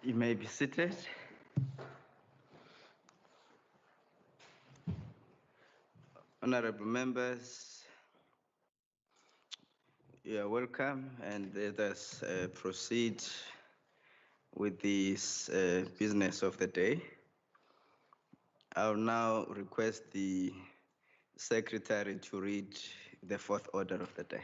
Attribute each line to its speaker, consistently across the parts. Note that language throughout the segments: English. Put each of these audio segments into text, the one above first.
Speaker 1: You may be seated. Honorable members, you are welcome, and let us proceed with this business of the day. I'll now request the Secretary to read the fourth order of the day.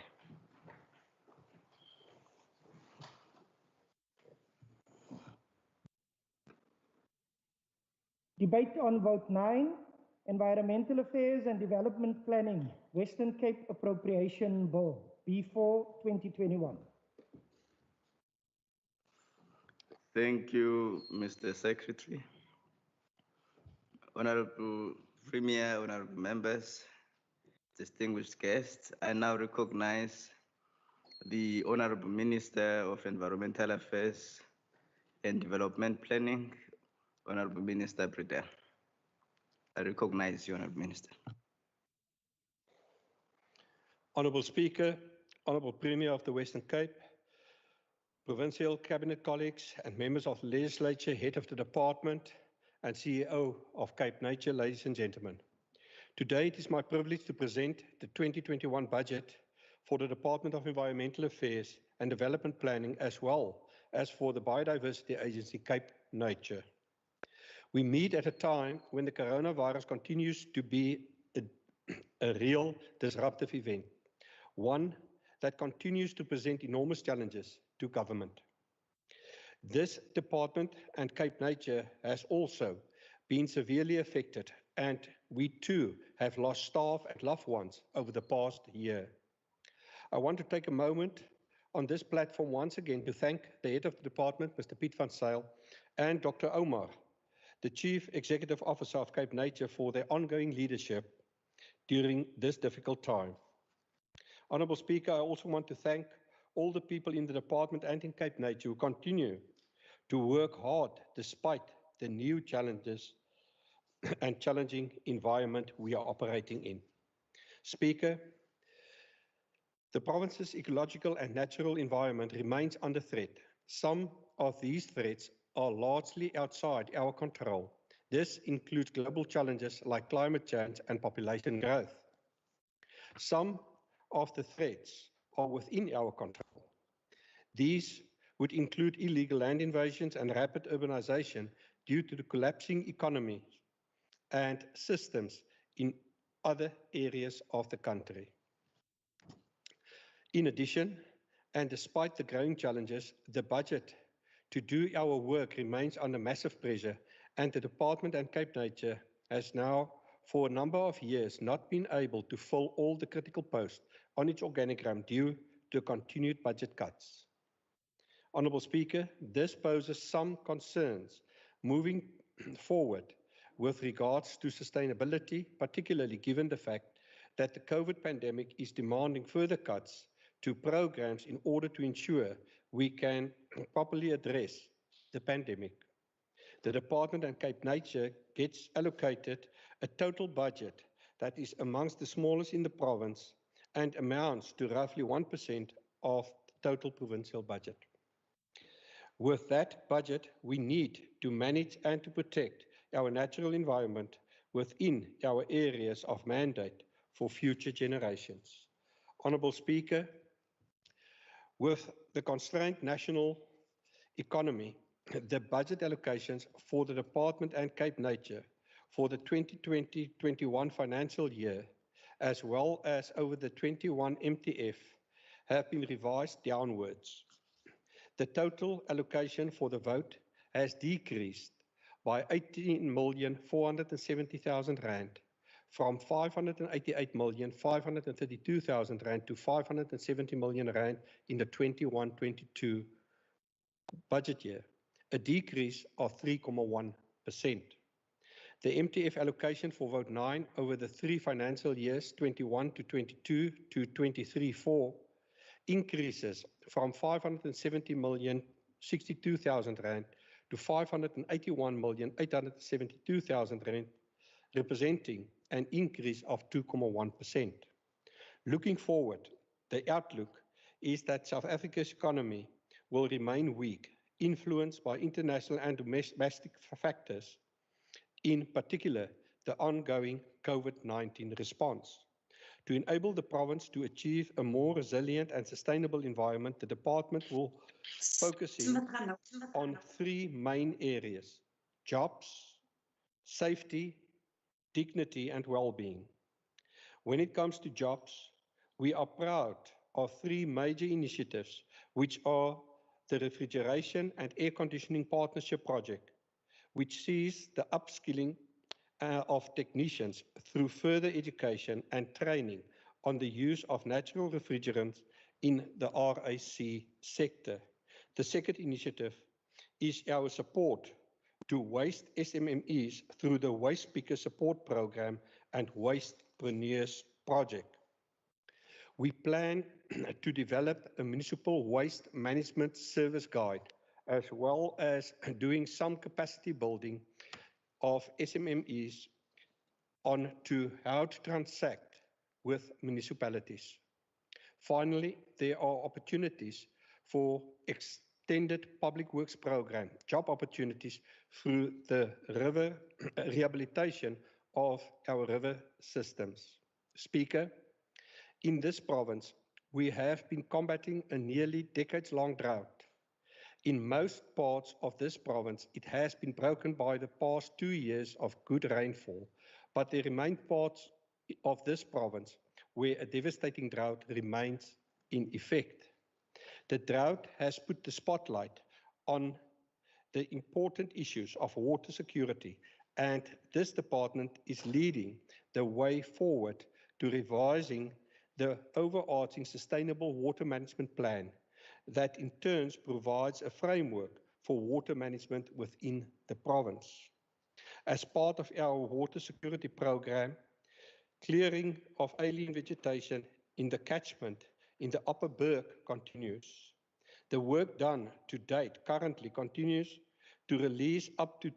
Speaker 2: Debate on Vote 9, Environmental Affairs and Development Planning, Western Cape Appropriation Bill, B4 2021.
Speaker 1: Thank you, Mr. Secretary. Honorable Premier, honorable members, distinguished guests, I now recognize the Honorable Minister of Environmental Affairs and Development Planning, Honorable Minister Bredell. I recognize you, Honorable Minister.
Speaker 3: Honourable Speaker, Honourable Premier of the Western Cape, Provincial Cabinet colleagues and members of the Legislature, Head of the Department and CEO of Cape Nature, ladies and gentlemen. Today it is my privilege to present the 2021 budget for the Department of Environmental Affairs and Development Planning, as well as for the Biodiversity Agency Cape Nature. We meet at a time when the coronavirus continues to be a real disruptive event, one that continues to present enormous challenges to government. This department and Cape Nature has also been severely affected, and we too have lost staff and loved ones over the past year. I want to take a moment on this platform once again to thank the head of the department, Mr. Piet van Zyl, and Dr. Omar, the Chief Executive Officer of Cape Nature, for their ongoing leadership during this difficult time. Honourable Speaker, I also want to thank all the people in the department and in Cape Nature who continue to work hard despite the new challenges and challenging environment we are operating in. Speaker, the province's ecological and natural environment remains under threat. Some of these threats are largely outside our control. This includes global challenges like climate change and population growth. Some of the threats are within our control. These would include illegal land invasions and rapid urbanization due to the collapsing economy and systems in other areas of the country. In addition, and despite the growing challenges, the budget to do our work remains under massive pressure, and the department and Cape Nature has now for a number of years not been able to fill all the critical posts on its organigram due to continued budget cuts. Honourable Speaker, this poses some concerns moving forward with regards to sustainability, particularly given the fact that the COVID pandemic is demanding further cuts to programs in order to ensure we can properly address the pandemic. The department and Cape Nature gets allocated a total budget that is amongst the smallest in the province and amounts to roughly 1% of the total provincial budget. With that budget, we need to manage and to protect our natural environment within our areas of mandate for future generations. Honourable Speaker, with the constrained national economy, the budget allocations for the department and Cape Nature for the 2020-21 financial year, as well as over the 21 MTF, have been revised downwards. The total allocation for the vote has decreased by 18,470,000 rand from 588,532,000 rand to 570 million rand in the 21-22 budget year, a decrease of 3.1%. The MTF allocation for vote 9 over the 3 financial years 21-22 to 23-4 increases from 570,062,000 rand to 581,872,000 rand, representing an increase of 2.1%. Looking forward, the outlook is that South Africa's economy will remain weak influenced by international and domestic factors, in particular the ongoing COVID-19 response. To enable the province to achieve a more resilient and sustainable environment, the department will focus on three main areas: jobs, safety, dignity, and well-being. When it comes to jobs, we are proud of three major initiatives, which are the Refrigeration and Air Conditioning Partnership Project, which sees the upskilling of technicians through further education and training on the use of natural refrigerants in the RAC sector. The second initiative is our support to waste SMMEs through the Waste Picker Support Program and Wastepreneurs Project. We plan to develop a municipal waste management service guide, as well as doing some capacity building of SMMEs on to how to transact with municipalities. Finally, there are opportunities for extended public works program, job opportunities through the river rehabilitation of our river systems. Speaker, in this province, we have been combating a nearly decades-long drought. In most parts of this province, it has been broken by the past 2 years of good rainfall, but there remain parts of this province where a devastating drought remains in effect. The drought has put the spotlight on the important issues of water security, and this department is leading the way forward to revising the overarching sustainable water management plan that in turn provides a framework for water management within the province. As part of our water security program, clearing of alien vegetation in the catchment in the Upper Berg continues. The work done to date currently continues to release up to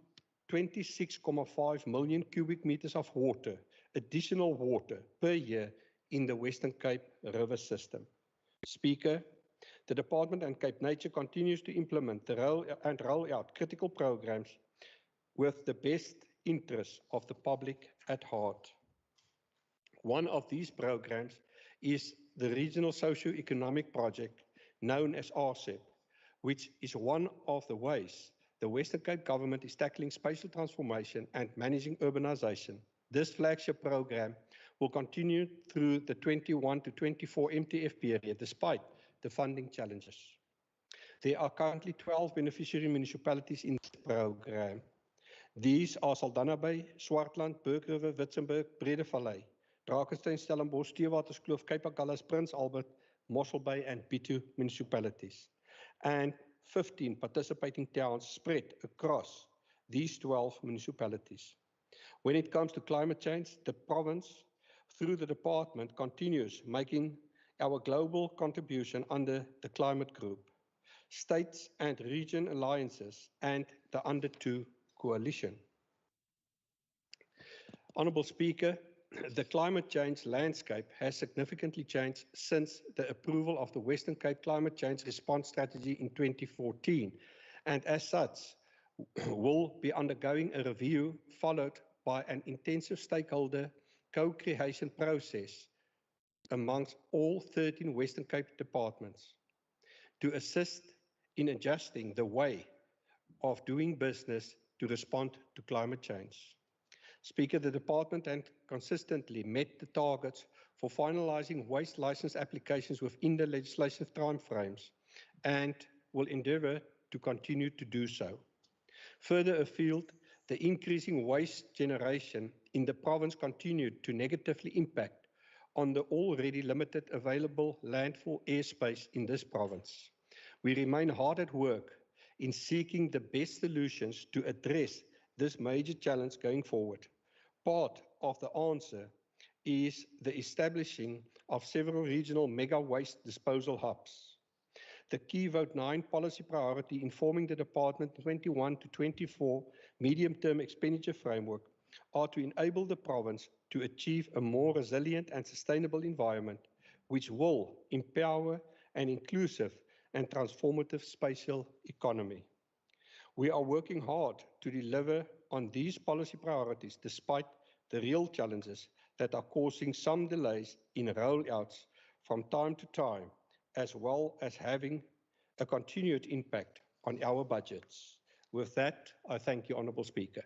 Speaker 3: 26.5 million cubic meters of water, additional water per year in the Western Cape River system. Speaker, the Department and Cape Nature continues to implement and roll out critical programs with the best interests of the public at heart. One of these programs is the Regional Socio-Economic Project known as RCEP, which is one of the ways the Western Cape government is tackling spatial transformation and managing urbanization. This flagship program will continue through the 21 to 24 MTF period, despite the funding challenges. There are currently 12 beneficiary municipalities in this program. These are Saldanha Bay, Swartland, Berg River, Witzenberg, Brede Vallei, Drakensberg, Stellenbosch, Theewaterskloof, Cape Agulhas, Prince Albert, Mossel Bay, and Bitu municipalities, and 15 participating towns spread across these 12 municipalities. When it comes to climate change, the province, through the department, continues making our global contribution under the climate group, states and region alliances, and the Under 2 coalition. Honourable Speaker, the climate change landscape has significantly changed since the approval of the Western Cape Climate Change Response Strategy in 2014, and as such, will be undergoing a review followed by an intensive stakeholder co-creation process amongst all 13 Western Cape departments to assist in adjusting the way of doing business to respond to climate change. Speaker, the department has consistently met the targets for finalising waste licence applications within the legislative timeframes and will endeavour to continue to do so. Further afield, the increasing waste generation in the province continued to negatively impact on the already limited available landfill airspace in this province. We remain hard at work in seeking the best solutions to address this major challenge going forward. Part of the answer is the establishing of several regional mega waste disposal hubs. The key Vote 9 policy priority informing the Department 21 to 24 medium-term expenditure framework are to enable the province to achieve a more resilient and sustainable environment, which will empower an inclusive and transformative spatial economy. We are working hard to deliver on these policy priorities despite the real challenges that are causing some delays in rollouts from time to time, as well as having a continued impact on our budgets. With that, I thank you, Honourable Speaker.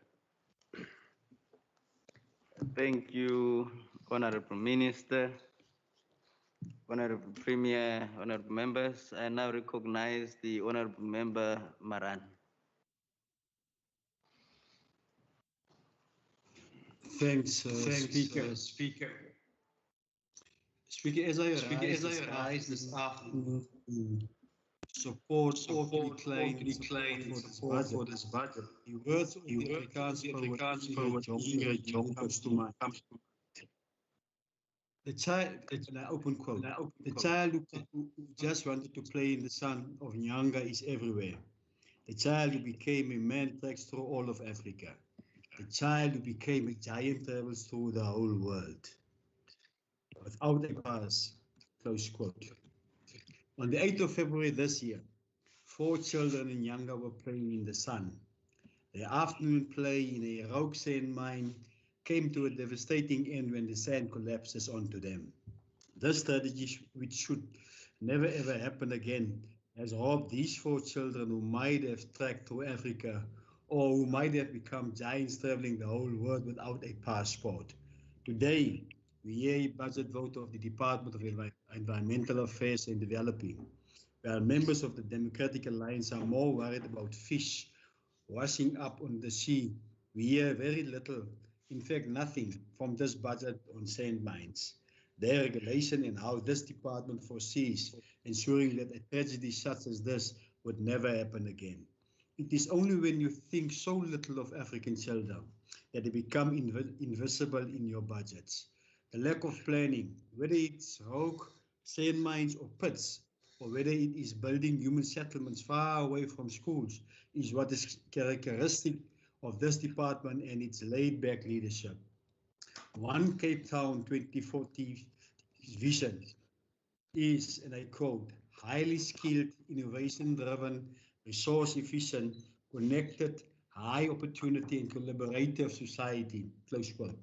Speaker 1: Thank you, Honourable Minister, Honourable Premier, Honourable Members. I now recognize the Honourable Member Maran.
Speaker 4: Thanks, Speaker. Speaker, as I rise this afternoon to support or decline support for this budget, the words of the Afrikaans poet Ingrid Jonk comes to mind. The child, and I open quote, the child who just wanted to play in the sun of Nyanga is everywhere. The child who became a man treks through all of Africa. The child who became a giant travels through the whole world. Without a pass, close quote. On the 8th of February this year, 4 children in Nyanga were playing in the sun. Their afternoon play in a rogue sand mine came to a devastating end when the sand collapses onto them. This tragedy, which should never ever happen again, has robbed these 4 children who might have trekked through Africa or who might have become giants traveling the whole world without a passport. Today, we hear a budget vote of the Department of Environmental Affairs and Developing, where members of the Democratic Alliance are more worried about fish washing up on the sea. We hear very little, in fact nothing, from this budget on sand mines, their regulation and how this department foresees ensuring that a tragedy such as this would never happen again. It is only when you think so little of African children that they become invisible in your budgets. The lack of planning, whether it's rogue sand mines or pits, or whether it is building human settlements far away from schools, is what is characteristic of this department and its laid-back leadership. One Cape Town 2040 vision is, and I quote, highly skilled, innovation-driven, resource-efficient, connected, high opportunity and collaborative society, close quote.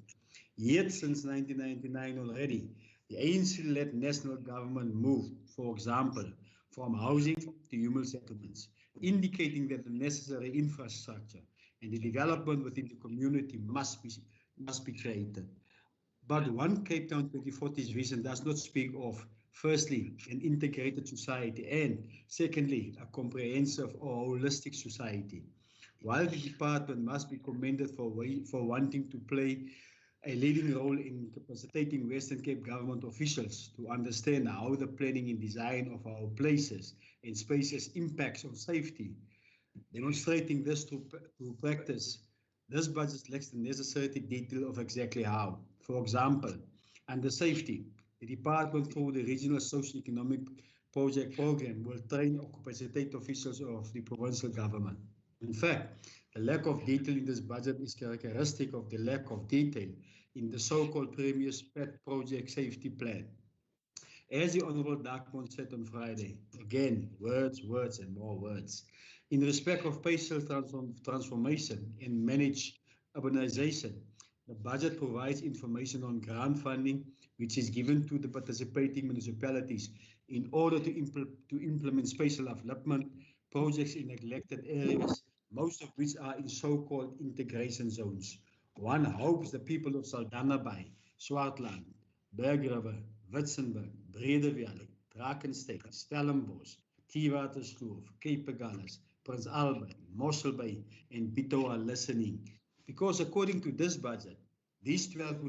Speaker 4: Yet since 1999 already, the ANC-led national government moved, for example, from housing to human settlements, indicating that the necessary infrastructure and the development within the community must be created. But One Cape Town 2040's vision does not speak of, firstly, an integrated society and, secondly, a comprehensive or holistic society. While the department must be commended for wanting to play a leading role in capacitating Western Cape government officials to understand how the planning and design of our places and spaces impacts on safety, demonstrating this to practice, this budget lacks the necessary detail of exactly how. For example, under safety, the department through the Regional Socio-Economic Project Program will train or capacitate officials of the provincial government. In fact, the lack of detail in this budget is characteristic of the lack of detail in the so-called Premier's pet project safety plan. As the Honourable Darkmont said on Friday, again, words, words and more words. In respect of spatial transformation and managed urbanization, the budget provides information on grant funding, which is given to the participating municipalities in order to implement spatial development projects in neglected areas, most of which are in so-called integration zones. One hopes the people of Saldanha Bay, Swartland, Berg River, Witzenberg, Brede Valley, Drakensberg, Stellenbosch, Theewaterskloof, Cape Agulhas, Prince Albert, Mossel Bay, and Bito are listening. Because according to this budget, these 12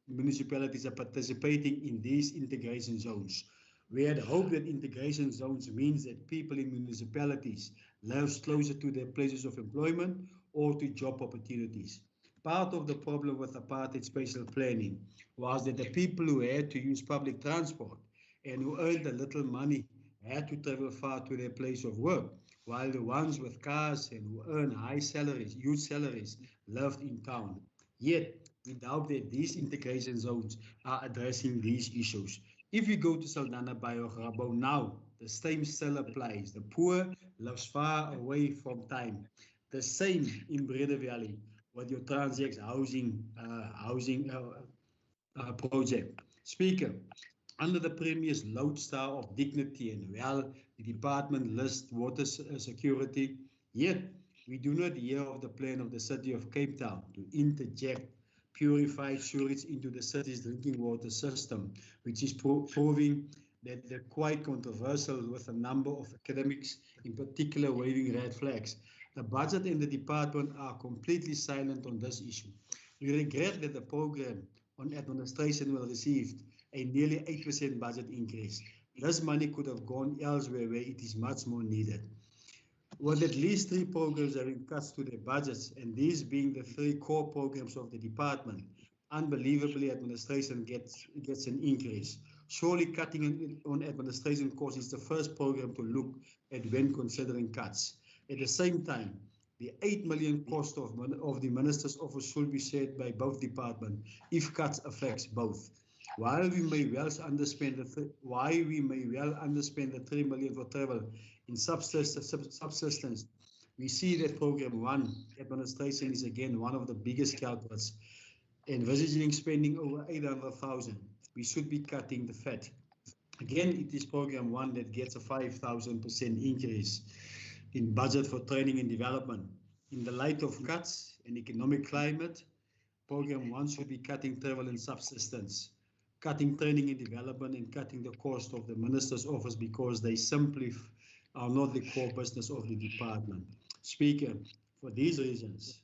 Speaker 4: municipalities are participating in these integration zones. We had hoped that integration zones means that people in municipalities live closer to their places of employment or to job opportunities. Part of the problem with apartheid spatial planning was that the people who had to use public transport and who earned a little money had to travel far to their place of work, while the ones with cars and who earn high salaries, huge salaries, lived in town. Yet, we doubt that these integration zones are addressing these issues. If you go to Saldanha Bay or Grabouw now, The same still applies. The poor lives far away from time. The same in Brede Valley with your Transx housing project. Speaker, under the Premier's lodestar of dignity and well, the department lists water security, yet we do not hear of the plan of the city of Cape Town to interject purified sewage into the city's drinking water system, which is proving that they're quite controversial with a number of academics, in particular waving red flags. The budget and the department are completely silent on this issue. We regret that the program on administration will receive a nearly 8% budget increase. This money could have gone elsewhere where it is much more needed. With at least 3 programs having cuts to their budgets, and these being the 3 core programs of the department, unbelievably administration gets an increase. Surely cutting on administration costs is the first program to look at when considering cuts. At the same time, the 8 million cost of the minister's office should be shared by both departments if cuts affects both. While we may well underspend the 3 million for travel in subsistence, we see that program 1 administration is again one of the biggest culprits. Envisaging spending over 800,000, we should be cutting the fat. Again, it is program 1 that gets a 5,000% increase in budget for training and development. In the light of cuts and economic climate, program 1 should be cutting travel and subsistence, cutting training and development, and cutting the cost of the minister's office because they simply are not the core business of the department. Speaker, for these reasons,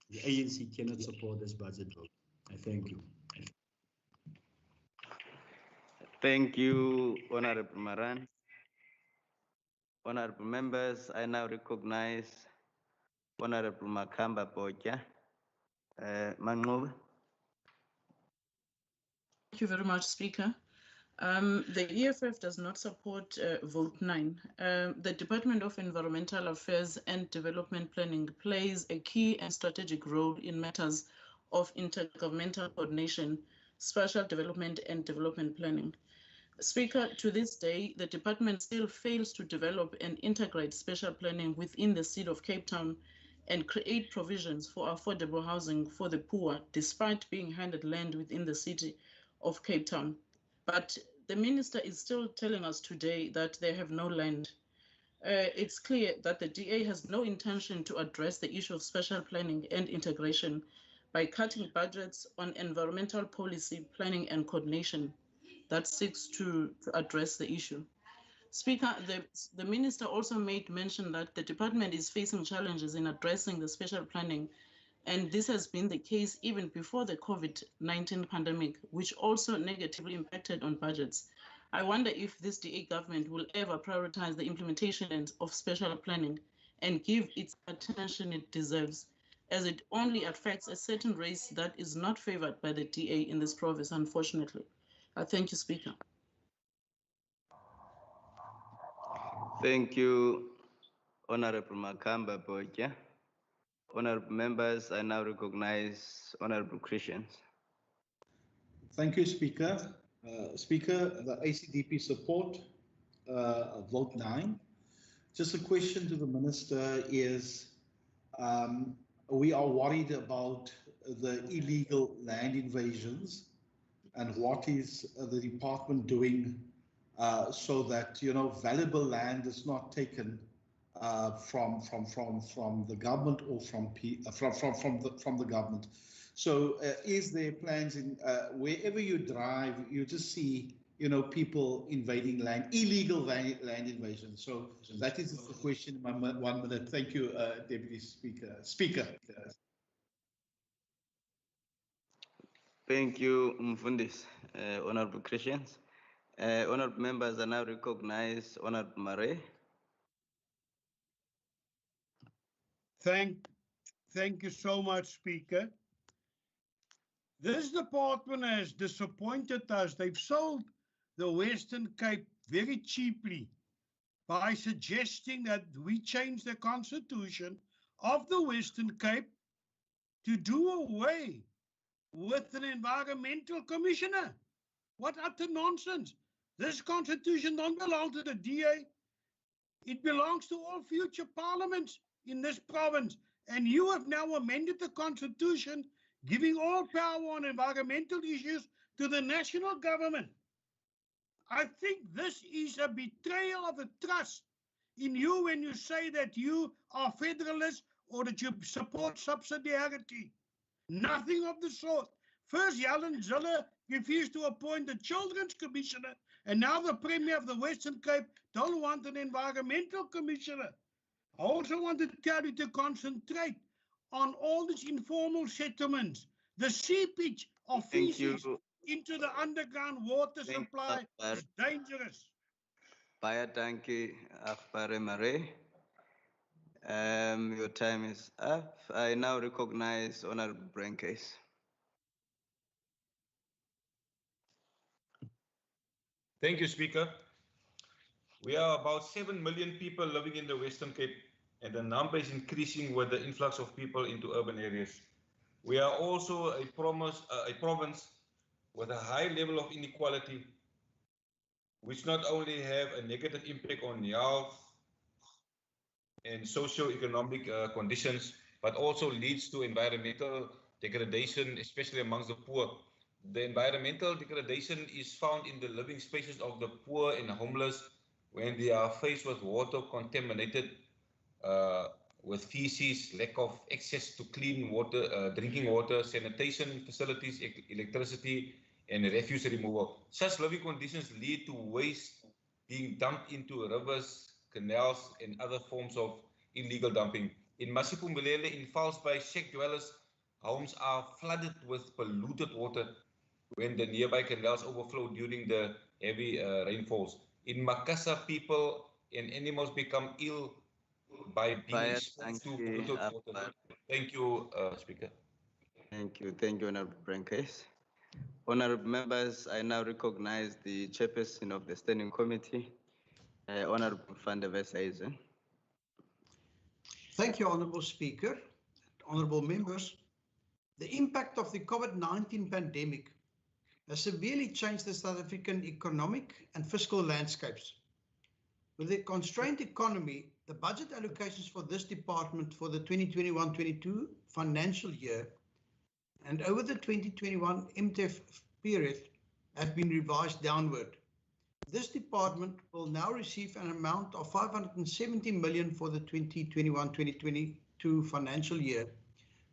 Speaker 4: the ANC cannot support this budget vote. I thank you.
Speaker 1: Thank you, Honorable Maran. Honorable members, I now recognize Honorable Makamba Boja. Manqoba.
Speaker 5: Thank you very much, Speaker. The EFF does not support vote 9. The Department of Environmental Affairs and Development Planning plays a key and strategic role in matters of intergovernmental coordination, spatial development and development planning. Speaker, to this day, the department still fails to develop and integrate spatial planning within the city of Cape Town and create provisions for affordable housing for the poor, despite being handed land within the city of Cape Town. But the minister is still telling us today that they have no land. It's clear that the DA has no intention to address the issue of spatial planning and integration by cutting budgets on environmental policy, planning and coordination that seeks to address the issue. Speaker, the minister also made mention that the department is facing challenges in addressing the spatial planning, and this has been the case even before the COVID-19 pandemic, which also negatively impacted on budgets. I wonder if this DA government will ever prioritize the implementation of spatial planning and give it attention it deserves, as it only affects a certain race that is not favored by the DA in this province, unfortunately. Thank you, Speaker.
Speaker 1: Thank you, Honorable Makamba Boja. Honorable members, I now recognize Honorable Christians.
Speaker 6: Thank you, Speaker. Speaker, the ACDP support vote 9. Just a question to the minister is, we are worried about the illegal land invasions, and what is the department doing so that valuable land is not taken from the government or from the government. So is there plans in wherever you drive, you just see people invading land, illegal land invasion. So that is the question in my 1 minute. Thank you, Deputy Speaker.
Speaker 1: Thank you, Mfundis. Honorable Christians. Honorable members, I now recognize Honorable Mare.
Speaker 7: Thank you so much, Speaker. This department has disappointed us. They've sold the Western Cape very cheaply by suggesting that we change the constitution of the Western Cape to do away with an environmental commissioner. What utter nonsense. This constitution don't belong to the DA. It belongs to all future parliaments in this province. And you have now amended the constitution, giving all power on environmental issues to the national government. I think this is a betrayal of the trust in you when you say that you are federalist or that you support subsidiarity. Nothing of the sort. First, Helen Zille refused to appoint the Children's Commissioner, and now the Premier of the Western Cape don't want an environmental commissioner. I also want to tell you to concentrate on all these informal settlements, the seepage of feces into the underground water supply is dangerous.
Speaker 1: Baie dankie, Agbare Mare. Your time is up. I now recognize Honorable Brenkes.
Speaker 8: Thank you, Speaker. We are about 7 million people living in the Western Cape, and the number is increasing with the influx of people into urban areas. We are also a province with a high level of inequality, which not only have a negative impact on health and socio-economic conditions, but also leads to environmental degradation, especially amongst the poor. The environmental degradation is found in the living spaces of the poor and homeless when they are faced with water contaminated with feces, lack of access to clean water, drinking water, sanitation facilities, electricity, and refuse removal. Such living conditions lead to waste being dumped into rivers, canals, and other forms of illegal dumping. In Masiphumelele, in Falsbay, shack dwellers' homes are flooded with polluted water when the nearby canals overflow during the heavy rainfalls. In Makassar, people and animals become ill by being exposed to polluted water. Thank you, Speaker.
Speaker 1: Thank you, Honorable Brenkes. Honorable members, I now recognize the chairperson of the Standing Committee, Honorable Van der Westhuizen.
Speaker 9: Thank you, Honorable Speaker. Honorable members, the impact of the COVID-19 pandemic has severely changed the South African economic and fiscal landscapes. With a constrained economy, the budget allocations for this department for the 2021-22 financial year and over the 2021 MTEF period have been revised downward. This department will now receive an amount of 570 million for the 2021-2022 financial year,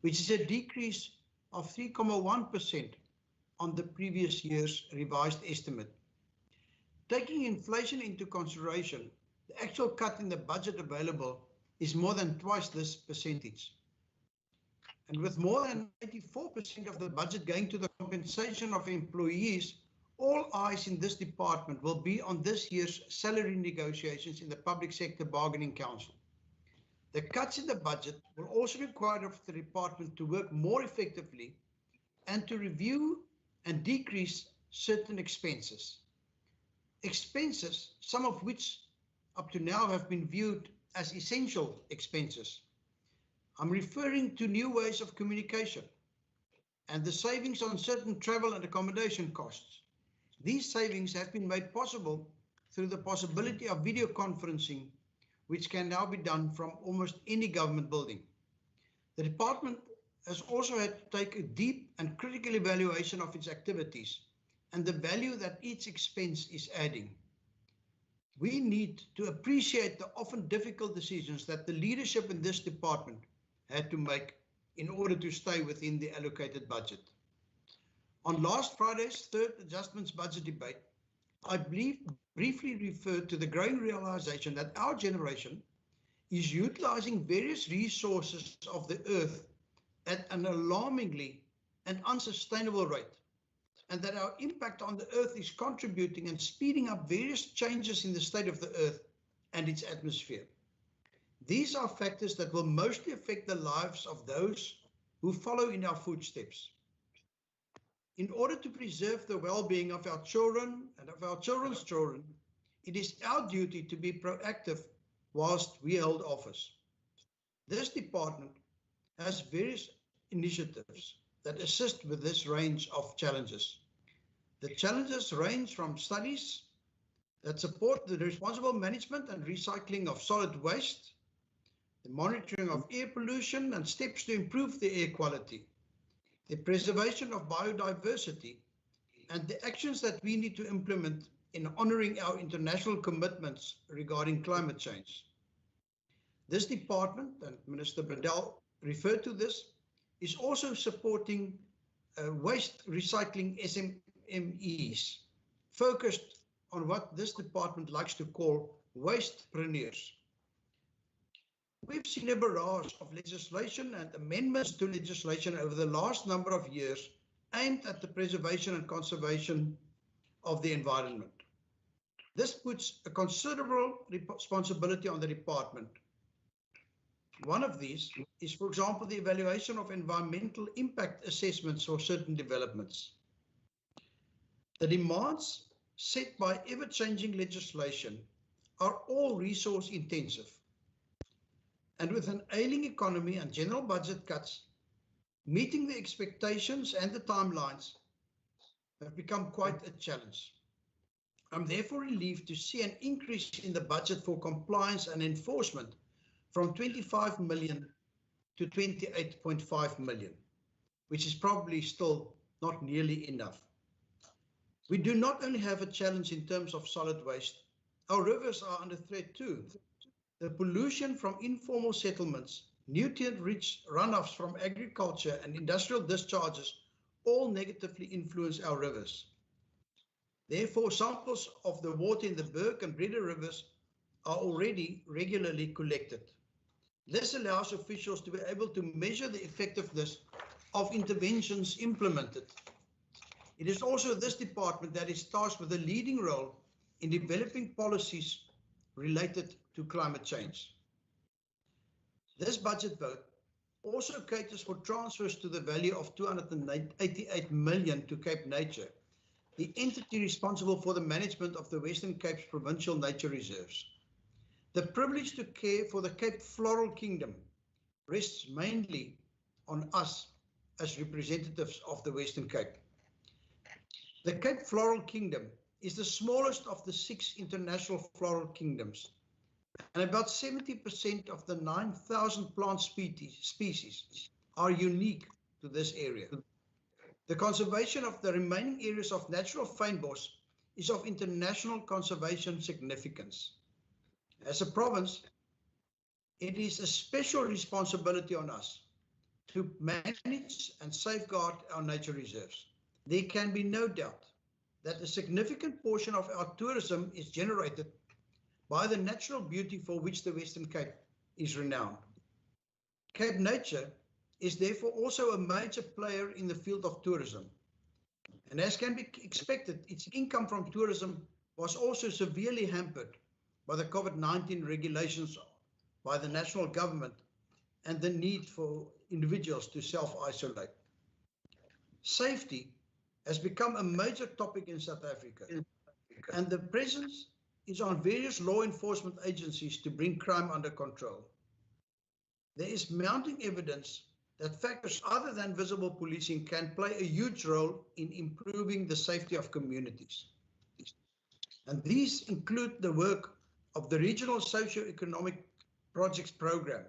Speaker 9: which is a decrease of 3.1% on the previous year's revised estimate. Taking inflation into consideration, the actual cut in the budget available is more than twice this percentage. And with more than 84% of the budget going to the compensation of employees, all eyes in this department will be on this year's salary negotiations in the Public Sector Bargaining Council. The cuts in the budget will also require the department to work more effectively and to review and decrease certain expenses. Expenses, some of which up to now have been viewed as essential expenses. I'm referring to new ways of communication and the savings on certain travel and accommodation costs. These savings have been made possible through the possibility of video conferencing, which can now be done from almost any government building. The department has also had to take a deep and critical evaluation of its activities and the value that each expense is adding. We need to appreciate the often difficult decisions that the leadership in this department had to make in order to stay within the allocated budget. On last Friday's third adjustments budget debate, I briefly referred to the growing realization that our generation is utilizing various resources of the earth at an alarmingly and unsustainable rate, and that our impact on the earth is contributing and speeding up various changes in the state of the earth and its atmosphere. These are factors that will mostly affect the lives of those who follow in our footsteps. In order to preserve the well-being of our children and of our children's children, it is our duty to be proactive whilst we hold office. This department has various initiatives that assist with this range of challenges. The challenges range from studies that support the responsible management and recycling of solid waste, the monitoring of air pollution and steps to improve the air quality, the preservation of biodiversity, and the actions that we need to implement in honoring our international commitments regarding climate change. This department, and Minister Bradell referred to this, is also supporting waste recycling SMEs, focused on what this department likes to call wastepreneurs. We've seen a barrage of legislation and amendments to legislation over the last number of years aimed at the preservation and conservation of the environment. This puts a considerable responsibility on the department. One of these is, for example, the evaluation of environmental impact assessments for certain developments. The demands set by ever-changing legislation are all resource intensive. And with an ailing economy and general budget cuts, meeting the expectations and the timelines have become quite a challenge. I'm therefore relieved to see an increase in the budget for compliance and enforcement from 25 million to 28.5 million, which is probably still not nearly enough. We do not only have a challenge in terms of solid waste, our rivers are under threat too. The pollution from informal settlements, nutrient-rich runoffs from agriculture and industrial discharges all negatively influence our rivers. Therefore, samples of the water in the Berg and Breda rivers are already regularly collected. This allows officials to be able to measure the effectiveness of interventions implemented. It is also this department that is tasked with a leading role in developing policies related to climate change. This budget vote also caters for transfers to the value of 288 million to Cape Nature, the entity responsible for the management of the Western Cape's provincial nature reserves. The privilege to care for the Cape Floral Kingdom rests mainly on us as representatives of the Western Cape. The Cape Floral Kingdom is the smallest of the 6 international floral kingdoms, and about 70% of the 9,000 plant species are unique to this area. The conservation of the remaining areas of natural fynbos is of international conservation significance. As a province, it is a special responsibility on us to manage and safeguard our nature reserves. There can be no doubt that a significant portion of our tourism is generated by the natural beauty for which the Western Cape is renowned. Cape Nature is therefore also a major player in the field of tourism. And as can be expected, its income from tourism was also severely hampered by the COVID-19 regulations by the national government and the need for individuals to self-isolate. Safety has become a major topic in South Africa, and the presence is on various law enforcement agencies to bring crime under control. There is mounting evidence that factors other than visible policing can play a huge role in improving the safety of communities. And these include the work of the Regional Socio-Economic Projects Program,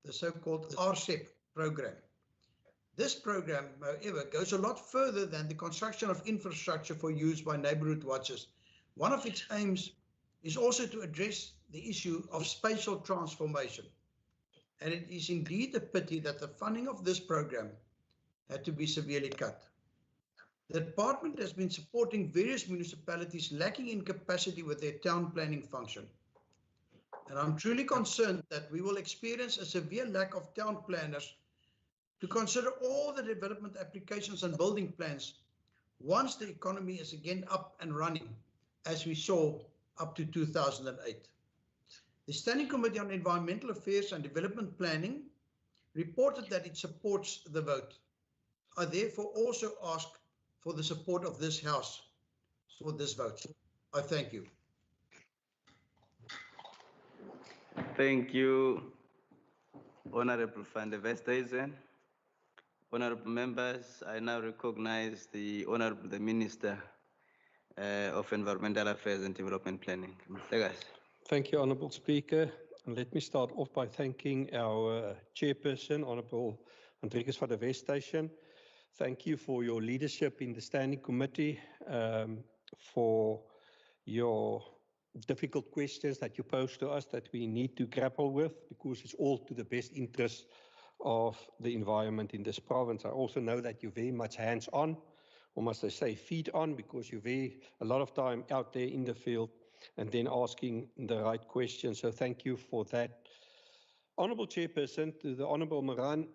Speaker 9: the so-called RCEP program. This program, however, goes a lot further than the construction of infrastructure for use by neighborhood watches. One of its aims is also to address the issue of spatial transformation. And it is indeed a pity that the funding of this program had to be severely cut. The department has been supporting various municipalities lacking in capacity with their town planning function. And I'm truly concerned that we will experience a severe lack of town planners to consider all the development applications and building plans once the economy is again up and running, as we saw up to 2008. The Standing Committee on Environmental Affairs and Development Planning reported that it supports the vote. I therefore also ask for the support of this House for this vote. I thank you.
Speaker 1: Thank you, Honorable van der Westhuizen. Honorable members, I now recognize the Honorable Minister of Environmental Affairs and Development Planning. Mhlegazi.
Speaker 3: Thank you, Honourable Speaker. And let me start off by thanking our chairperson, Honourable Andrikus van der Westhuizen. Thank you for your leadership in the Standing Committee, for your difficult questions that you pose to us that we need to grapple with, because it's all to the best interest of the environment in this province. I also know that you're very much hands-on, or must I say feet-on, because you're very a lot of time out there in the field and then asking the right questions. So thank you for that. Honourable Chairperson, to the Honourable Moran,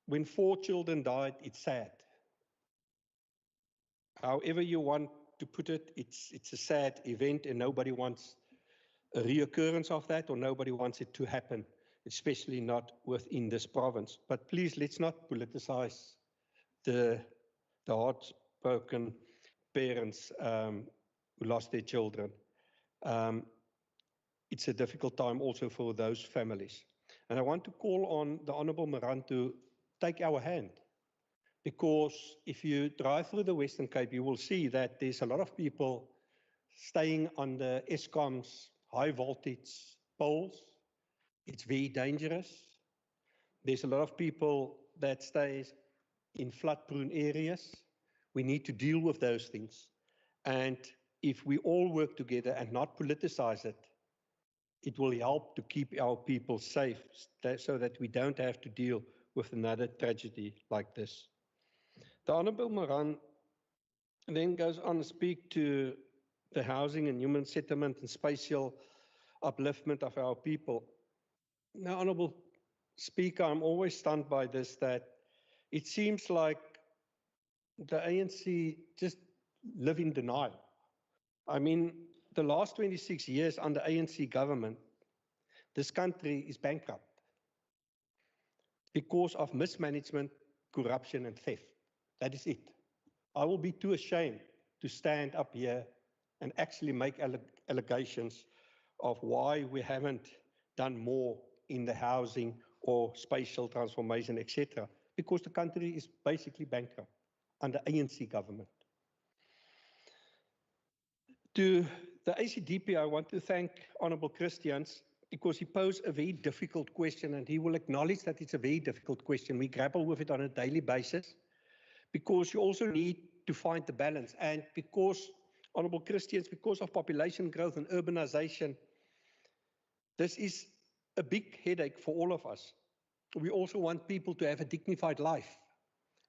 Speaker 3: when 4 children died, it's sad. However you want to put it, it's a sad event and nobody wants a reoccurrence of that, or nobody wants it to happen, especially not within this province. But please, let's not politicize the heartbroken parents who lost their children. It's a difficult time also for those families. And I want to call on the Honourable Moran to take our hand, because if you drive through the Western Cape, you will see that there's a lot of people staying on the Eskom's high voltage poles. It's very dangerous. There's a lot of people that stay in flood-prone areas. We need to deal with those things. And if we all work together and not politicize it, it will help to keep our people safe so that we don't have to deal with another tragedy like this. The Honourable Moran then goes on to speak to the housing and human settlement and spatial upliftment of our people. Now, Honourable Speaker, I'm always stunned by this, that it seems like the ANC just live in denial. I mean, the last 26 years under ANC government, this country is bankrupt because of mismanagement, corruption and theft. That is it. I will be too ashamed to stand up here and actually make allegations of why we haven't done more in the housing or spatial transformation, etc., because the country is basically bankrupt under ANC government. To the ACDP, I want to thank Honourable Christians, because he posed a very difficult question, and he will acknowledge that it's a very difficult question. We grapple with it on a daily basis, because you also need to find the balance. And because, Honourable Christians, because of population growth and urbanization, this is a big headache for all of us. We also want people to have a dignified life.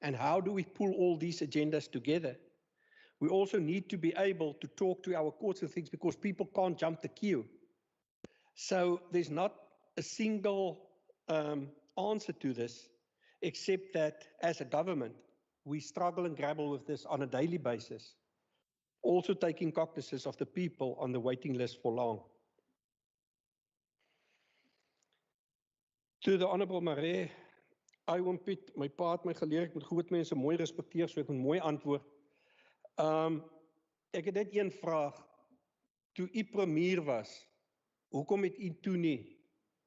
Speaker 3: And how do we pull all these agendas together? We also need to be able to talk to our courts and things, because people can't jump the queue. So there's not a single answer to this, except that as a government, we struggle and grapple with this on a daily basis, also taking cognizance of the people on the waiting list for long. To the Honourable Maree, I want Piet, my pa het my geleer, ek moet groot mense mooi respekteer, so ek moet mooi antwoord. Ek het net een vraag. Toe u premier was, hoekom het u toe nie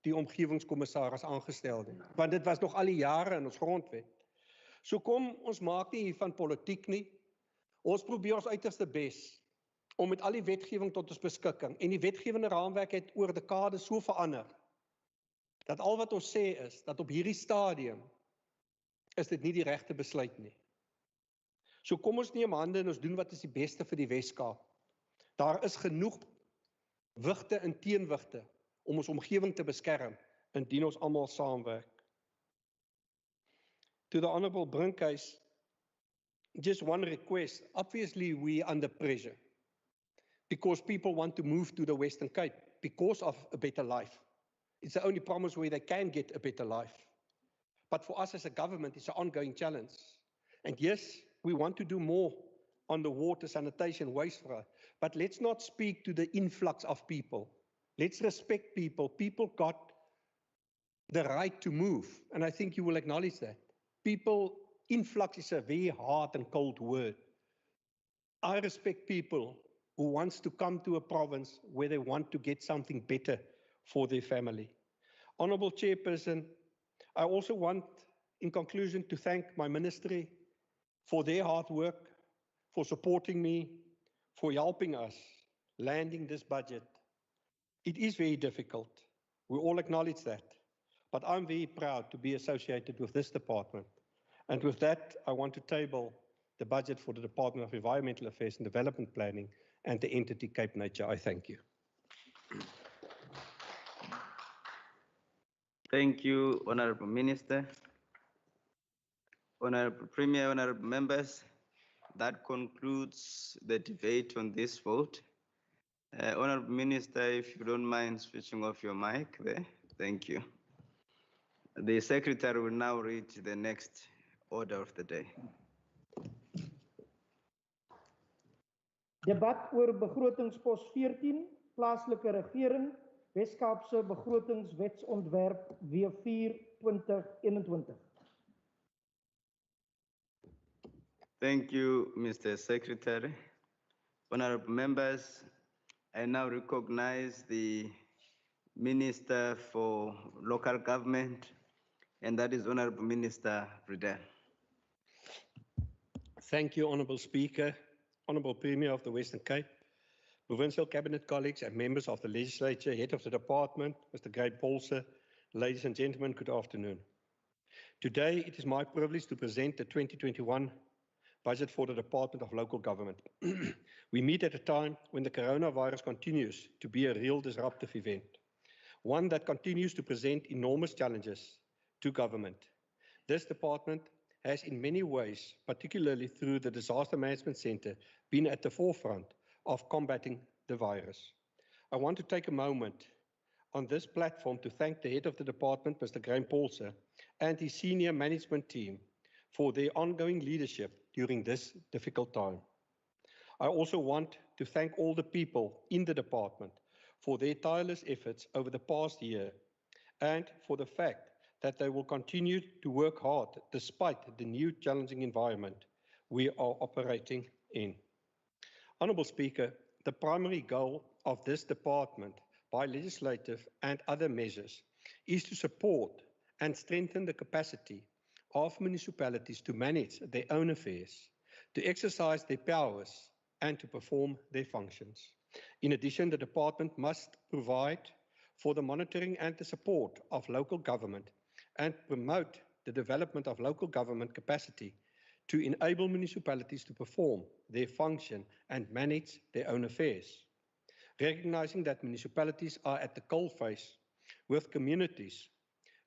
Speaker 3: die omgewingskommissaris aangestel nie? Want dit was nog al die jare in ons grondwet. So kom, ons maak nie van politiek nie. Ons probeer ons uiterste bes om met al die wetgewing tot ons beskikking, en die wetgewende raamwerk het oor dekades so verander, dat al wat ons sê is, dat op hierdie stadium is dit nie die regte besluit nie. So kom ons neem hande en ons doen wat is die beste vir die Weskaap. Daar is genoeg wigte en teenwigte om ons omgewing te beskerm, indien ons almal saamwerk. To the Honourable Brinkhuis, just one request. Obviously, we're under pressure because people want to move to the Western Cape because of a better life. It's the only promise where they can get a better life. But for us as a government, it's an ongoing challenge. And yes, we want to do more on the water, sanitation, waste for us. But let's not speak to the influx of people. Let's respect people. People got the right to move. And I think you will acknowledge that. People, influx is a very hard and cold word. I respect people who wants to come to a province where they want to get something better for their family. Honourable Chairperson, I also want, in conclusion, to thank my ministry for their hard work. for supporting me, for helping us landing this budget. It is very difficult. We all acknowledge that. But I'm very proud to be associated with this department. And with that, I want to table the budget for the Department of Environmental Affairs and Development Planning and the entity Cape Nature. I thank you.
Speaker 1: Thank you, Honorable Minister. Honorable Premier, honorable members, that concludes the debate on this vote. Honorable Minister, if you don't mind switching off your mic there, thank you. The Secretary will now read the next order of the day.
Speaker 2: Debat oor begrotingspos 14, plaaslike regering, Wes-Kaapse begrotingswetsontwerp W4 2021.
Speaker 1: Thank you, Mr. Secretary. Honorable members, I now recognize the Minister for Local Government, and that is Honorable Minister Friedel.
Speaker 3: Thank you, Honourable Speaker, Honourable Premier of the Western Cape, Provincial Cabinet colleagues and members of the Legislature, Head of the Department, Mr. Grey Paulse, ladies and gentlemen, good afternoon. Today, it is my privilege to present the 2021 budget for the Department of Local Government. We meet at a time when the coronavirus continues to be a real disruptive event, one that continues to present enormous challenges to government. This department has in many ways, particularly through the Disaster Management Centre, been at the forefront of combating the virus. I want to take a moment on this platform to thank the head of the department, Mr. Graham Paulse, and his senior management team for their ongoing leadership during this difficult time. I also want to thank all the people in the department for their tireless efforts over the past year and for the fact that they will continue to work hard despite the new challenging environment we are operating in. Honourable Speaker, the primary goal of this department by legislative and other measures is to support and strengthen the capacity of municipalities to manage their own affairs, to exercise their powers and to perform their functions. In addition, the department must provide for the monitoring and the support of local government and promote the development of local government capacity to enable municipalities to perform their function and manage their own affairs. Recognizing that municipalities are at the coalface with communities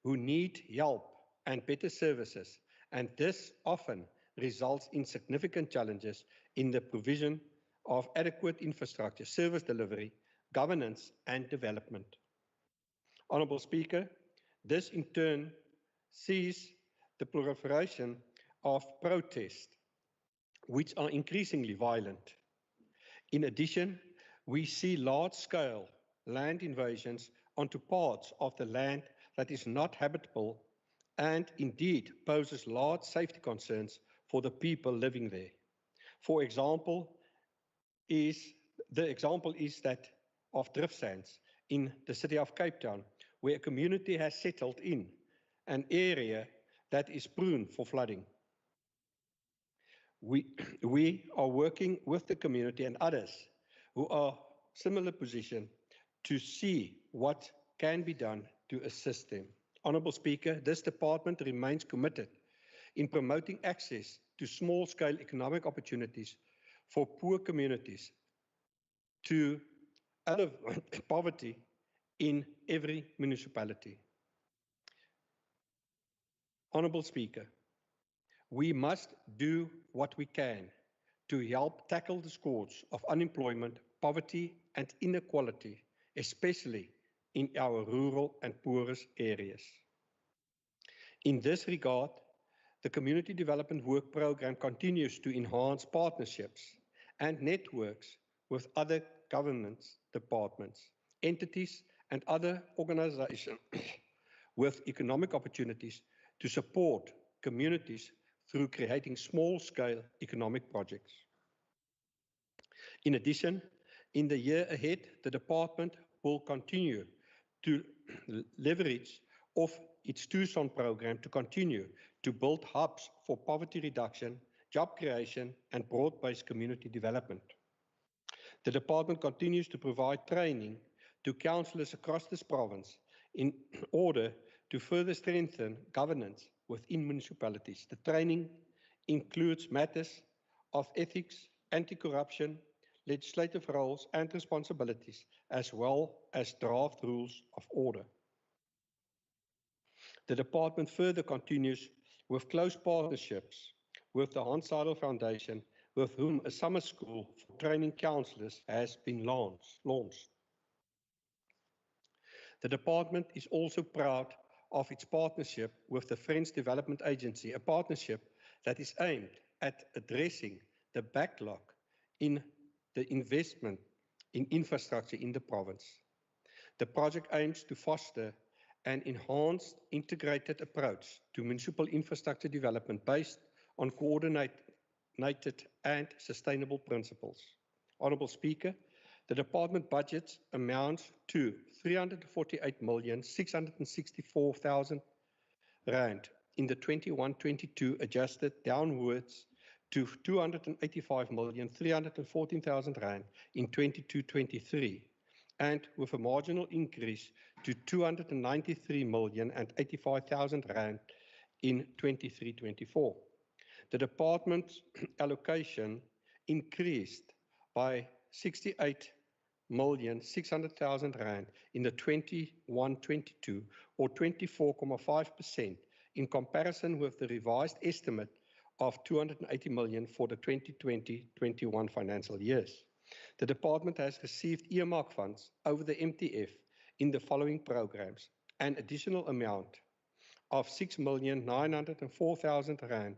Speaker 3: who need help and better services, and this often results in significant challenges in the provision of adequate infrastructure, service delivery, governance, and development. Honourable Speaker, this in turn sees the proliferation of protests, which are increasingly violent. In addition, we see large-scale land invasions onto parts of the land that is not habitable and indeed poses large safety concerns for the people living there. For example, the example is that of drift sands in the city of Cape Town, where a community has settled in an area that is prone for flooding. We are working with the community and others who are similar position to see what can be done to assist them. Honourable Speaker, this department remains committed in promoting access to small-scale economic opportunities for poor communities to alleviate poverty in every municipality. Honourable Speaker, we must do what we can to help tackle the scourge of unemployment, poverty and inequality, especially in our rural and poorest areas. In this regard, the Community Development Work Programme continues to enhance partnerships and networks with other governments, departments, entities and other organizations with economic opportunities to support communities through creating small-scale economic projects. In addition, in the year ahead, the department will continue to leverage off its Tucson program to continue to build hubs for poverty reduction job creation, and broad-based community development. The department continues to provide training to councillors across this province in order to further strengthen governance within municipalities. The training includes matters of ethics, anti-corruption, legislative roles and responsibilities, as well as draft rules of order. The department further continues with close partnerships with the Hans Seidel Foundation, with whom a summer school for training councillors has been launched. The department is also proud of its partnership with the French Development Agency, a partnership that is aimed at addressing the backlog in the investment in infrastructure in the province. The project aims to foster an enhanced integrated approach to municipal infrastructure development based on coordinated and sustainable principles. Honourable Speaker, the department budget amounts to R348,664,000 in the 21-22 adjusted downwards to R285,314,000 in 22-23, and with a marginal increase to R293,085,000 in 23-24. The department's allocation increased by R68,600,000 in the 21-22 or 24.5% in comparison with the revised estimate of R280 million for the 2020-21 financial years. The department has received earmark funds over the MTF in the following programs: an additional amount of R6,904,000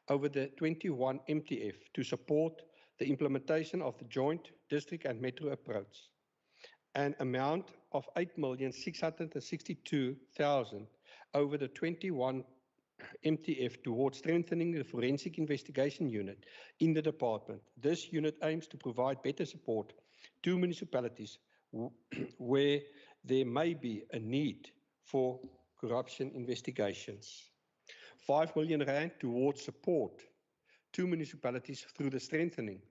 Speaker 3: over the 21 MTF to support the implementation of the joint district and metro approach, an amount of R8,662,000 over the 21 MTF towards strengthening the forensic investigation unit in the department. This unit aims to provide better support to municipalities where there may be a need for corruption investigations. R5 million towards support to municipalities through the strengthening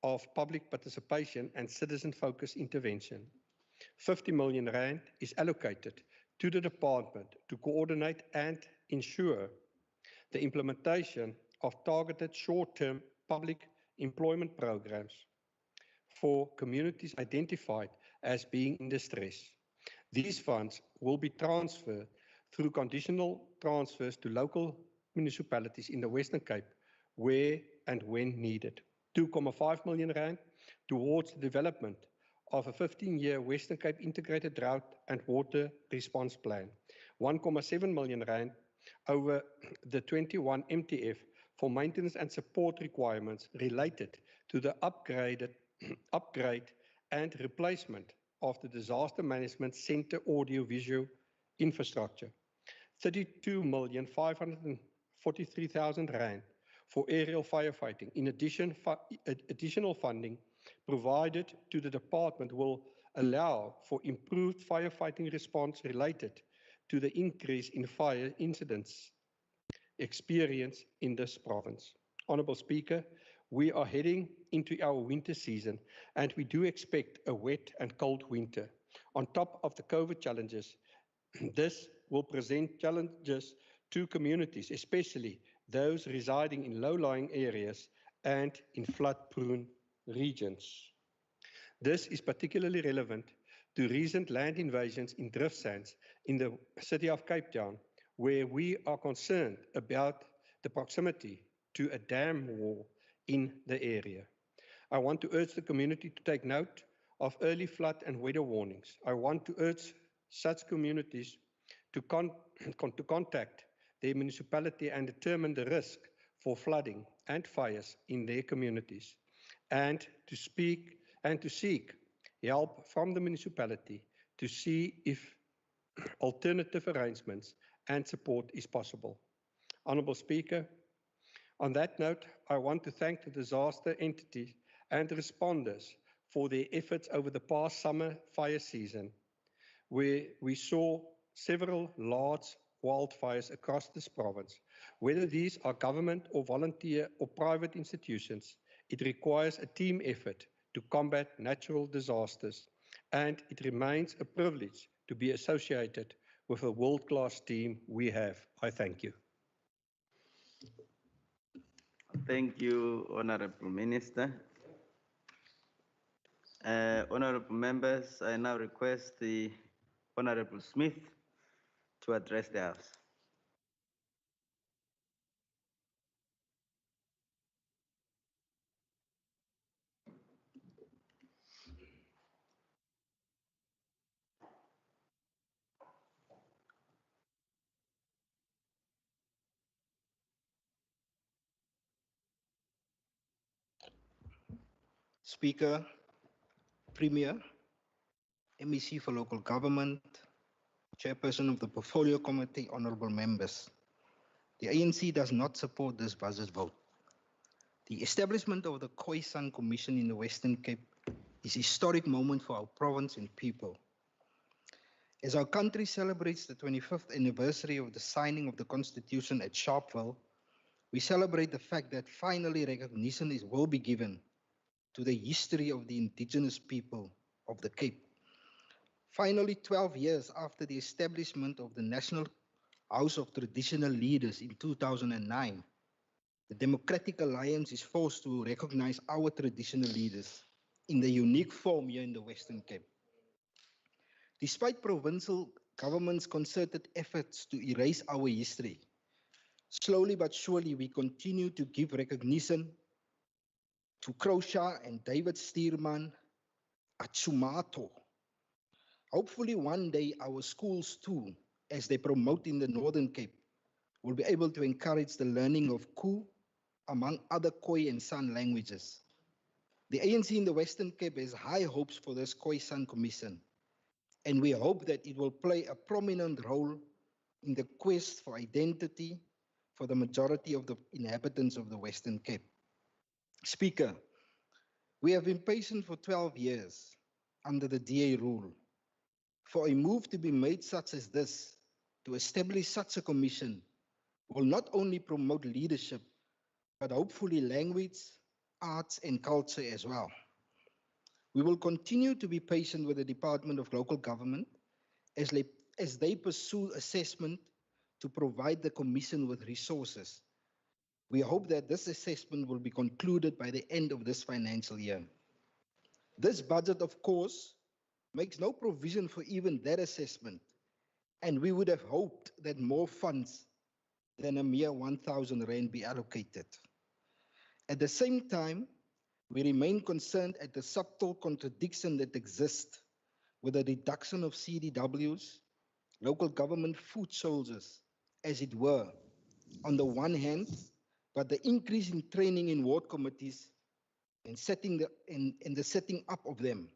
Speaker 3: of public participation and citizen-focused intervention. R50 million is allocated to the department to coordinate and ensure the implementation of targeted short-term public employment programs for communities identified as being in distress. These funds will be transferred through conditional transfers to local municipalities in the Western Cape where and when needed. R2.5 million towards the development of a 15-year Western Cape integrated drought and water response plan. R1.7 million over the 21 MTF for maintenance and support requirements related to the upgrade and replacement of the Disaster Management Centre audio-visual infrastructure. R32,543,000 for aerial firefighting. In addition, additional funding provided to the department will allow for improved firefighting response related to the increase in fire incidents experienced in this province. Honourable Speaker, we are heading into our winter season and we do expect a wet and cold winter. On top of the COVID challenges, this will present challenges to communities, especially those residing in low-lying areas and in flood-prone regions. This is particularly relevant to recent land invasions in drift sands in the city of Cape Town, where we are concerned about the proximity to a dam wall in the area. I want to urge the community to take note of early flood and weather warnings. I want to urge such communities to contact their municipality and determine the risk for flooding and fires in their communities, and to seek help from the municipality to see if alternative arrangements and support is possible. Honourable Speaker, on that note, I want to thank the disaster entities and responders for their efforts over the past summer fire season, where we saw several large wildfires across this province, Whether these are government or volunteer or private institutions, it requires a team effort to combat natural disasters, and it remains a privilege to be associated with a world-class team we have. I thank you.
Speaker 1: Thank you, Honorable Minister. Honorable members, I now request the Honorable Smith to address the House.
Speaker 10: Speaker, Premier, MEC for Local Government, Chairperson of the Portfolio Committee, honorable members. The ANC does not support this budget vote. The establishment of the Khoisan Commission in the Western Cape is a historic moment for our province and people. As our country celebrates the 25th anniversary of the signing of the Constitution at Sharpeville, we celebrate the fact that finally recognition will be given to the history of the indigenous people of the Cape. Finally, 12 years after the establishment of the National House of Traditional Leaders in 2009, the Democratic Alliance is forced to recognize our traditional leaders in the unique form here in the Western Cape. Despite provincial government's concerted efforts to erase our history, slowly but surely we continue to give recognition to Crosha and David Steerman at Sumato. Hopefully one day our schools too, as they promote in the Northern Cape, will be able to encourage the learning of Ku, among other Khoi and San languages. The ANC in the Western Cape has high hopes for this Khoisan Commission, and we hope that it will play a prominent role in the quest for identity for the majority of the inhabitants of the Western Cape. Speaker, we have been patient for 12 years under the DA rule. For a move to be made such as this, to establish such a commission, will not only promote leadership, but hopefully language, arts, and culture as well. We will continue to be patient with the Department of Local Government as they pursue assessment to provide the Commission with resources. We hope that this assessment will be concluded by the end of this financial year. This budget, of course, makes no provision for even that assessment, and we would have hoped that more funds than a mere 1,000 rand be allocated. At the same time, we remain concerned at the subtle contradiction that exists with the reduction of CDWs, local government foot soldiers, as it were, on the one hand, but the increase in training in ward committees and the setting up of them.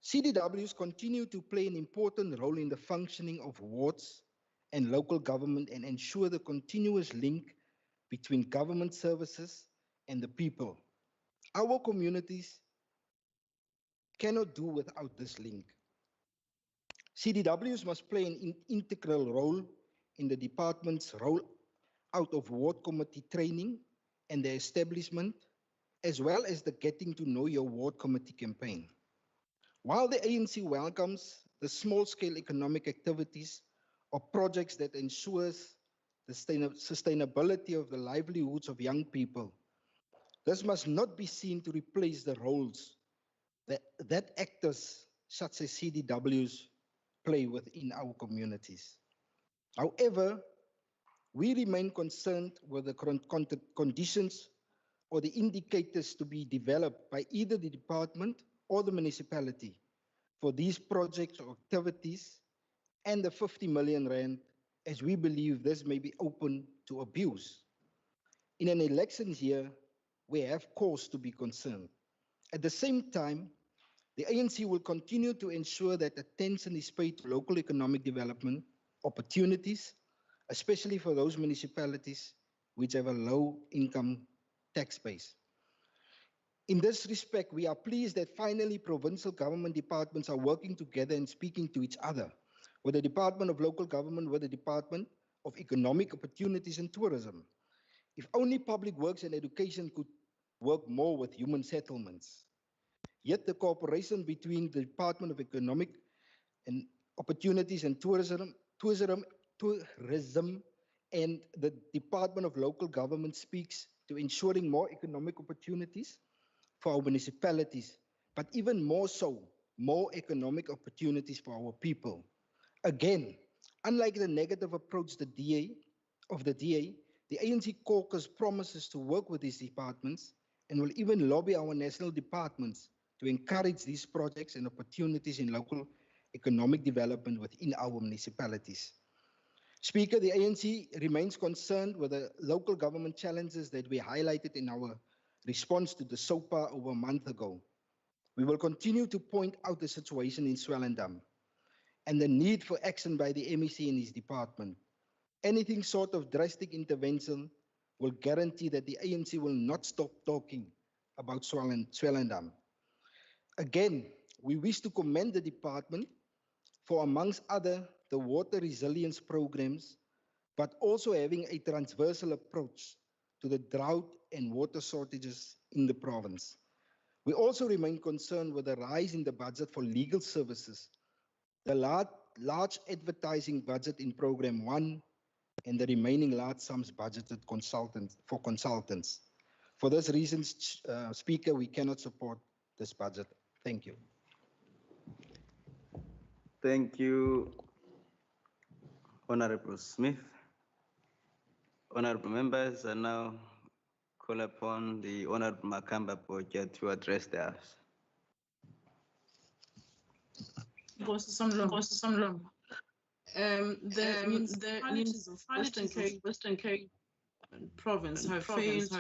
Speaker 10: CDWs continue to play an important role in the functioning of wards and local government and ensure the continuous link between government services and the people. Our communities cannot do without this link. CDWs must play an integral role in the department's role out of ward committee training and the establishment, as well as the Getting to Know Your Ward Committee campaign. While the ANC welcomes the small-scale economic activities or projects that ensures the sustainability of the livelihoods of young people, this must not be seen to replace the roles that actors such as CDWs play within our communities. However, we remain concerned with the conditions or the indicators to be developed by either the department or the municipality for these projects or activities and the 50 million rand, as we believe this may be open to abuse. In an elections year, we have cause to be concerned. At the same time, the ANC will continue to ensure that attention is paid to local economic development opportunities, especially for those municipalities which have a low income tax base. In this respect, we are pleased that finally provincial government departments are working together and speaking to each other, with the Department of Local Government, with the Department of economic opportunities and tourism. If only public works and education could work more with human settlements. Yet the cooperation between the Department of Economic and Opportunities and Tourism and the Department of Local Government speaks to ensuring more economic opportunities for our municipalities, but even more so, more economic opportunities for our people. Again, unlike the negative approach the DA, the ANC caucus promises to work with these departments and will even lobby our national departments to encourage these projects and opportunities in local economic development within our municipalities. Speaker, the ANC remains concerned with the local government challenges that we highlighted in our response to the SOPA over a month ago. We will continue to point out the situation in Swellendam and the need for action by the MEC and his department. Anything short of drastic intervention will guarantee that the ANC will not stop talking about Swellendam. Again, we wish to commend the department for, amongst other, the water resilience programs, but also having a transversal approach to the drought and water shortages in the province. We also remain concerned with the rise in the budget for legal services, the large advertising budget in Program 1, and the remaining large sums budgeted for consultants. For those reasons, Speaker, we cannot support this budget. Thank you.
Speaker 1: Thank you, Honorable Smith. Honorable members, I now call upon the Honorable Makamba Poja to address the House.
Speaker 5: The municipalities of Western Cape province have failed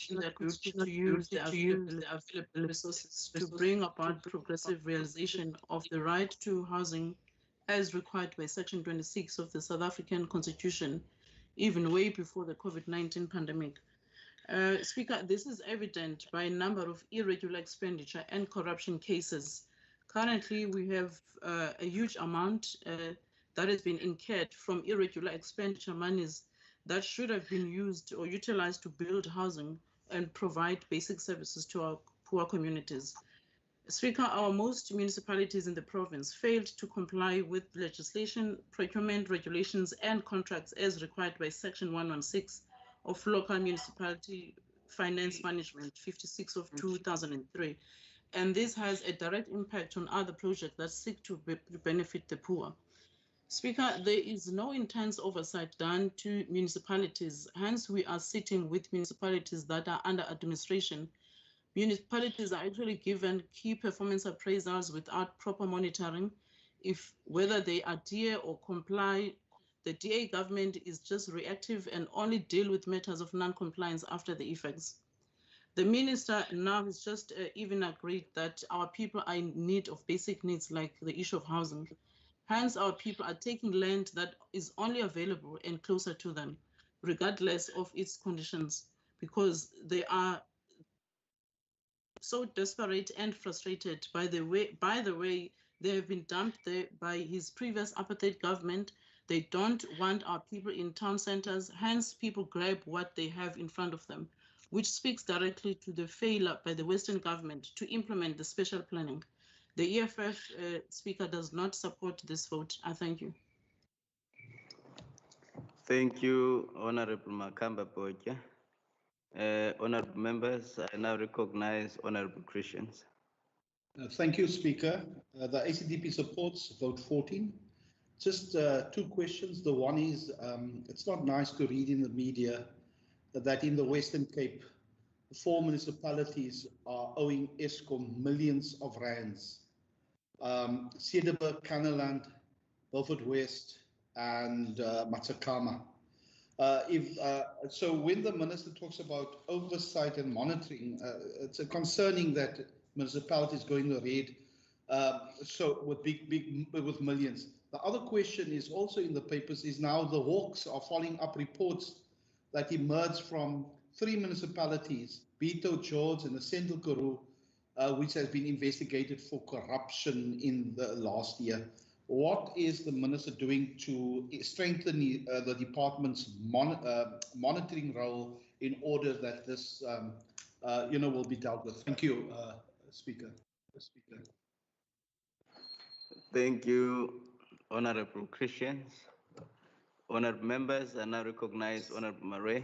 Speaker 5: in their duty to use the available resources to bring about progressive realization of the right to housing as required by Section 26 of the South African Constitution, even way before the COVID-19 pandemic. Speaker, this is evident by a number of irregular expenditure and corruption cases. Currently, we have a huge amount that has been incurred from irregular expenditure monies that should have been used or utilized to build housing and provide basic services to our poor communities. Speaker, our most municipalities in the province failed to comply with legislation, procurement regulations, and contracts as required by Section 116 of Local Municipality Finance Management 56 of 2003. And this has a direct impact on other projects that seek to benefit the poor. Speaker, there is no intense oversight done to municipalities. Hence, we are sitting with municipalities that are under administration. Municipalities are actually given key performance appraisals without proper monitoring. If whether they adhere or comply, the DA government is just reactive and only deal with matters of non-compliance after the effects. The minister now has just even agreed that our people are in need of basic needs like the issue of housing. Hence, our people are taking land that is only available and closer to them, regardless of its conditions, because they are so desperate and frustrated by the way they have been dumped there by his previous apartheid government. They don't want our people in town centers, hence people grab what they have in front of them, which speaks directly to the failure by the Western government to implement the special planning. The EFF Speaker does not support this vote. I thank you.
Speaker 1: Thank you, Honorable Makamba Poja. Honorable members, I now recognize Honorable Christians.
Speaker 6: Thank you, Speaker. The ACDP supports vote 14. Just two questions. The one is, it's not nice to read in the media that in the Western Cape, 4 municipalities are owing Eskom millions of rands. Cederberg, Kannaland, Beaufort West, and Matsakama. So when the minister talks about oversight and monitoring, it's concerning that municipalities go in the red, so with millions. The other question is also in the papers is now the Hawks are following up reports that emerged from 3 municipalities, Beto, George, and the Central Karoo, which has been investigated for corruption in the last year. what is the minister doing to strengthen the department's monitoring role in order that this, will be dealt with? Thank you, Speaker.
Speaker 1: Thank you, Honorable Christians. Honorable members, I now recognize Honorable Murray.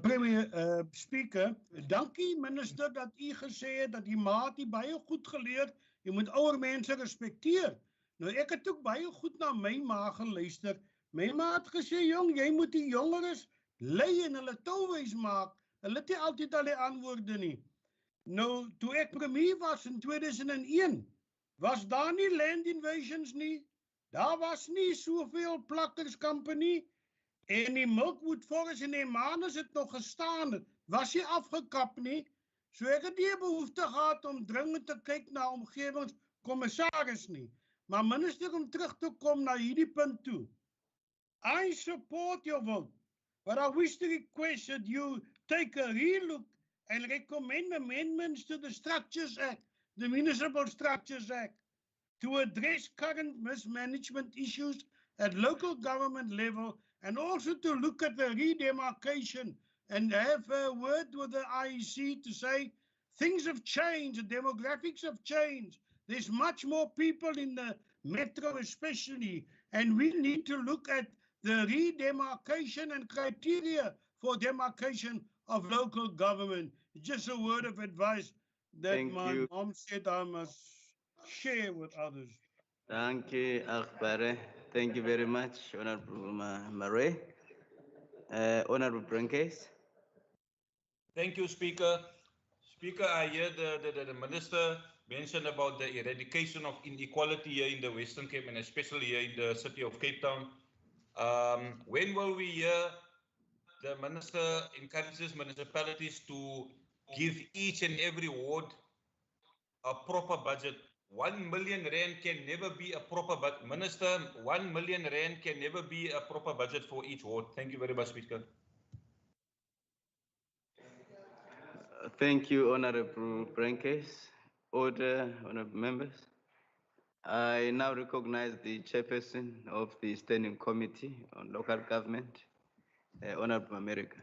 Speaker 7: Premier Speaker, dankie minister dat u gesê het dat die maat die baie goed geleer, jy moet ouer mense respekteer. Nou ek het ook baie goed na my ma geluister. My ma het gesê, jong, jy moet die jongeres lei en hulle touwys maak. Hulle het nie altyd al die antwoorde nie. Nou, toe ek premier was in 2001, was daar nie land invasions nie. Daar was nie soveel plakkerskampanie. En die Milkwood Forest en die Manus het nog gestaan, was nie afgekap nie. So ek het nie behoefte gehad om dringend te kyk na omgewingscommissaris nie. Maar minister, om terug te kom na hierdie punt toe. I support your vote, but I wish to request that you take a relook and recommend amendments to the Structures Act, the Municipal Structures Act, to address current mismanagement issues at local government level, and also to look at the redemarcation and have a word with the IEC to say things have changed, the demographics have changed. There's much more people in the metro especially, and we need to look at the redemarcation and criteria for demarcation of local government. Just a word of advice that my mom said I must share with others.
Speaker 1: Thank you, Akbare. Thank you very much, Honorable Murray. Honorable Brankes.
Speaker 8: Thank you, Speaker. Speaker, I hear the Minister mention about the eradication of inequality here in the Western Cape and especially here in the city of Cape Town. When will we hear the Minister encourages municipalities to give each and every ward a proper budget? 1 million rand can never be a proper budget. Minister, 1 million rand can never be a proper budget for each ward. Thank you very much, Speaker.
Speaker 1: Thank you, Honorable Brankes. Order, Honorable members. I now recognize the chairperson of the Standing Committee on Local Government, Honorable America.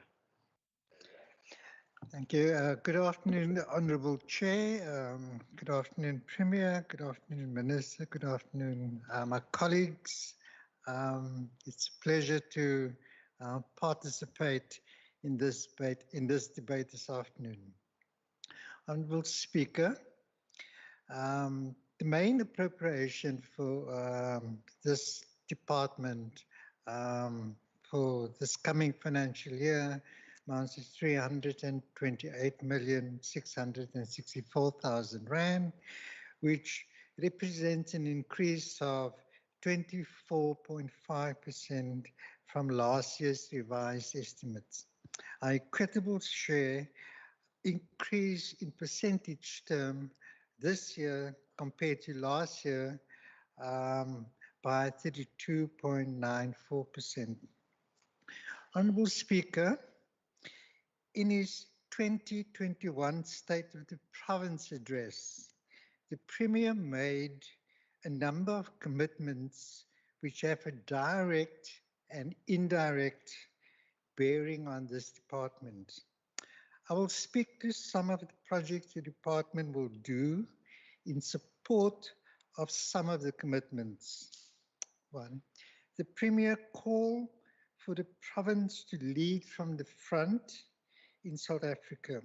Speaker 11: Thank you. Good afternoon, Honourable Chair. Good afternoon, Premier. Good afternoon, Minister. Good afternoon, my colleagues. It's a pleasure to participate in this debate this afternoon. Honourable Speaker, the main appropriation for this department for this coming financial year amounts to 328,664,000 rand, which represents an increase of 24.5% from last year's revised estimates. Our equitable share increase in percentage term this year compared to last year by 32.94%. Honourable Speaker, in his 2021 State of the Province address, the Premier made a number of commitments which have a direct and indirect bearing on this department. I will speak to some of the projects the department will do in support of some of the commitments. One, the Premier called for the province to lead from the front in South Africa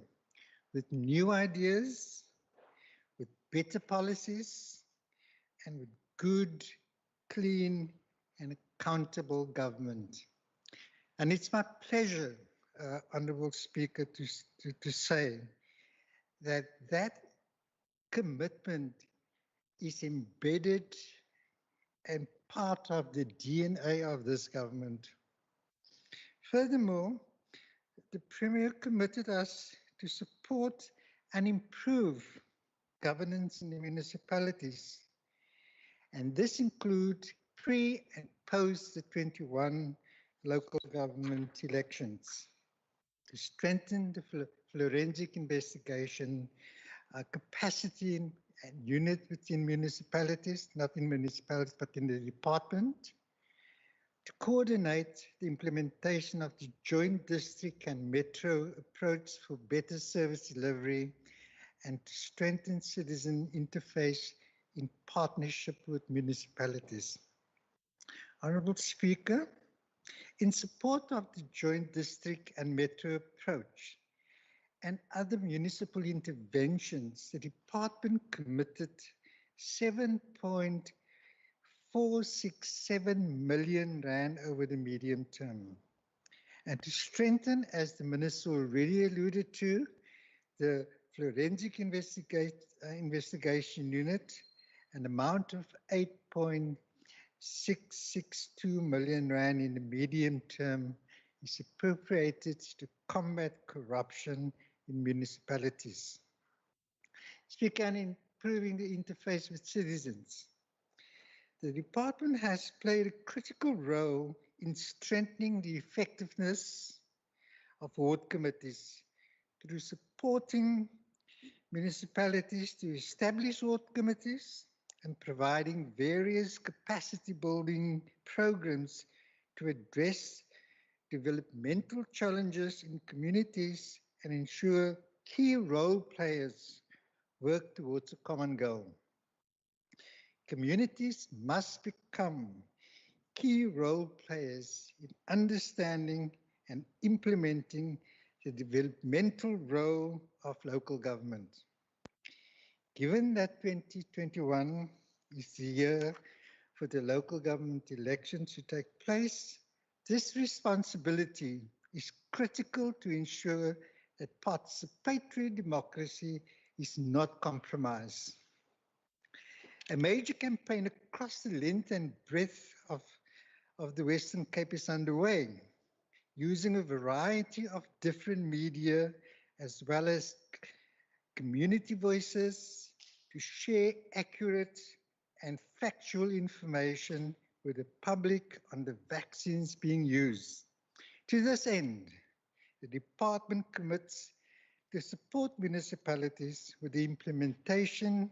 Speaker 11: with new ideas, with better policies, and with good, clean, and accountable government. And it's my pleasure, Honourable Speaker, to say that that commitment is embedded and part of the DNA of this government. Furthermore, the Premier committed us to support and improve governance in the municipalities. And this includes pre and post the 21 local government elections to strengthen the forensic investigation, capacity and unit within municipalities, not in municipalities, but in the department, to coordinate the implementation of the joint district and metro approach for better service delivery and to strengthen citizen interface in partnership with municipalities. Honourable Speaker, in support of the joint district and metro approach and other municipal interventions, the department committed 7.467 million rand over the medium term. And to strengthen, as the Minister already alluded to, the forensic investigation unit, an amount of 8.662 million rand in the medium term is appropriated to combat corruption in municipalities. Speaker, on improving the interface with citizens. The department has played a critical role in strengthening the effectiveness of ward committees through supporting municipalities to establish ward committees and providing various capacity building programs to address developmental challenges in communities and ensure key role players work towards a common goal. Communities must become key role players in understanding and implementing the developmental role of local government. Given that 2021 is the year for the local government elections to take place, this responsibility is critical to ensure that participatory democracy is not compromised. A major campaign across the length and breadth of the Western Cape is underway, using a variety of different media as well as community voices to share accurate and factual information with the public on the vaccines being used. To this end, the department commits to support municipalities with the implementation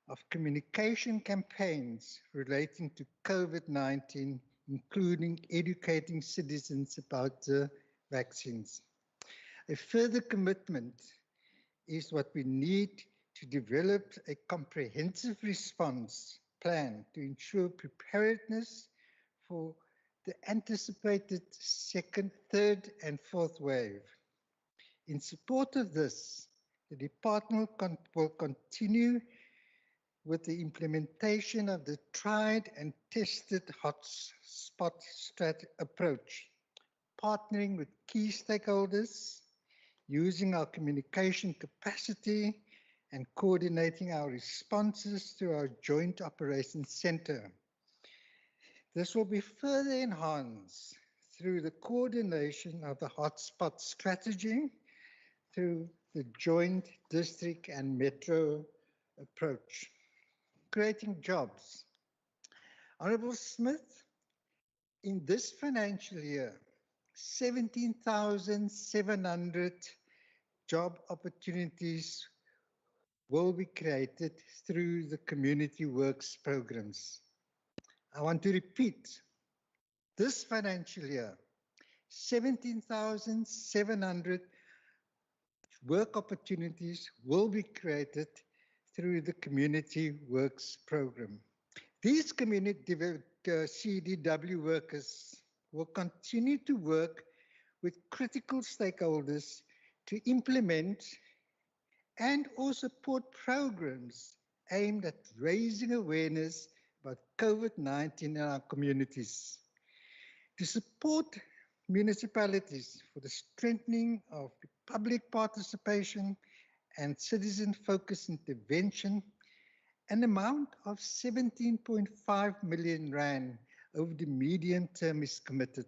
Speaker 11: of communication campaigns relating to COVID-19, including educating citizens about the vaccines. A further commitment is what we need to develop a comprehensive response plan to ensure preparedness for the anticipated second, third, and fourth wave. In support of this, the department will continue with the implementation of the tried and tested hotspot approach, partnering with key stakeholders, using our communication capacity, and coordinating our responses through our Joint Operations Center. This will be further enhanced through the coordination of the hotspot strategy through the joint district and metro approach. Creating jobs. Honourable Smith, in this financial year, 17,700 job opportunities will be created through the community works programs. I want to repeat, this financial year, 17,700 work opportunities will be created through the community works program. These community CDW workers will continue to work with critical stakeholders to implement and also support programs aimed at raising awareness about COVID-19 in our communities. To support municipalities for the strengthening of public participation and citizen-focused intervention, an amount of 17.5 million rand over the medium term is committed.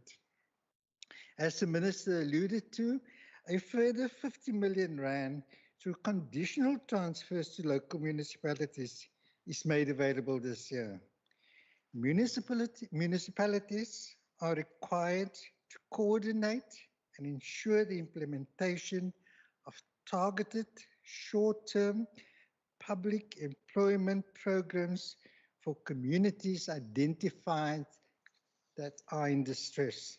Speaker 11: As the Minister alluded to, a further 50 million rand through conditional transfers to local municipalities is made available this year. Municipalities are required to coordinate and ensure the implementation of targeted short-term public employment programs for communities identified that are in distress.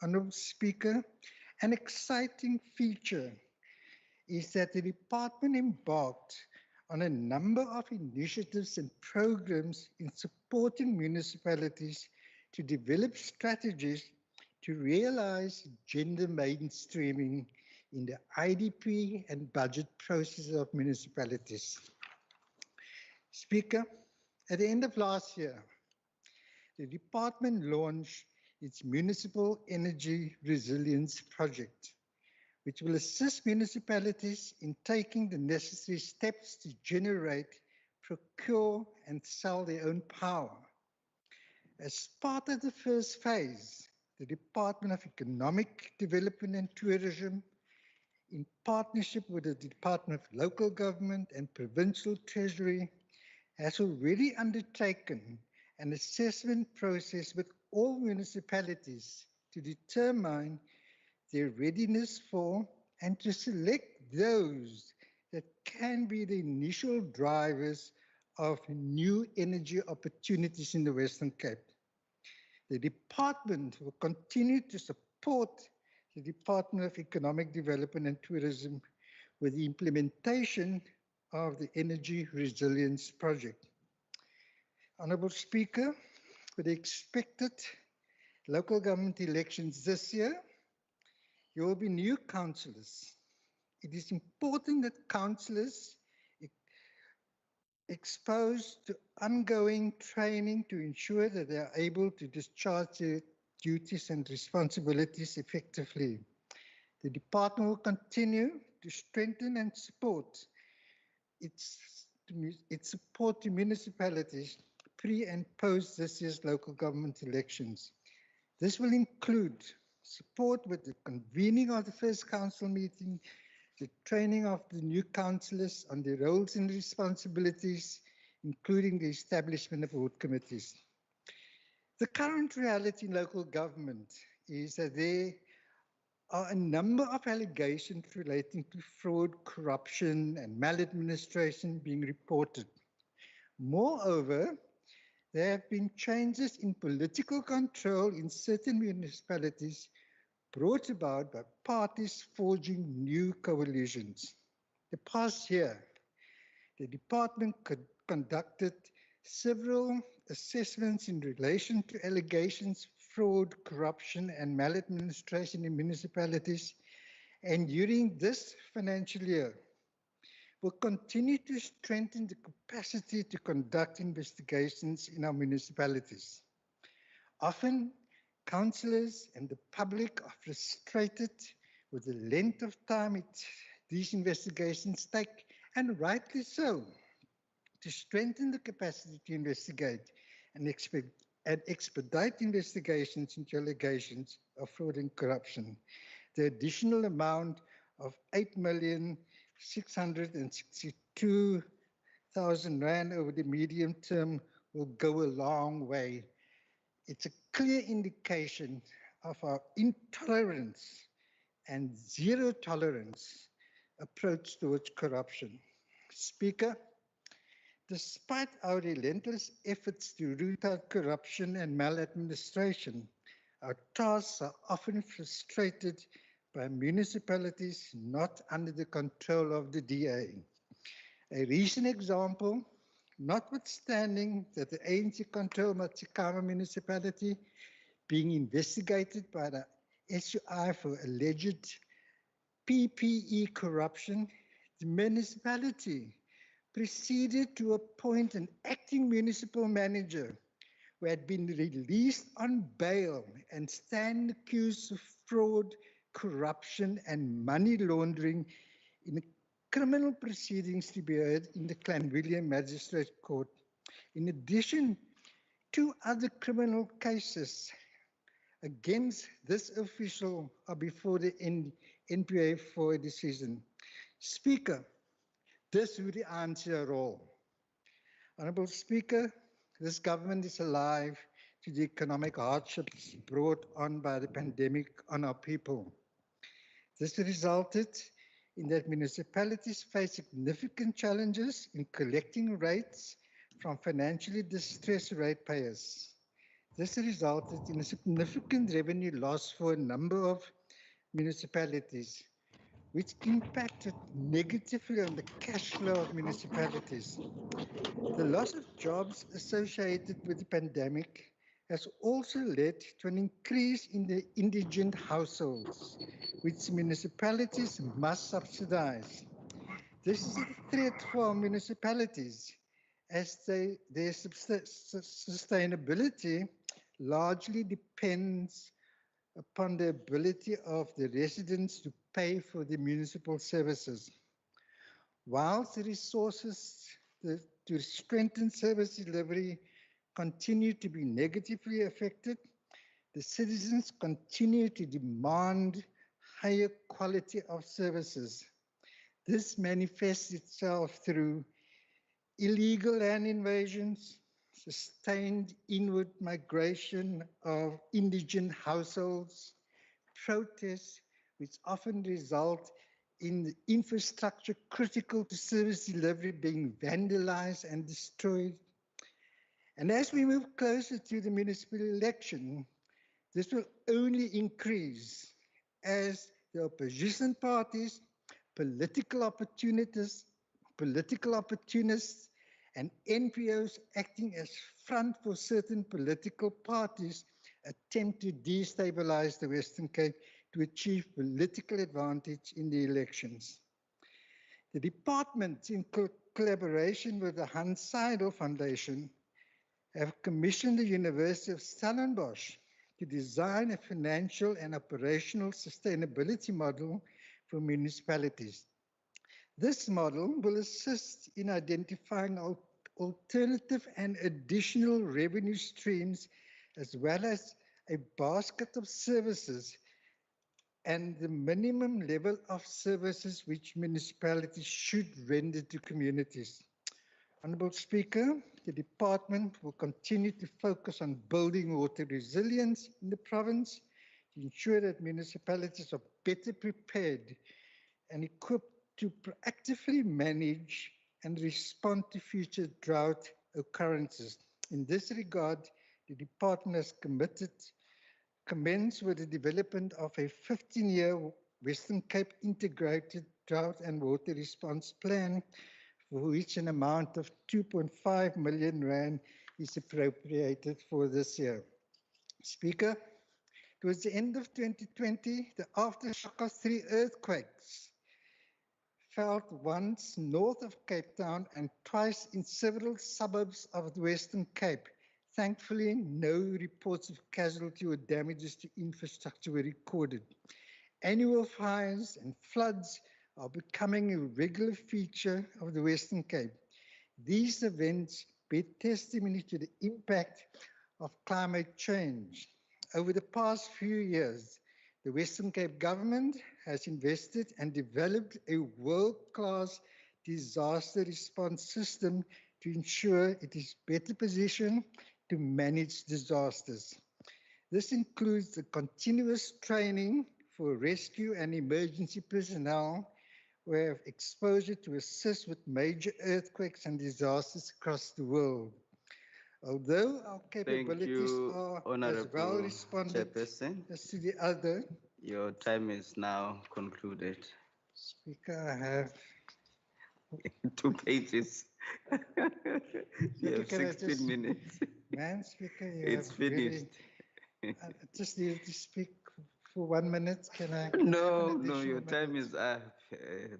Speaker 11: Honourable Speaker, an exciting feature is that the department embarked on a number of initiatives and programs in supporting municipalities to develop strategies to realize gender mainstreaming in the IDP and budget processes of municipalities. Speaker, at the end of last year, the department launched its Municipal Energy Resilience Project, which will assist municipalities in taking the necessary steps to generate, procure, and sell their own power. As part of the first phase, the Department of Economic Development and Tourism, in partnership with the Department of Local Government and Provincial Treasury, has already undertaken an assessment process with all municipalities to determine their readiness for and to select those that can be the initial drivers of new energy opportunities in the Western Cape. The department will continue to support the Department of Economic Development and Tourism with the implementation of the Energy Resilience Project. Honourable Speaker, with the expected local government elections this year, there will be new councillors. It is important that councillors exposed to ongoing training to ensure that they are able to discharge their duties and responsibilities effectively. The department will continue to strengthen and support its support to municipalities pre and post this year's local government elections. This will include support with the convening of the first council meeting, the training of the new councillors on their roles and responsibilities, including the establishment of ward committees. The current reality in local government is that there are a number of allegations relating to fraud, corruption, and maladministration being reported. Moreover, there have been changes in political control in certain municipalities brought about by parties forging new coalitions. The past year, the department conducted several assessments in relation to allegations, fraud, corruption, and maladministration in municipalities, and during this financial year, will continue to strengthen the capacity to conduct investigations in our municipalities. Often, councillors and the public are frustrated with the length of time these investigations take, and rightly so. To strengthen the capacity to investigate and expedite investigations into allegations of fraud and corruption, the additional amount of 8,662,000 Rand over the medium term will go a long way. It's a clear indication of our intolerance and zero tolerance approach towards corruption. Speaker, despite our relentless efforts to root out corruption and maladministration, our tasks are often frustrated by municipalities not under the control of the DA. A recent example, notwithstanding that the ANC-controlled Matsikama municipality being investigated by the SUI for alleged PPE corruption, the municipality proceeded to appoint an acting municipal manager who had been released on bail and stand accused of fraud, corruption, and money laundering in criminal proceedings to be heard in the Clanwilliam Magistrate Court. In addition, 2 other criminal cases against this official are before the NPA for a decision. Speaker, this would answer all. Honourable Speaker, this government is alive to the economic hardships brought on by the pandemic on our people. This resulted in that municipalities face significant challenges in collecting rates from financially distressed ratepayers. This resulted in a significant revenue loss for a number of municipalities, which impacted negatively on the cash flow of municipalities. The loss of jobs associated with the pandemic has also led to an increase in the indigent households, which municipalities must subsidize. This is a threat for our municipalities, as their sustainability largely depends upon the ability of the residents to pay for the municipal services. Whilst the resources to strengthen service delivery continue to be negatively affected, the citizens continue to demand higher quality of services. This manifests itself through illegal land invasions, sustained inward migration of indigent households, protests which often result in the infrastructure critical to service delivery being vandalized and destroyed. And as we move closer to the municipal election, this will only increase as the opposition parties, political opportunists, and NPOs acting as front for certain political parties attempt to destabilize the Western Cape to achieve political advantage in the elections. The department, in collaboration with the Hans Seidel Foundation, have commissioned the University of Stellenbosch to design a financial and operational sustainability model for municipalities. This model will assist in identifying alternative and additional revenue streams, as well as a basket of services and the minimum level of services which municipalities should render to communities. Honourable Speaker, the department will continue to focus on building water resilience in the province to ensure that municipalities are better prepared and equipped to proactively manage and respond to future drought occurrences. In this regard, the department has commenced with the development of a 15-year Western Cape integrated drought and water response plan, for which an amount of 2.5 million rand is appropriated for this year. Speaker, towards the end of 2020, the aftershock of 3 earthquakes felt once north of Cape Town and twice in several suburbs of the Western Cape. Thankfully, no reports of casualty or damages to infrastructure were recorded. Annual fires and floods are becoming a regular feature of the Western Cape. These events bear testimony to the impact of climate change. Over the past few years, the Western Cape government has invested and developed a world-class disaster response system to ensure it is better positioned to manage disasters. This includes the continuous training for rescue and emergency personnel who have exposure to assist with major earthquakes and disasters across the world. Although our capabilities are as well responded as to the other.
Speaker 1: Your time is now concluded.
Speaker 11: Speaker, I have
Speaker 1: 2 pages. You have
Speaker 11: Speaker,
Speaker 1: 16 minutes.
Speaker 11: Man, Speaker, you
Speaker 1: It's
Speaker 11: have
Speaker 1: finished.
Speaker 11: Really, I just need to speak for 1 minute. Can I?
Speaker 1: No, your time is up.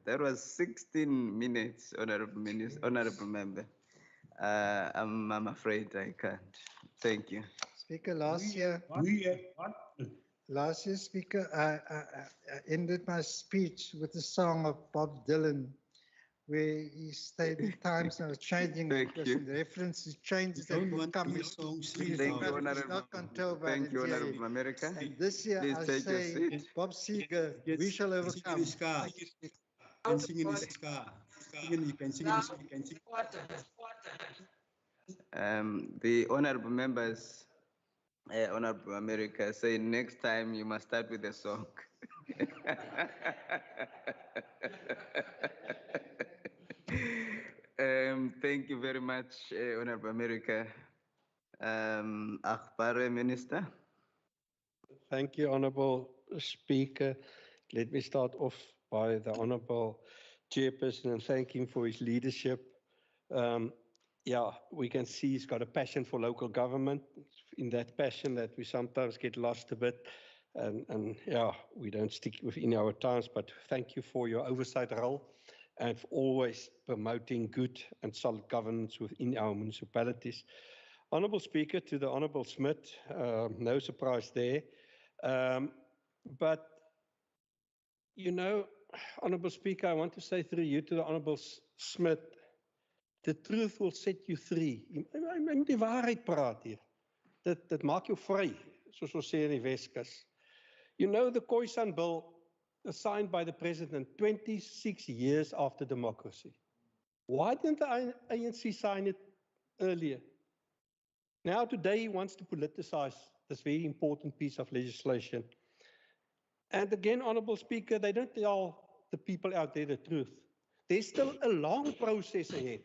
Speaker 1: That was 16 minutes, honorable member. I'm afraid I can't. Thank you.
Speaker 11: Speaker, last year, Speaker, I ended my speech with a song of Bob Dylan, where he stated times are changing because in reference to changes that will come.
Speaker 1: Thank you, Honorable America.
Speaker 11: And this year
Speaker 1: Please
Speaker 11: I
Speaker 1: take your
Speaker 11: say,
Speaker 1: seat.
Speaker 11: Bob Seeger, we shall overcome.
Speaker 4: You can sing in the ska. You can sing in the ska.
Speaker 1: The honorable members, Honorable America, say next time you must start with a song. Thank you very much, Honorable America. Akbare Minister.
Speaker 3: Thank you, Honourable Speaker. Let me start off by the Honourable Chairperson and thank him for his leadership. Yeah, we can see he's got a passion for local government. In that passion that we sometimes get lost a bit and yeah, we don't stick within our times, but thank you for your oversight role and for always promoting good and solid governance within our municipalities. Honourable Speaker, to the Honourable Smith, no surprise there. But, you know, Honourable Speaker, I want to say through you to the Honourable Smith, the truth will set you free. Jy moet die waarheid praat hier. Dit maak jou vry, soos ons sê in die Weskus. You know, the Khoisan Bill was signed by the President 26 years after democracy. Why didn't the ANC sign it earlier? Now today he wants to politicize this very important piece of legislation. And again, Honourable Speaker, they don't tell the people out there the truth. There's still a long process ahead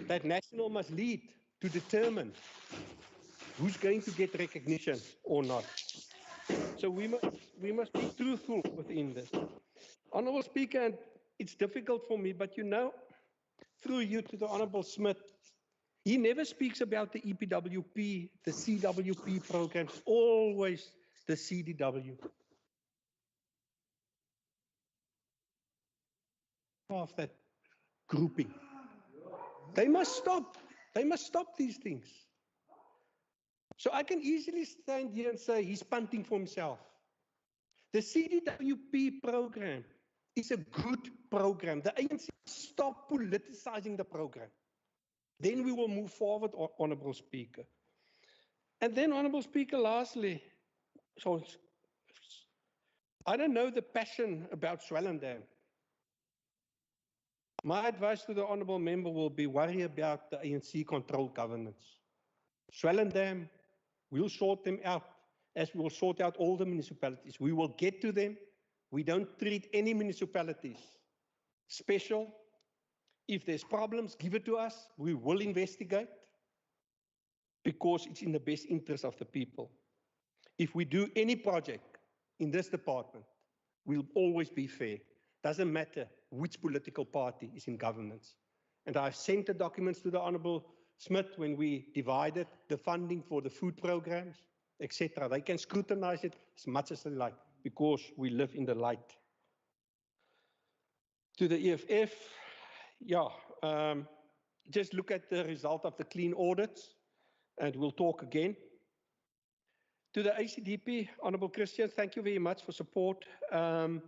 Speaker 3: that National must lead to determine who's going to get recognition or not. So we must be truthful within this. Honourable Speaker, and it's difficult for me, but you know, through you to the Honourable Smith, he never speaks about the EPWP, the CWP programs, always the CDW. Of that grouping. They must stop. They must stop these things. So I can easily stand here and say he's punting for himself. The CDWP program is a good program. The ANC stop politicizing the program. Then we will move forward, Honourable Speaker. And then, Honourable Speaker, lastly, so I don't know the passion about Swellendam. My advice to the Honourable Member will be worry about the ANC controlled governance. Swellendam, we'll sort them out as we will sort out all the municipalities. We will get to them. We don't treat any municipalities special. If there's problems, give it to us. We will investigate because it's in the best interest of the people. If we do any project in this department, we'll always be fair. Doesn't matter which political party is in governance. And I've sent the documents to the Honourable Smith when we divided the funding for the food programs, etc. They can scrutinize it as much as they like because we live in the light. To the EFF, yeah, just look at the result of the clean audits and we'll talk again. To the ACDP, Honourable Christian, thank you very much for support. The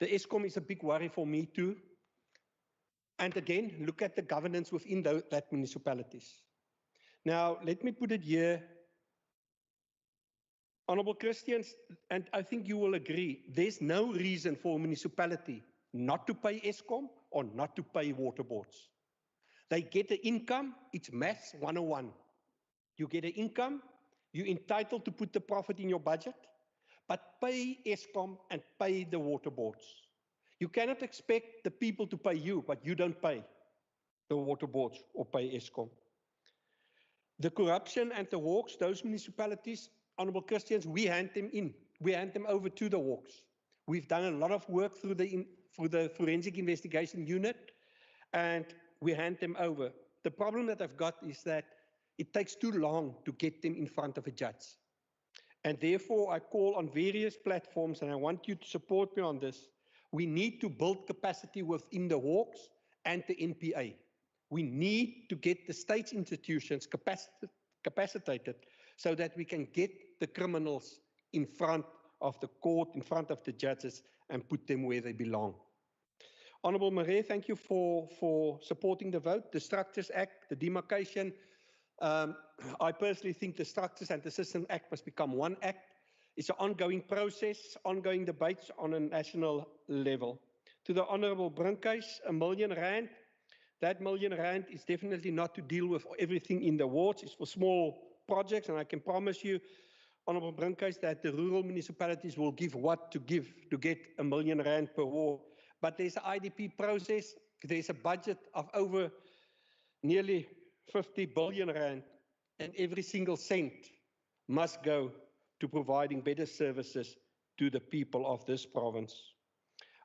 Speaker 3: ESCOM is a big worry for me too. And again, look at the governance within that municipalities. Now, let me put it here. Honourable Christians, and I think you will agree, there's no reason for a municipality not to pay ESCOM or not to pay water boards. They get the income, it's maths 101. You get an income, you're entitled to put the profit in your budget, but pay ESCOM and pay the water boards. You cannot expect the people to pay you, but you don't pay the water boards or pay ESCOM. The corruption and the walks, those municipalities, Honourable Christians, we hand them in. We hand them over to the walks. We've done a lot of work through the forensic investigation unit, and we hand them over. The problem that I've got is that it takes too long to get them in front of a judge. And therefore, I call on various platforms, and I want you to support me on this. We need to build capacity within the Hawks and the NPA. We need to get the state institutions capacitated so that we can get the criminals in front of the court, in front of the judges, and put them where they belong. Honourable Marais, thank you for supporting the vote. The Structures Act, the demarcation, I personally think the Structures and the System Act must become one act. It's an ongoing process, ongoing debates on a national level. To the Honourable Brinkhuis, R1 million. That R1 million is definitely not to deal with everything in the wards. It's for small projects, and I can promise you, Honourable Brinkhuis, that the rural municipalities will give what to give to get R1 million per ward. but there's an IDP process, there's a budget of over nearly 50 billion rand, and every single cent must go to providing better services to the people of this province.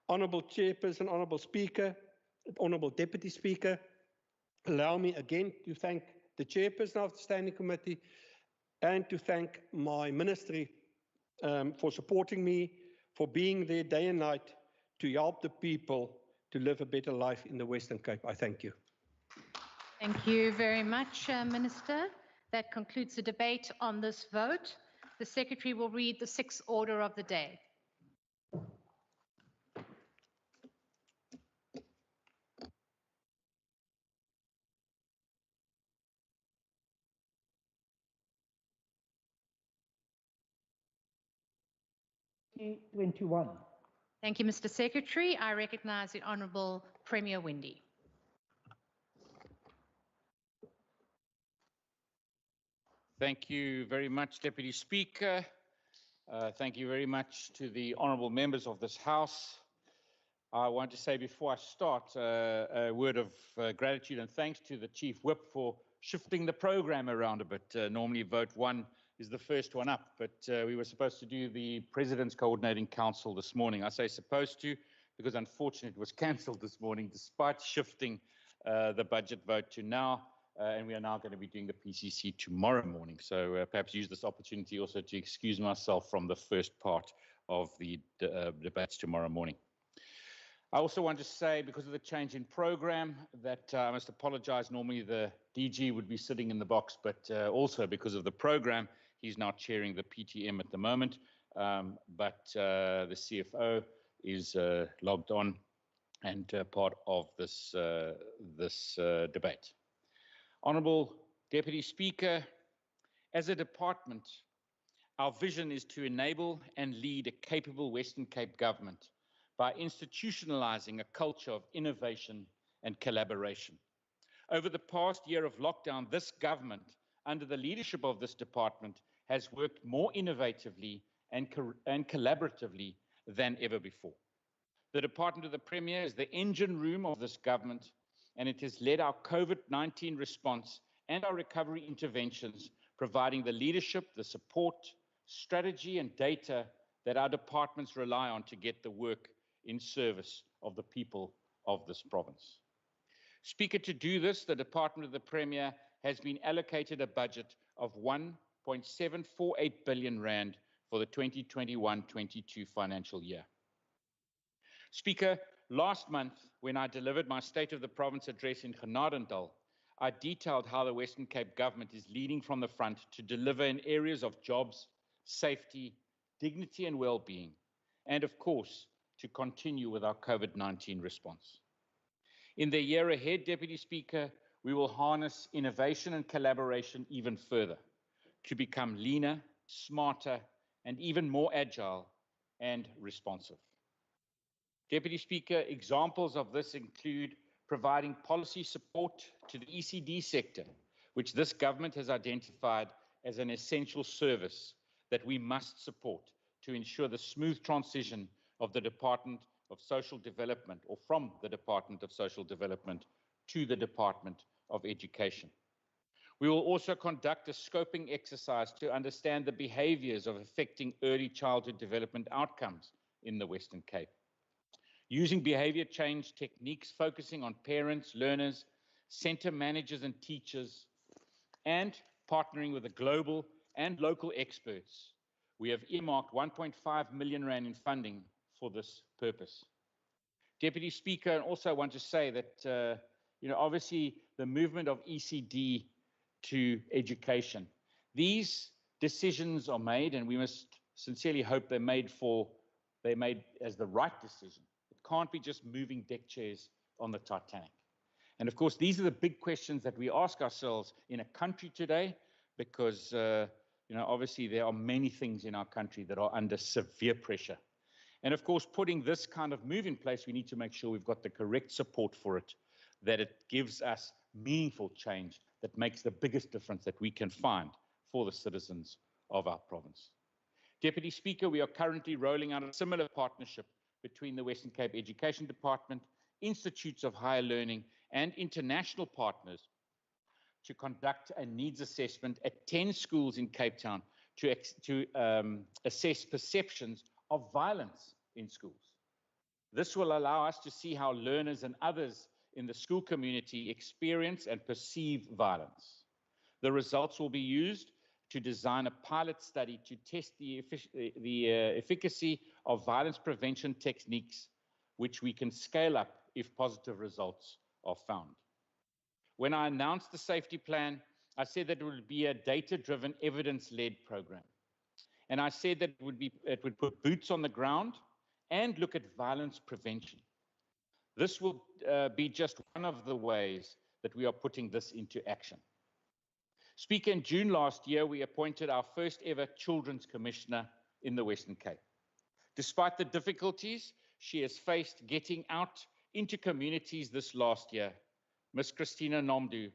Speaker 3: Honourable Chairperson, Honourable Speaker, Honourable Deputy Speaker, allow me again to thank the Chairperson of the Standing Committee and to thank my Ministry for supporting me, for being there day and night to help the people to live a better life in the Western Cape. I thank you.
Speaker 12: Thank you very much, Minister. That concludes the debate on this vote. The Secretary will read the sixth order of the day.
Speaker 2: Twenty-one.
Speaker 12: Thank you, Mr. Secretary. I recognize the Honourable Premier Winde.
Speaker 13: Thank you very much, Deputy Speaker. Thank you very much to the honourable members of this House. I want to say before I start a word of gratitude and thanks to the Chief Whip for shifting the programme around a bit. Normally vote 1 is the first one up, but we were supposed to do the President's Coordinating Council this morning. I say supposed to because unfortunately it was cancelled this morning despite shifting the budget vote to now. And we are now going to be doing the PCC tomorrow morning. So perhaps use this opportunity also to excuse myself from the first part of the debates tomorrow morning. I also want to say, because of the change in program, that I must apologize. Normally the DG would be sitting in the box, but also because of the program, he's now chairing the PTM at the moment. But the CFO is logged on and part of this debate. Honourable Deputy Speaker, as a department, our vision is to enable and lead a capable Western Cape government by institutionalising a culture of innovation and collaboration. Over the past year of lockdown, this government, under the leadership of this department, has worked more innovatively and collaboratively than ever before. The Department of the Premier is the engine room of this government, and it has led our COVID-19 response and our recovery interventions, providing the leadership, the support, strategy and data that our departments rely on to get the work in service of the people of this province. Speaker, to do this, the Department of the Premier has been allocated a budget of 1.748 billion rand for the 2021-22 financial year. Speaker, last month, when I delivered my State of the Province address in Genadendal, I detailed how the Western Cape government is leading from the front to deliver in areas of jobs, safety, dignity and well-being, and of course, to continue with our COVID-19 response. In the year ahead, Deputy Speaker, we will harness innovation and collaboration even further to become leaner, smarter, and even more agile and responsive. Deputy Speaker, examples of this include providing policy support to the ECD sector, which this government has identified as an essential service that we must support to ensure the smooth transition of the Department of Social Development, or from the Department of Social Development to the Department of Education. We will also conduct a scoping exercise to understand the behaviours of affecting early childhood development outcomes in the Western Cape. Using behaviour change techniques focusing on parents, learners, centre managers and teachers, and partnering with the global and local experts, we have earmarked 1.5 million rand in funding for this purpose. Deputy Speaker, I also want to say that, obviously the movement of ECD to education, these decisions are made, and we must sincerely hope they're made as the right decision. It can't be just moving deck chairs on the Titanic. And of course, these are the big questions that we ask ourselves in a country today, because obviously there are many things in our country that are under severe pressure. And of course, putting this kind of move in place, we need to make sure we've got the correct support for it, that it gives us meaningful change that makes the biggest difference that we can find for the citizens of our province. Deputy Speaker, we are currently rolling out a similar partnership between the Western Cape Education Department, institutes of higher learning, and international partners to conduct a needs assessment at 10 schools in Cape Town to assess perceptions of violence in schools. This will allow us to see how learners and others in the school community experience and perceive violence. The results will be used to design a pilot study to test the efficacy of violence prevention techniques, which we can scale up if positive results are found. When I announced the safety plan, I said that it would be a data-driven, evidence-led program. And I said that it would put boots on the ground and look at violence prevention. This will be just one of the ways that we are putting this into action. Speaker, in June last year, we appointed our first ever Children's Commissioner in the Western Cape. Despite the difficulties she has faced getting out into communities this last year, Ms. Christina Nomdu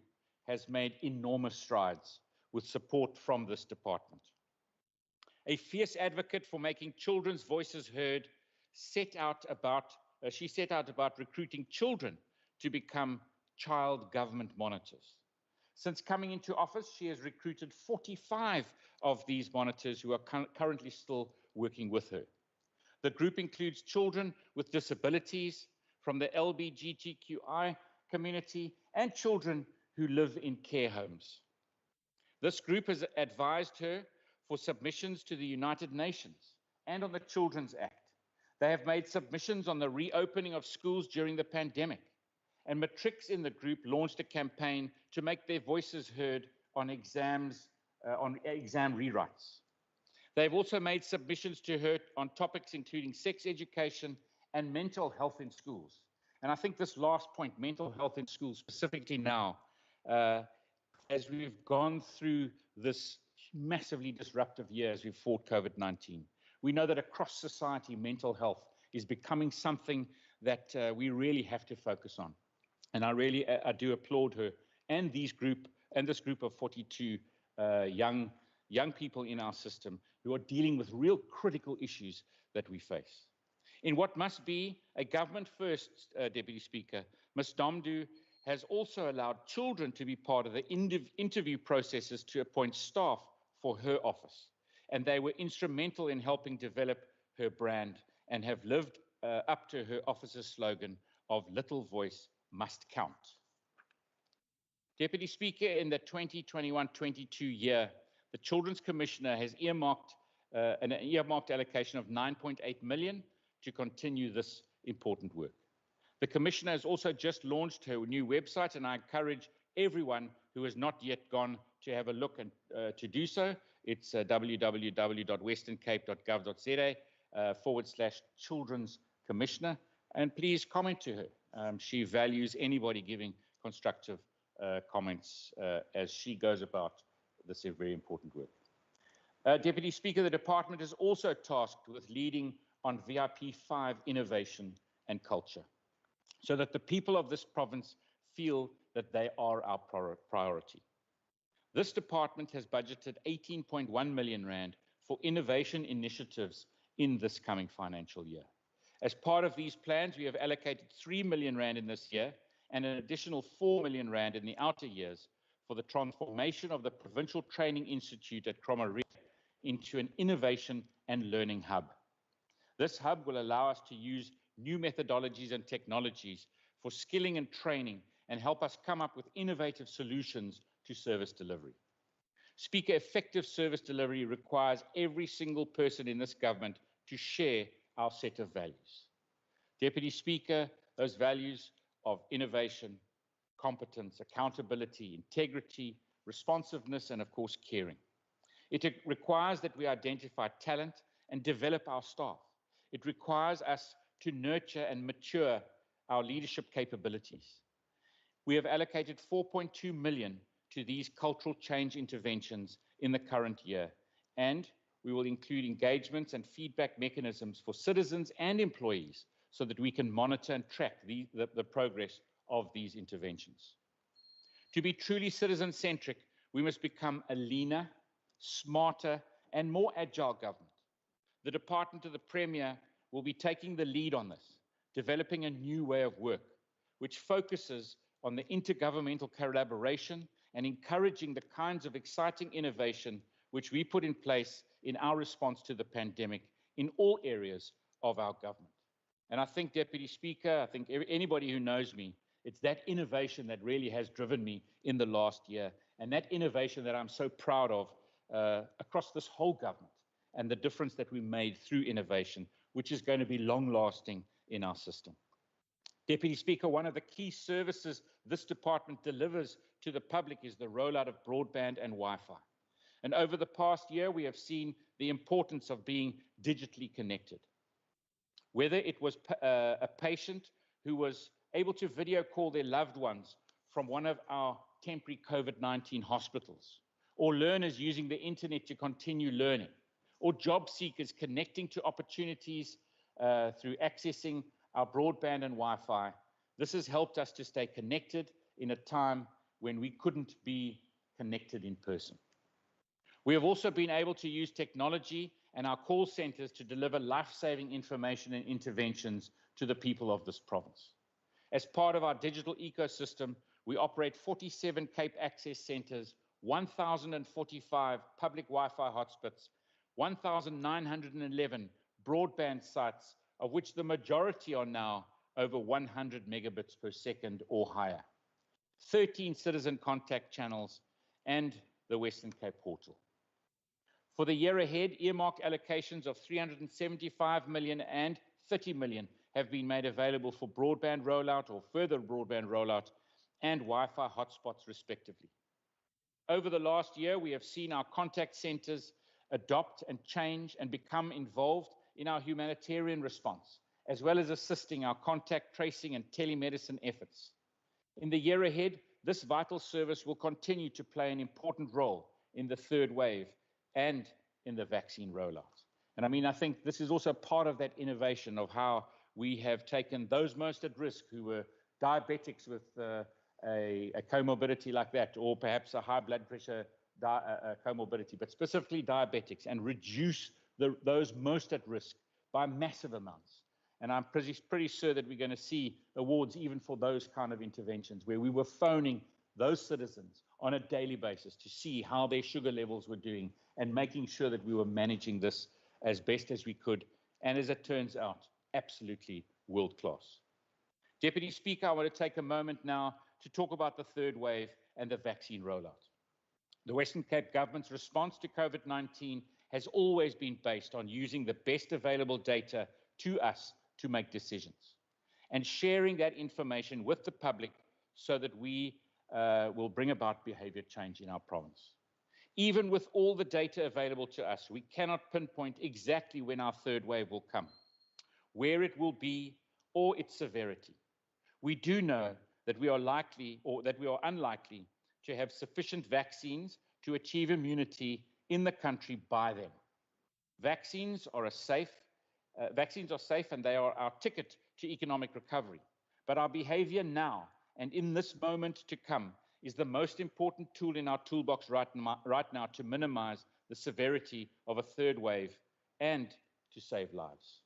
Speaker 13: has made enormous strides with support from this department. A fierce advocate for making children's voices heard, she set out about recruiting children to become child government monitors. Since coming into office, she has recruited 45 of these monitors who are currently still working with her. The group includes children with disabilities from the LGBTQI community and children who live in care homes. This group has advised her for submissions to the United Nations and on the Children's Act. They have made submissions on the reopening of schools during the pandemic, and matrics in the group launched a campaign to make their voices heard on exam rewrites. They've also made submissions to her on topics including sex education and mental health in schools. And I think this last point, mental health in schools, specifically now, as we've gone through this massively disruptive year as we've fought COVID-19, we know that across society, mental health is becoming something that we really have to focus on. And I do applaud her and this group of 42 young people in our system who are dealing with real critical issues that we face. In what must be a government first, Deputy Speaker, Ms. Nomdu has also allowed children to be part of the interview processes to appoint staff for her office. And they were instrumental in helping develop her brand and have lived up to her office's slogan of little voice must count. Deputy Speaker, in the 2021-22 year, the Children's Commissioner has earmarked an earmarked allocation of 9.8 million to continue this important work. The Commissioner has also just launched her new website, and I encourage everyone who has not yet gone to have a look and to do so. It's www.westerncape.gov.za /Children's Commissioner, and please comment to her. She values anybody giving constructive comments as she goes about this very important work. Deputy Speaker, the department is also tasked with leading on VIP 5 innovation and culture, so that the people of this province feel that they are our priority. This department has budgeted 18.1 million rand for innovation initiatives in this coming financial year. As part of these plans, we have allocated 3 million rand in this year and an additional 4 million rand in the outer years for the transformation of the Provincial Training Institute at Cromaria into an innovation and learning hub. This hub will allow us to use new methodologies and technologies for skilling and training and help us come up with innovative solutions to service delivery. Speaker, effective service delivery requires every single person in this government to share our set of values. Deputy Speaker, those values of innovation, competence, accountability, integrity, responsiveness, and of course, caring. It requires that we identify talent and develop our staff. It requires us to nurture and mature our leadership capabilities. We have allocated 4.2 million to these cultural change interventions in the current year, and we will include engagements and feedback mechanisms for citizens and employees so that we can monitor and track the progress of these interventions. To be truly citizen-centric, we must become a leaner, smarter, and more agile government. The Department of the Premier will be taking the lead on this, developing a new way of work, which focuses on the intergovernmental collaboration and encouraging the kinds of exciting innovation which we put in place in our response to the pandemic in all areas of our government. And I think, Deputy Speaker, I think anybody who knows me, it's that innovation that really has driven me in the last year, and that innovation that I'm so proud of across this whole government, and the difference that we made through innovation, which is going to be long-lasting in our system. Deputy Speaker, one of the key services this department delivers to the public is the rollout of broadband and Wi-Fi. And over the past year, we have seen the importance of being digitally connected. Whether it was a patient who was able to video call their loved ones from one of our temporary COVID-19 hospitals, or learners using the internet to continue learning, or job seekers connecting to opportunities through accessing our broadband and Wi-Fi. This has helped us to stay connected in a time when we couldn't be connected in person. We have also been able to use technology and our call centers to deliver life-saving information and interventions to the people of this province. As part of our digital ecosystem, we operate 47 Cape Access centers, 1,045 public Wi-Fi hotspots, 1,911 broadband sites, of which the majority are now over 100 megabits per second or higher, 13 citizen contact channels, and the Western Cape portal. For the year ahead, earmark allocations of 375 million and 30 million have been made available for broadband rollout or further broadband rollout and Wi-Fi hotspots respectively. Over the last year, we have seen our contact centers adopt and change and become involved in our humanitarian response, as well as assisting our contact tracing and telemedicine efforts. In the year ahead, this vital service will continue to play an important role in the third wave and in the vaccine rollout. And I mean, I think this is also part of that innovation of how we have taken those most at risk who were diabetics with a comorbidity like that, or perhaps a high blood pressure comorbidity, but specifically diabetics, and reduce those most at risk by massive amounts. And I'm pretty sure that we're going to see awards even for those kind of interventions, where we were phoning those citizens on a daily basis to see how their sugar levels were doing and making sure that we were managing this as best as we could. And as it turns out, absolutely world class. Deputy Speaker, I want to take a moment now to talk about the third wave and the vaccine rollout. The Western Cape government's response to COVID-19 has always been based on using the best available data to us to make decisions and sharing that information with the public so that we will bring about behavior change in our province. Even with all the data available to us, we cannot pinpoint exactly when our third wave will come, where it will be, or its severity. We do know that we are likely, or that we are unlikely, to have sufficient vaccines to achieve immunity in the country by then. Vaccines are safe and they are our ticket to economic recovery. But our behavior now and in this moment to come is the most important tool in our toolbox right now to minimize the severity of a third wave and to save lives.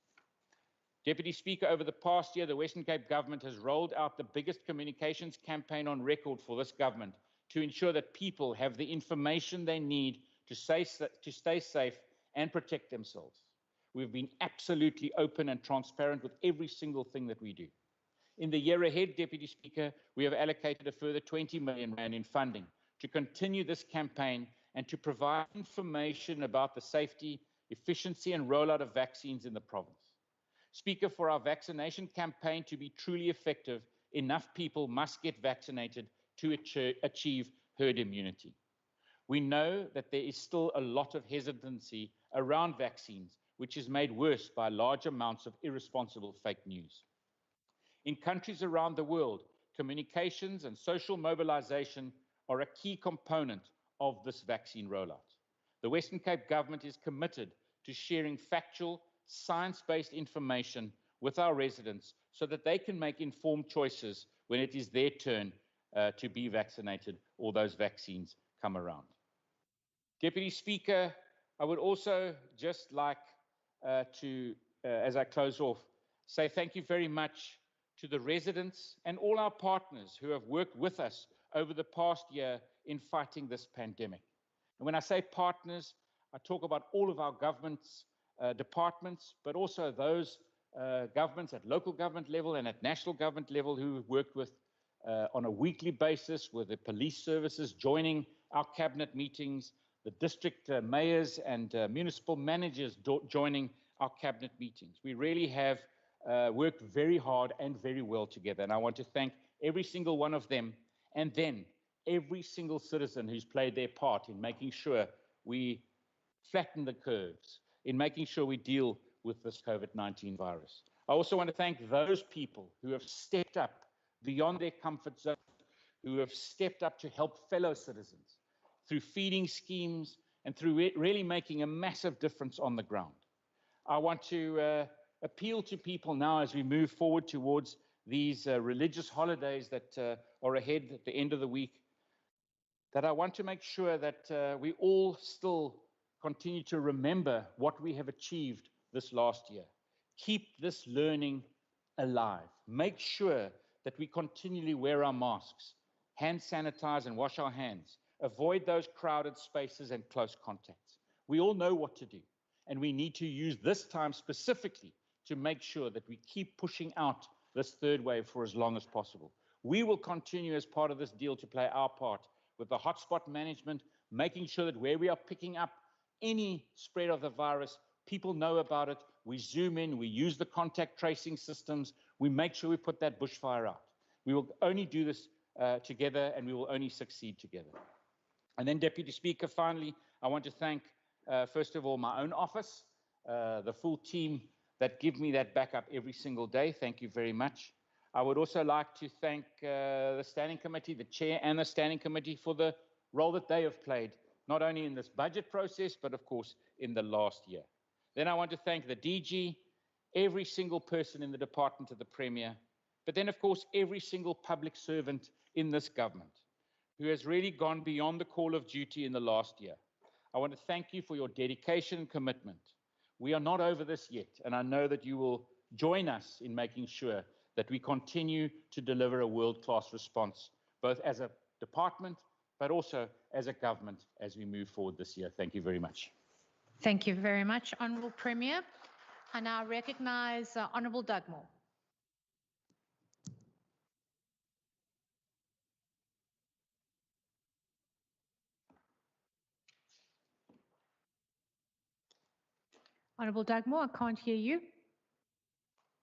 Speaker 13: Deputy Speaker, over the past year, the Western Cape government has rolled out the biggest communications campaign on record for this government to ensure that people have the information they need to stay safe and protect themselves. We've been absolutely open and transparent with every single thing that we do. In the year ahead, Deputy Speaker, we have allocated a further 20 million rand in funding to continue this campaign and to provide information about the safety, efficiency and rollout of vaccines in the province. Speaker, for our vaccination campaign to be truly effective, enough people must get vaccinated to achieve herd immunity. We know that there is still a lot of hesitancy around vaccines, which is made worse by large amounts of irresponsible fake news. In countries around the world, communications and social mobilization are a key component of this vaccine rollout. The Western Cape government is committed to sharing factual, science-based information with our residents so that they can make informed choices when it is their turn to be vaccinated or those vaccines come around. Deputy Speaker, I would also just like to as I close off, say thank you very much to the residents and all our partners who have worked with us over the past year in fighting this pandemic. And when I say partners, I talk about all of our government's departments, but also those governments at local government level and at national government level who we've worked with on a weekly basis, with the police services joining our cabinet meetings, the district mayors and municipal managers joining our cabinet meetings. We really have worked very hard and very well together, and I want to thank every single one of them, and then every single citizen who's played their part in making sure we flatten the curves, in making sure we deal with this COVID-19 virus. I also want to thank those people who have stepped up beyond their comfort zone, who have stepped up to help fellow citizens through feeding schemes and through really making a massive difference on the ground. I want to appeal to people now as we move forward towards these religious holidays that are ahead at the end of the week, that I want to make sure that we all still continue to remember what we have achieved this last year. Keep this learning alive. Make sure that we continually wear our masks, hand sanitize and wash our hands, avoid those crowded spaces and close contacts. We all know what to do, and we need to use this time specifically to make sure that we keep pushing out this third wave for as long as possible. We will continue as part of this deal to play our part with the hotspot management, making sure that where we are picking up any spread of the virus, people know about it, we zoom in, we use the contact tracing systems, we make sure we put that bushfire out. We will only do this together, and we will only succeed together. And then, Deputy Speaker, finally, I want to thank, first of all, my own office, the full team that give me that backup every single day. Thank you very much. I would also like to thank the Standing Committee, the Chair and the Standing Committee for the role that they have played, not only in this budget process, but of course in the last year. Then I want to thank the DG, every single person in the department of the Premier, but then of course every single public servant in this government who has really gone beyond the call of duty in the last year. I want to thank you for your dedication and commitment. We are not over this yet, and I know that you will join us in making sure that we continue to deliver a world-class response, both as a department, but also as a government as we move forward this year. Thank you very much.
Speaker 12: Thank you very much, Honourable Premier. I now recognise Honourable Dugmore. Honourable Dugmore, I can't hear you.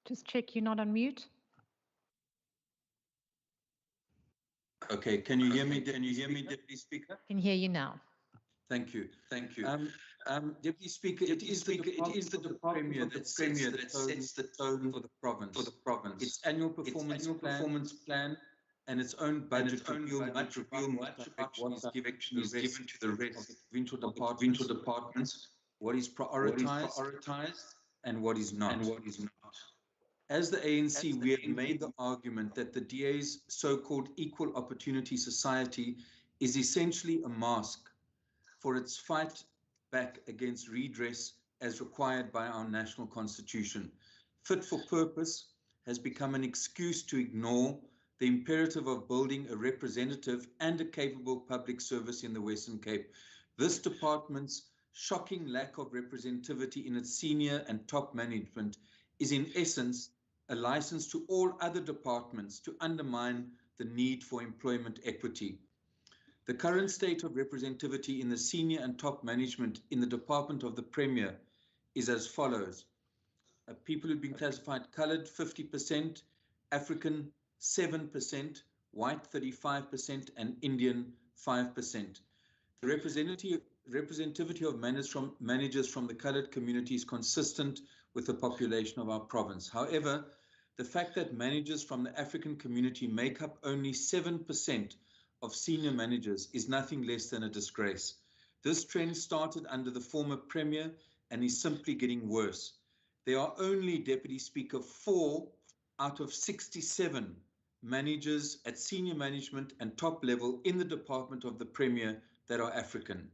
Speaker 12: Just check you're not on mute.
Speaker 14: Okay, can you hear me? Can you hear me, Deputy Speaker?
Speaker 12: I can hear you now.
Speaker 14: Thank you. Thank you. Deputy Speaker, it is the Premier that sets the tone for the province. Its annual performance plan and its own budget reveal much what is given to the rest of the provincial departments, what is prioritized and what is not. As the ANC, we have made the argument that the DA's so-called Equal Opportunity Society is essentially a mask for its fight back against redress as required by our national constitution. Fit for purpose has become an excuse to ignore the imperative of building a representative and a capable public service in the Western Cape. This department's shocking lack of representativity in its senior and top management is in essence a license to all other departments to undermine the need for employment equity. The current state of representativity in the senior and top management in the Department of the Premier is as follows. People who've been classified coloured 50%, African 7%, white 35%, and Indian 5%. The representativity of managers from the coloured community is consistent with the population of our province. However, the fact that managers from the African community make up only 7% of senior managers is nothing less than a disgrace. This trend started under the former Premier and is simply getting worse. There are only, Deputy Speaker, 4 out of 67 managers at senior management and top level in the Department of the Premier that are African.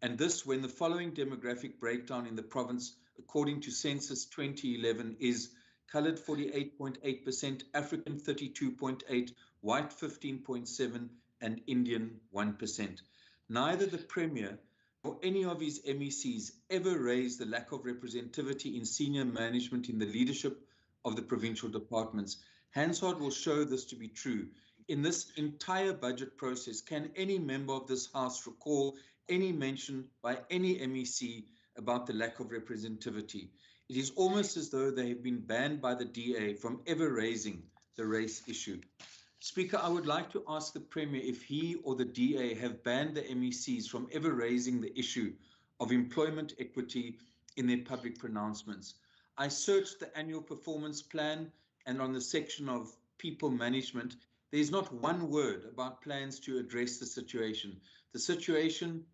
Speaker 14: And this when the following demographic breakdown in the province according to Census 2011, is colored 48.8%, African 32.8%, white 15.7%, and Indian 1%. Neither the Premier nor any of his MECs ever raised the lack of representativity in senior management in the leadership of the provincial departments. Hansard will show this to be true. In this entire budget process, can any member of this House recall any mention by any MEC about the lack of representativity? It is almost as though they have been banned by the DA from ever raising the race issue. Speaker, I would like to ask the Premier if he or the DA have banned the MECs from ever raising the issue of employment equity in their public pronouncements. I searched the annual performance plan, and on the section of people management, there's not one word about plans to address the situation. The situation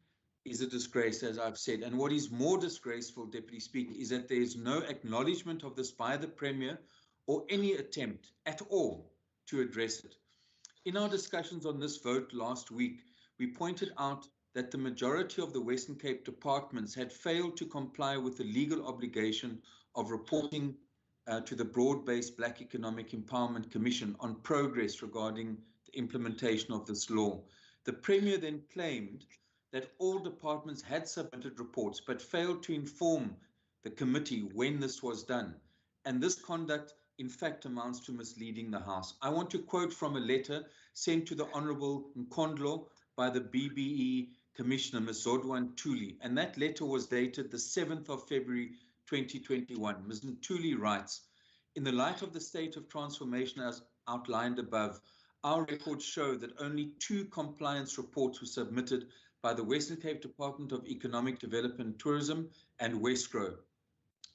Speaker 14: is a disgrace, as I've said. And what is more disgraceful, Deputy Speaker, is that there is no acknowledgement of this by the Premier or any attempt at all to address it. In our discussions on this vote last week, we pointed out that the majority of the Western Cape departments had failed to comply with the legal obligation of reporting to the broad-based Black Economic Empowerment Commission on progress regarding the implementation of this law. The Premier then claimed that all departments had submitted reports but failed to inform the committee when this was done. And this conduct, in fact, amounts to misleading the House. I want to quote from a letter sent to the Honourable Nkondlo by the BBE Commissioner, Ms. Zodwa Ntuli, and that letter was dated the 7th of February 2021. Ms. Ntuli writes, in the light of the state of transformation as outlined above, our records show that only 2 compliance reports were submitted by the Western Cape Department of Economic Development and Tourism and Westgrow.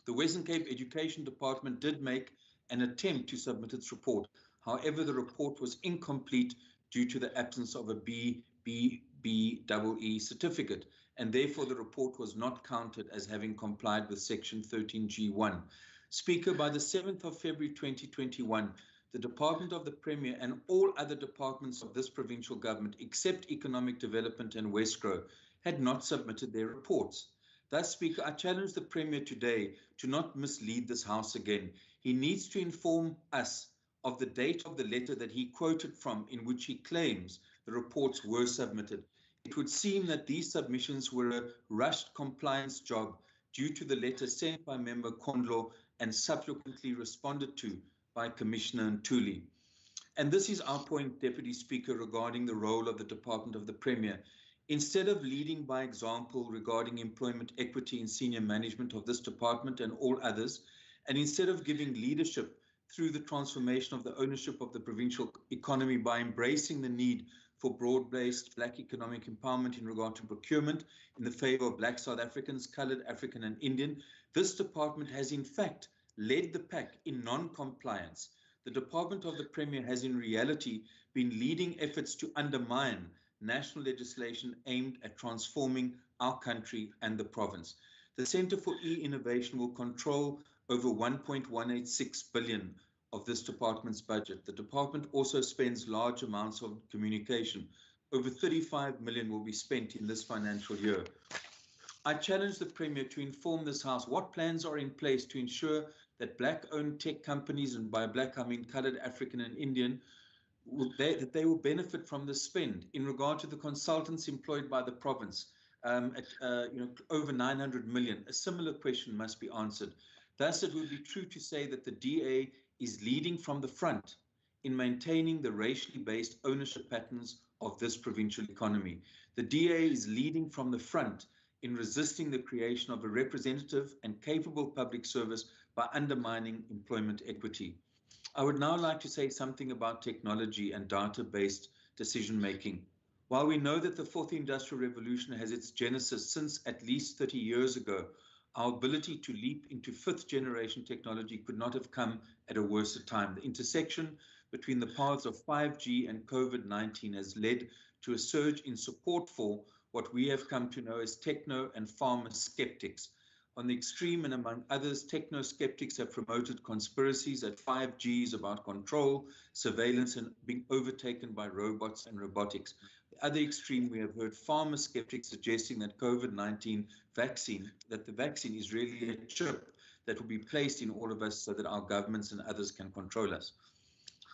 Speaker 14: The Western Cape Education Department did make an attempt to submit its report. However, the report was incomplete due to the absence of a BBBEE certificate, and therefore the report was not counted as having complied with Section 13G1. Speaker, by the 7th of February 2021, the Department of the Premier and all other departments of this provincial government, except Economic Development and Westgrow, had not submitted their reports. Thus, Speaker, I challenge the Premier today to not mislead this House again. He needs to inform us of the date of the letter that he quoted from, in which he claims the reports were submitted. It would seem that these submissions were a rushed compliance job due to the letter sent by Member Nkondlo and subsequently responded to by Commissioner Ntuli. And this is our point, Deputy Speaker, regarding the role of the Department of the Premier. Instead of leading by example regarding employment equity in senior management of this department and all others, and instead of giving leadership through the transformation of the ownership of the provincial economy by embracing the need for broad-based Black economic empowerment in regard to procurement in the favor of Black South Africans, coloured, African and Indian, this department has in fact led the pack in non-compliance. The Department of the Premier has in reality been leading efforts to undermine national legislation aimed at transforming our country and the province. The Centre for E-Innovation will control over 1.186 billion of this department's budget. The department also spends large amounts on communication. Over 35 million will be spent in this financial year. I challenge the Premier to inform this House what plans are in place to ensure that Black-owned tech companies, and by Black I mean coloured, African and Indian, that they will benefit from the spend in regard to the consultants employed by the province at over 900 million. A similar question must be answered. Thus, it would be true to say that the DA is leading from the front in maintaining the racially based ownership patterns of this provincial economy. The DA is leading from the front in resisting the creation of a representative and capable public service by undermining employment equity. I would now like to say something about technology and data-based decision-making. While we know that the fourth industrial revolution has its genesis since at least 30 years ago, our ability to leap into fifth generation technology could not have come at a worse time. The intersection between the paths of 5G and COVID-19 has led to a surge in support for what we have come to know as techno and pharma skeptics. On the extreme and among others, techno-skeptics have promoted conspiracies that 5G is about control, surveillance, and being overtaken by robots and robotics. The other extreme, we have heard pharma skeptics suggesting that COVID-19 vaccine, that the vaccine is really a chip that will be placed in all of us so that our governments and others can control us.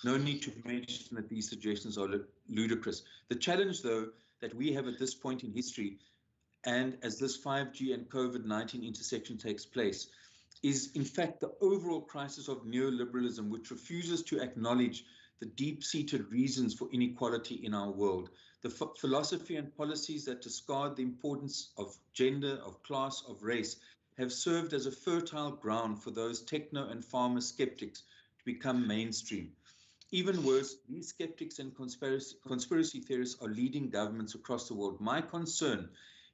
Speaker 14: No need to mention that these suggestions are ludicrous. The challenge, though, that we have at this point in history, and as this 5G and COVID-19 intersection takes place, is in fact the overall crisis of neoliberalism, which refuses to acknowledge the deep-seated reasons for inequality in our world. The philosophy and policies that discard the importance of gender, of class, of race, have served as a fertile ground for those techno and pharma skeptics to become mainstream. Even worse, these skeptics and conspiracy theorists are leading governments across the world. My concern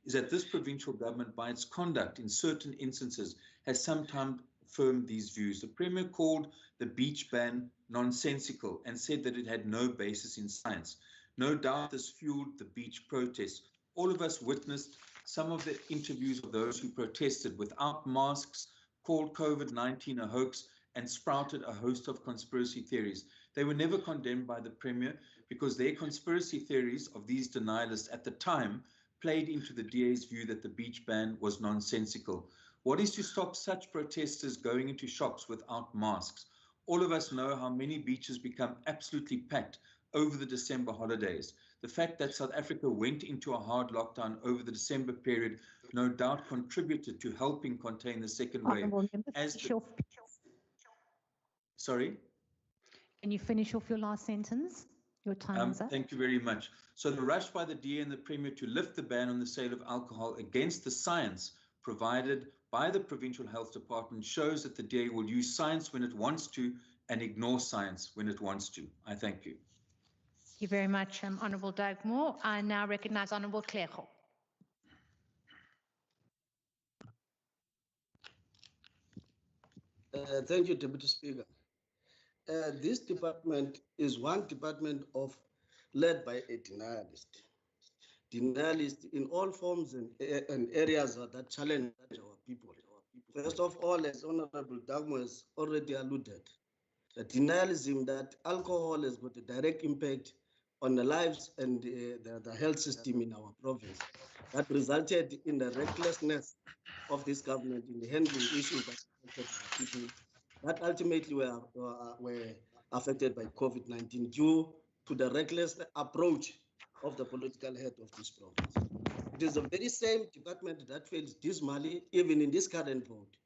Speaker 14: is that this provincial government, by its conduct in certain instances, has sometimes affirmed these views. The Premier called the beach ban nonsensical and said that it had no basis in science. No doubt this fueled the beach protests. All of us witnessed some of the interviews of those who protested without masks, called COVID-19 a hoax, and sprouted a host of conspiracy theories. They were never condemned by the Premier because their conspiracy theories of these denialists at the time played into the DA's view that the beach ban was nonsensical. What is to stop such protesters going into shops without masks? All of us know how many beaches become absolutely packed over the December holidays. The fact that South Africa went into a hard lockdown over the December period no doubt contributed to helping contain the second wave. Sorry?
Speaker 12: Can you finish off your last sentence? Your time is up.
Speaker 14: Thank you very much. So the rush by the DA and the Premier to lift the ban on the sale of alcohol against the science provided by the Provincial Health Department shows that the DA will use science when it wants to and ignore science when it wants to. I thank you.
Speaker 12: Thank you very much, Honourable Doug Moore. I now recognise Honourable Clerco.
Speaker 15: Thank you, Deputy Speaker. This department is one department led by a denialist. Denialist in all forms and areas that challenge our people. First of all, as Honorable Dagmo has already alluded, the denialism that alcohol has got a direct impact on the lives and the health system in our province. That resulted in the recklessness of this government in the handling issues that affected people that ultimately were affected by COVID-19 due to the reckless approach of the political head of this province. It is the very same department that fails dismally, even in this current vote,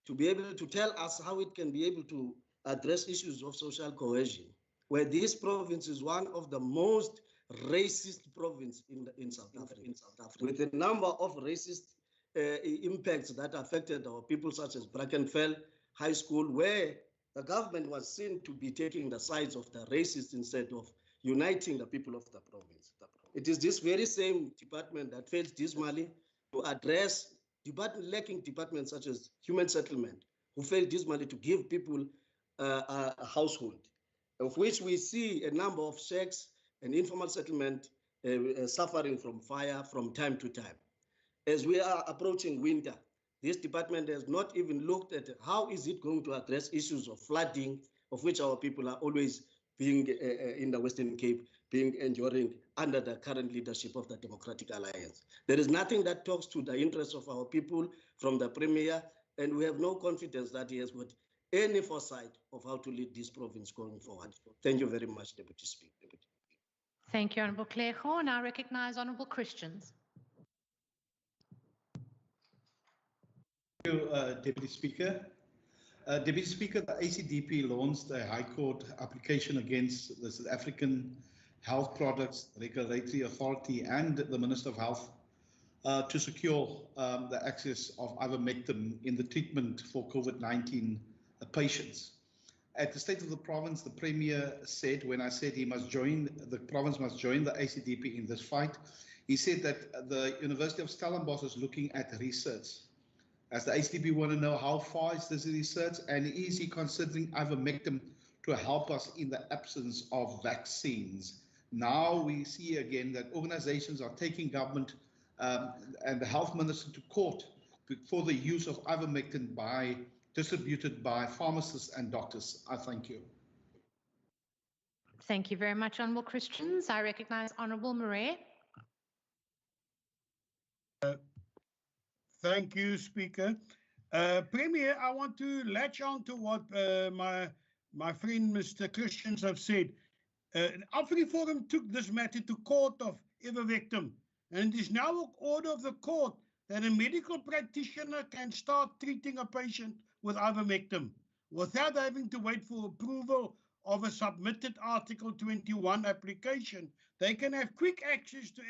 Speaker 15: to be able to tell us how it can be able to address issues of social cohesion, where this province is one of the most racist provinces in South Africa, with a number of racist impacts that affected our people, such as Brackenfell High School, where the government was seen to be taking the sides of the racists instead of uniting the people of the province. It is this very same department that fails dismally to address lacking departments such as human settlement, who fail dismally to give people a household, of which we see a number of shacks and informal settlement suffering from fire from time to time. As we are approaching winter, this department has not even looked at how is it going to address issues of flooding, of which our people are always being in the Western Cape, enduring under the current leadership of the Democratic Alliance. There is nothing that talks to the interests of our people from the Premier, and we have no confidence that he has got any foresight of how to lead this province going forward. Thank you very much, Deputy Speaker.
Speaker 12: Thank you, Honourable Clerco. And I recognise Honourable Christians.
Speaker 6: Thank you, Deputy Speaker. Deputy Speaker, the ACDP launched a High Court application against the South African Health Products Regulatory Authority and the Minister of Health to secure the access of ivermectin in the treatment for COVID-19 patients. At the State of the Province, the Premier said, when I said the province must join the ACDP in this fight, he said that the University of Stellenbosch is looking at research. As the ACDP want to know how far is this research and is he considering ivermectin to help us in the absence of vaccines. Now we see again that organizations are taking government and the health minister to court for the use of ivermectin distributed by pharmacists and doctors. I thank you.
Speaker 12: Thank you very much, Honourable Christians. I recognise Honourable Murray.
Speaker 7: Thank you, Speaker. Premier, I want to latch on to what my friend Mr. Christians have said. AfriForum took this matter to court of ivermectin, and it is now an order of the court that a medical practitioner can start treating a patient with ivermectin without having to wait for approval of a submitted Article 21 application. They can have quick access to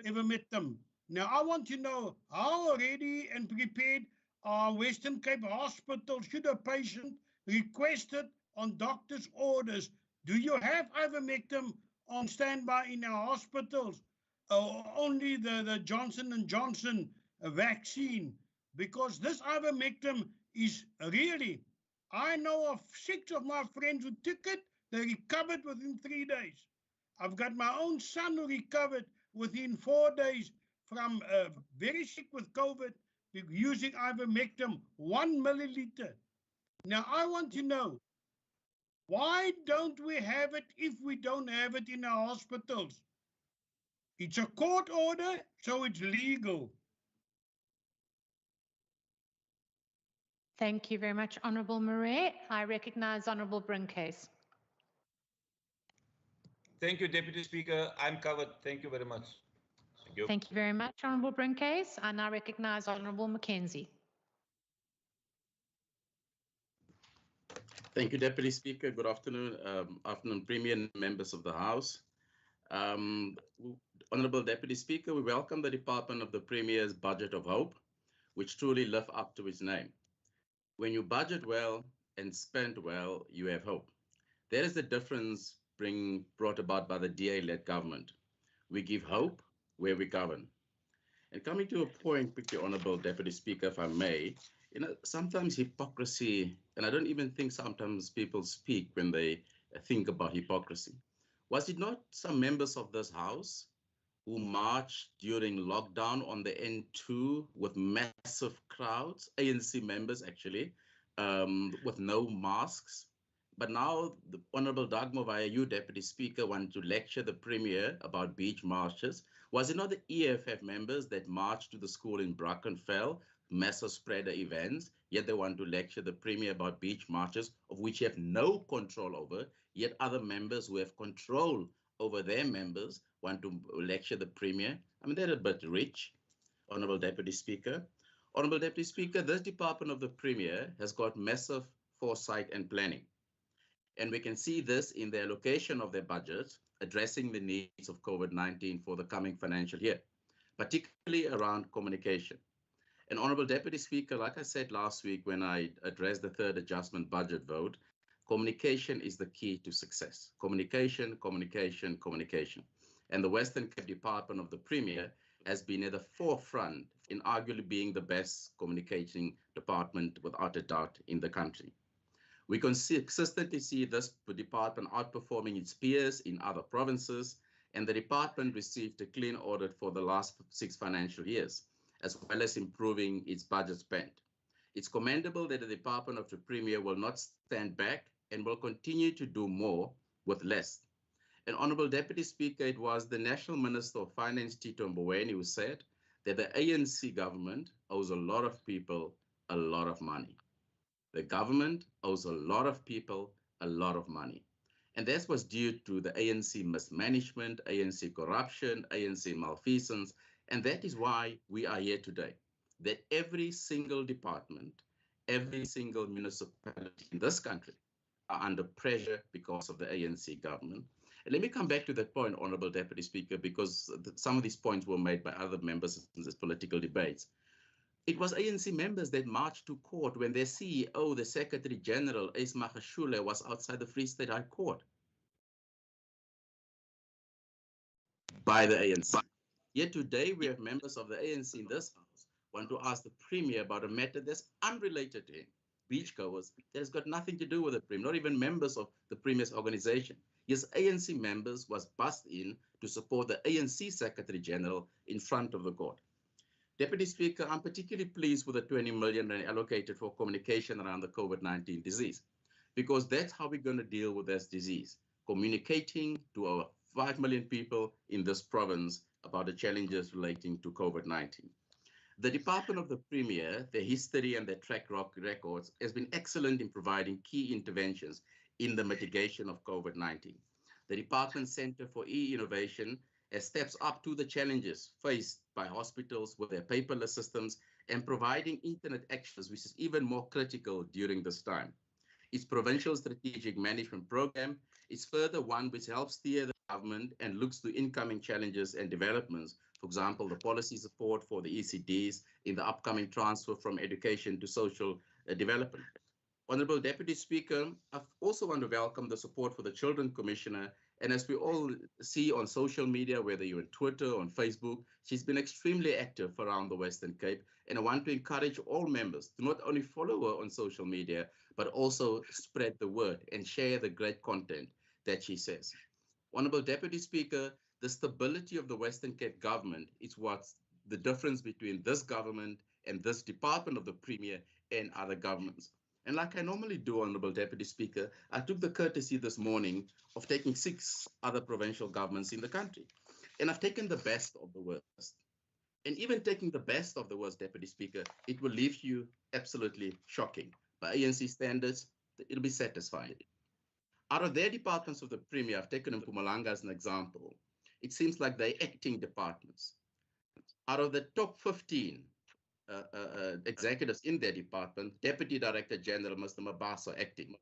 Speaker 7: ivermectin. Now, I want to know how ready and prepared are Western Cape hospitals should a patient request it on doctor's orders. Do you have ivermectin on standby in our hospitals? Or only the Johnson & Johnson vaccine? Because this ivermectin is really, I know of 6 of my friends who took it, they recovered within 3 days. I've got my own son who recovered within 4 days from very sick with COVID using ivermectin, 1 milliliter. Now, I want to know, why don't we have it if we don't have it in our hospitals? It's a court order, so it's legal.
Speaker 12: Thank you very much, Honourable Murray. I recognise Honourable Brinkcase.
Speaker 8: Thank you, Deputy Speaker. I'm covered. Thank you very much. Thank you.
Speaker 12: Thank you very much, Honourable Brinkcase. I now recognise Honourable Mackenzie.
Speaker 16: Thank you, Deputy Speaker. Good afternoon, afternoon, Premier and members of the House. Honourable Deputy Speaker, we welcome the Department of the Premier's Budget of Hope, which truly live up to its name. When you budget well and spend well, you have hope. That is the difference brought about by the DA-led government. We give hope where we govern. And coming to a point, quickly, Honourable Deputy Speaker, if I may, sometimes hypocrisy, and I don't even think sometimes people speak when they think about hypocrisy. Was it not some members of this House who marched during lockdown on the N2 with massive crowds, ANC members actually, with no masks? But now the Honourable Dagmo, via you, Deputy Speaker, want to lecture the Premier about beach marches. Was it not the EFF members that marched to the school in Brackenfell, massive spreader events, yet they want to lecture the Premier about beach marches, of which you have no control over, yet other members who have control over their members want to lecture the Premier? I mean, they're a bit rich, Honourable Deputy Speaker. Honourable Deputy Speaker, this Department of the Premier has got massive foresight and planning. And we can see this in the allocation of their budget, addressing the needs of COVID-19 for the coming financial year, particularly around communication. And Honourable Deputy Speaker, like I said last week when I addressed the third adjustment budget vote, communication is the key to success. Communication, communication, communication. And the Western Cape Department of the Premier has been at the forefront in arguably being the best communicating department without a doubt in the country. We consistently see this department outperforming its peers in other provinces, and the department received a clean audit for the last 6 financial years, as well as improving its budget spent. It's commendable that the Department of the Premier will not stand back and will continue to do more with less. And Honourable Deputy Speaker, it was the National Minister of Finance, Tito Mboweni, who said that the ANC government owes a lot of people a lot of money. The government owes a lot of people a lot of money. And that was due to the ANC mismanagement, ANC corruption, ANC malfeasance. And that is why we are here today. That every single department, every single municipality in this country are under pressure because of the ANC government. And let me come back to that point, Honourable Deputy Speaker, because some of these points were made by other members in this political debates. It was ANC members that marched to court when their CEO, the Secretary General, Ace Magashule, was outside the Free State High Court by the ANC. Yet today we have members of the ANC in this House want to ask the Premier about a matter that's unrelated to him, beachgoers, that has got nothing to do with the Premier, not even members of the Premier's organization. Yes, ANC members was bussed in to support the ANC Secretary General in front of the court. Deputy Speaker, I'm particularly pleased with the 20 million rand allocated for communication around the COVID-19 disease, because that's how we're going to deal with this disease, communicating to our 5 million people in this province about the challenges relating to COVID-19. The Department of the Premier, their history and their track records has been excellent in providing key interventions in the mitigation of COVID-19. The Department's Center for E-Innovation has steps up to the challenges faced by hospitals with their paperless systems and providing internet access, which is even more critical during this time. Its Provincial Strategic Management Program is further one which helps steer the government and looks to incoming challenges and developments. For example, the policy support for the ECDs in the upcoming transfer from education to social development. Honourable Deputy Speaker, I also want to welcome the support for the Children Commissioner. And as we all see on social media, whether you're on Twitter or on Facebook, she's been extremely active around the Western Cape. And I want to encourage all members to not only follow her on social media, but also spread the word and share the great content that she says. Honourable Deputy Speaker, the stability of the Western Cape government is what's the difference between this government and this Department of the Premier and other governments. And like I normally do, Honourable Deputy Speaker, I took the courtesy this morning of taking 6 other provincial governments in the country. And I've taken the best of the worst. And even taking the best of the worst, Deputy Speaker, it will leave you absolutely shocking. By ANC standards, it'll be satisfying. Out of their departments of the Premier, I've taken Mpumalanga as an example. It seems like they're acting departments. Out of the top 15 executives in their department, Deputy Director General Mr. Mabaso acting,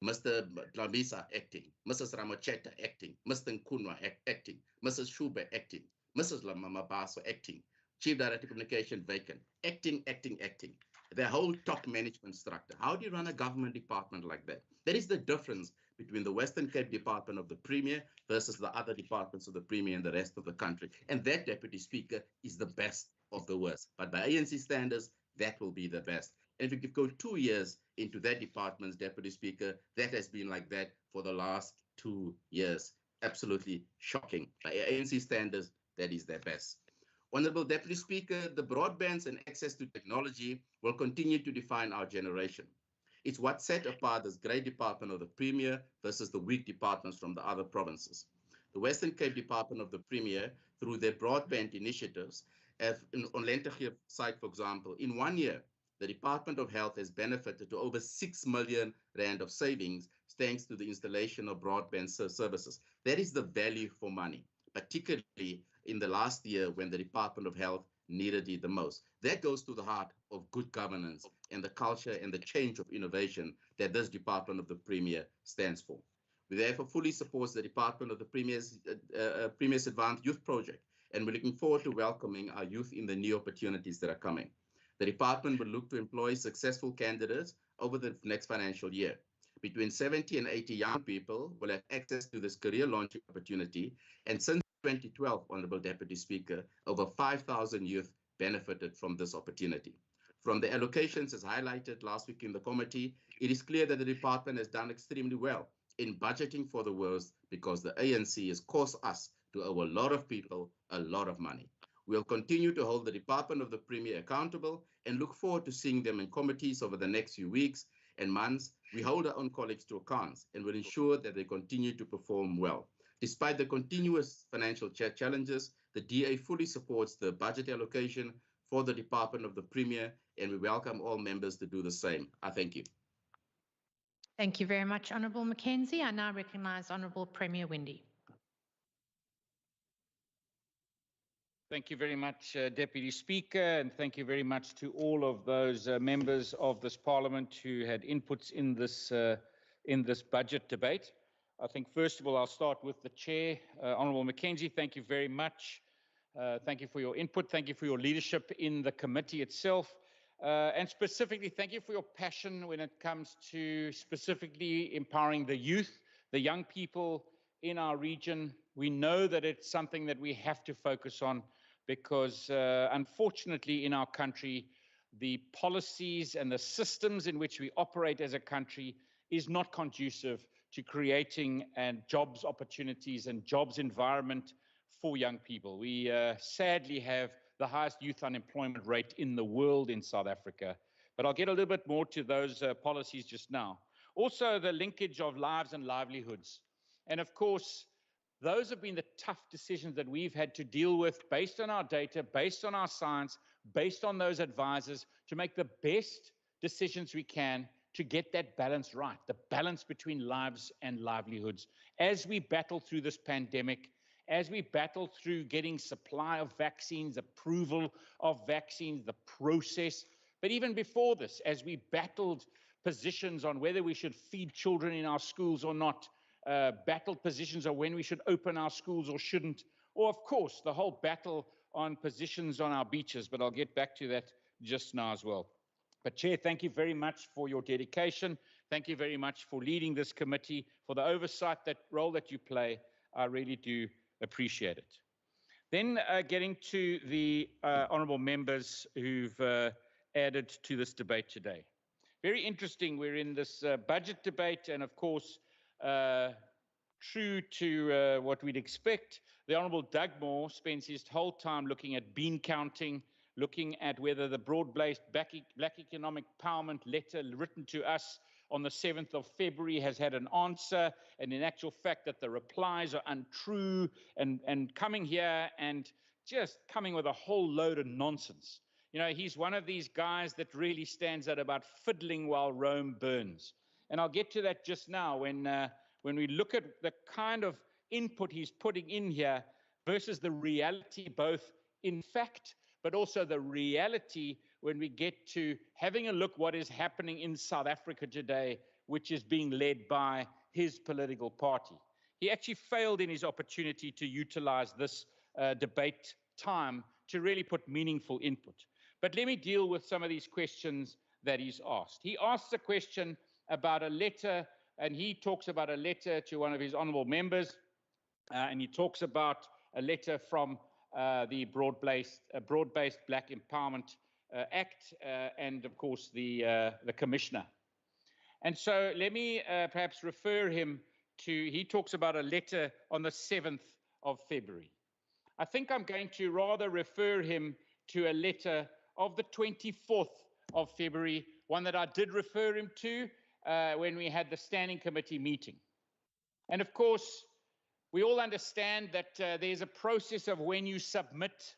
Speaker 16: Mr. Dlamisa acting, Mrs. Ramacheta acting, Mr. Nkunwa acting, Mrs. Shube acting, Mrs. Mabaso acting, Chief Director Communication vacant, acting. Their whole top management structure. How do you run a government department like that? That is the difference between the Western Cape Department of the Premier versus the other departments of the Premier and the rest of the country. And that, Deputy Speaker, is the best of the worst. But by ANC standards, that will be the best. And if you go 2 years into that department's Deputy Speaker, that has been like that for the last 2 years. Absolutely shocking. By ANC standards, that is their best. Honourable Deputy Speaker, the broadbands and access to technology will continue to define our generation. It's what set apart this great department of the Premier versus the weak departments from the other provinces. The Western Cape Department of the Premier, through their broadband initiatives, on Lentegeur site, for example, in 1 year, the Department of Health has benefited to over 6 million rand of savings thanks to the installation of broadband services. That is the value for money, particularly in the last year when the Department of Health needed it the most. That goes to the heart of good governance and the culture and the change of innovation that this Department of the Premier stands for. We therefore fully support the Department of the Premier's Advanced Youth Project, and we're looking forward to welcoming our youth in the new opportunities that are coming. The department will look to employ successful candidates over the next financial year. Between 70 and 80 young people will have access to this career launching opportunity, and since 2012, Honourable Deputy Speaker, over 5,000 youth benefited from this opportunity. From the allocations as highlighted last week in the committee, it is clear that the department has done extremely well in budgeting for the worst, because the ANC has caused us to owe a lot of people a lot of money. We'll continue to hold the Department of the Premier accountable and look forward to seeing them in committees over the next few weeks and months. We hold our own colleagues to account and will ensure that they continue to perform well. Despite the continuous financial challenges, the DA fully supports the budget allocation for the Department of the Premier, and we welcome all members to do the same. I thank you.
Speaker 12: Thank you very much, Honourable Mackenzie. I now recognise Honourable Premier Windy.
Speaker 13: Thank you very much, Deputy Speaker, and thank you very much to all of those members of this Parliament who had inputs in this budget debate. I think, first of all, I'll start with the Chair. Honourable Mackenzie, thank you very much. Thank you for your input. Thank you for your leadership in the committee itself. And specifically, thank you for your passion when it comes to specifically empowering the youth, the young people in our region. We know that it's something that we have to focus on because, unfortunately, in our country, the policies and the systems in which we operate as a country is not conducive to creating jobs opportunities and jobs environment for young people. We sadly have the highest youth unemployment rate in the world in South Africa. But I'll get a little bit more to those policies just now. Also, the linkage of lives and livelihoods. And of course, those have been the tough decisions that we've had to deal with based on our data, based on our science, based on those advisors, to make the best decisions we can to get that balance right, the balance between lives and livelihoods. As we battle through this pandemic, as we battle through getting supply of vaccines, approval of vaccines, the process, but even before this, as we battled positions on whether we should feed children in our schools or not, battled positions on when we should open our schools or shouldn't, or of course, the whole battle on positions on our beaches, but I'll get back to that just now as well. But Chair, thank you very much for your dedication. Thank you very much for leading this committee, for the oversight, that role that you play. I really do appreciate it. Then getting to the honourable members who've added to this debate today. Very interesting, we're in this budget debate, and of course, true to what we'd expect, the Honourable Doug Moore spends his whole time looking at bean counting, looking at whether the broad-based Black Economic Empowerment letter written to us on the 7th of February has had an answer, and in actual fact that the replies are untrue, and coming here and just coming with a whole load of nonsense. You know, he's one of these guys that really stands out about fiddling while Rome burns. And I'll get to that just now when we look at the kind of input he's putting in here versus the reality, both in fact, but also the reality when we get to having a look what is happening in South Africa today, which is being led by his political party. He actually failed in his opportunity to utilize this debate time to really put meaningful input. But let me deal with some of these questions that he's asked. He asks a question about a letter, and he talks about a letter to one of his honourable members, and he talks about a letter from the broad-based Black Empowerment Act, and of course the Commissioner. And so let me perhaps refer him to, he talks about a letter on the 7th of February. I think I'm going to rather refer him to a letter of the 24th of February, one that I did refer him to when we had the standing committee meeting. And of course, we all understand that there's a process of when you submit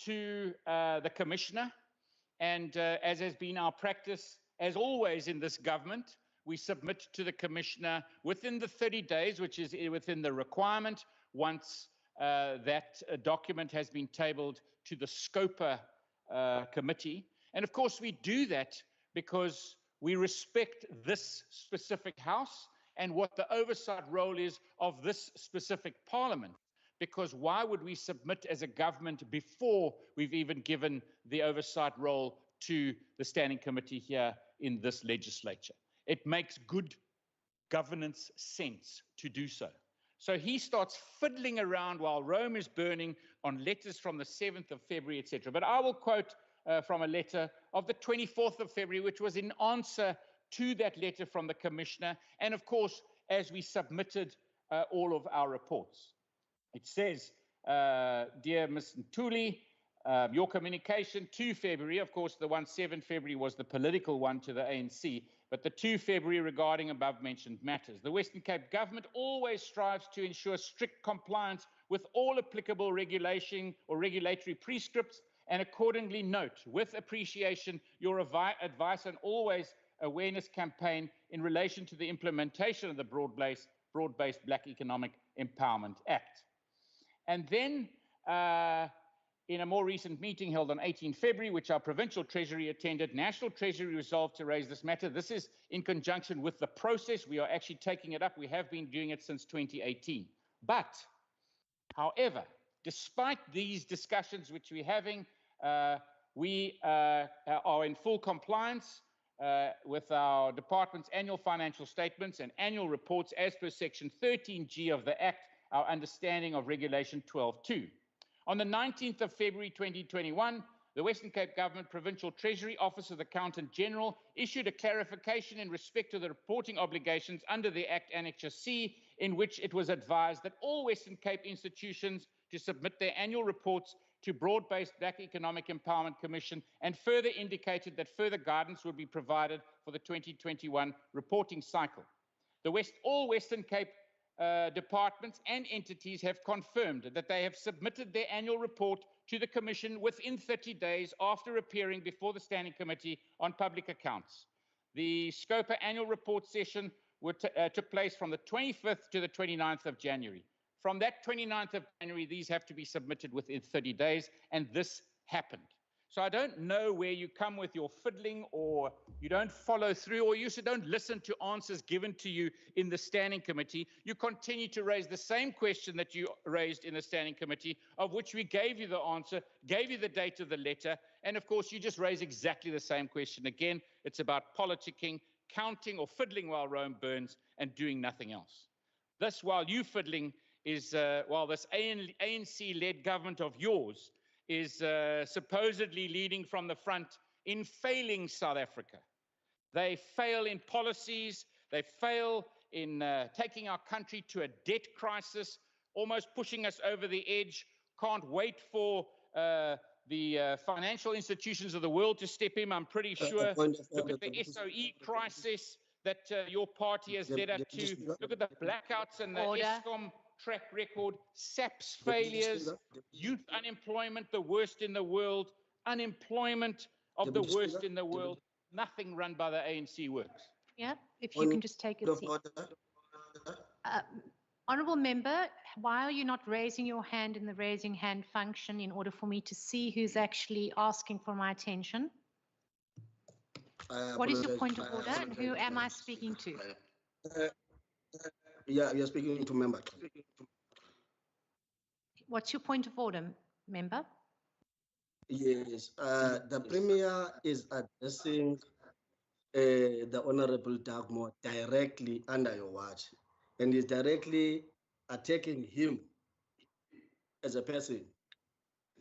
Speaker 13: to the Commissioner, and as has been our practice, as always in this government, we submit to the Commissioner within the 30 days, which is within the requirement, once that document has been tabled to the SCOPA committee. And of course, we do that because we respect this specific House and what the oversight role is of this specific Parliament. Because why would we submit as a government before we've even given the oversight role to the standing committee here in this legislature? It makes good governance sense to do so. So he starts fiddling around while Rome is burning on letters from the 7th of February, etc. But I will quote from a letter of the 24th of February, which was in answer to that letter from the Commissioner, and of course, as we submitted all of our reports. It says, dear Ms. Ntuli, your communication 2 February, of course, the one 7 February was the political one to the ANC, but the 2 February regarding above-mentioned matters. The Western Cape government always strives to ensure strict compliance with all applicable regulation or regulatory prescripts, and accordingly note, with appreciation, your advice and always awareness campaign in relation to the implementation of the broad-based Black Economic Empowerment Act. And then, in a more recent meeting held on 18 February, which our Provincial Treasury attended, National Treasury resolved to raise this matter. This is in conjunction with the process. We are actually taking it up. We have been doing it since 2018. But, however, despite these discussions which we're having, we are in full compliance with our department's annual financial statements and annual reports as per Section 13G of the Act, our understanding of Regulation 12.2. On the 19th of February 2021, the Western Cape Government Provincial Treasury Office of the Accountant General issued a clarification in respect to the reporting obligations under the Act Annexure C, in which it was advised that all Western Cape institutions to submit their annual reports to Broad-Based Black Economic Empowerment Commission, and further indicated that further guidance would be provided for the 2021 reporting cycle. All Western Cape departments and entities have confirmed that they have submitted their annual report to the Commission within 30 days after appearing before the Standing Committee on Public Accounts. The SCOPA annual report session took place from the 25th to the 29th of January. From that 29th of January, these have to be submitted within 30 days, and this happened. So I don't know where you come with your fiddling, or you don't follow through, or you also don't listen to answers given to you in the Standing Committee. You continue to raise the same question that you raised in the Standing Committee, of which we gave you the answer, gave you the date of the letter, and of course you just raise exactly the same question again. It's about politicking, counting or fiddling while Rome burns, and doing nothing else. This, while you fiddling, is while this ANC-led government of yours is supposedly leading from the front in failing South Africa. They fail in policies, they fail in taking our country to a debt crisis, almost pushing us over the edge, can't wait for the financial institutions of the world to step in, I'm pretty sure. Look at the SOE crisis that your party has led up to. Look at the blackouts and the Eskom track record, SAP's failures, youth unemployment, the worst in the world, unemployment of the worst in the world. Nothing run by the ANC works.
Speaker 12: Yeah, if you can just take a seat. Honourable Member, why are you not raising your hand in the raising hand function in order for me to see who's actually asking for my attention? What is your point of order and who am I speaking to?
Speaker 15: Yeah, you're speaking to member.
Speaker 12: What's your point of order, member?
Speaker 15: Yes, the Premier is addressing the Honorable Dagmore directly under your watch, and is directly attacking him as a person.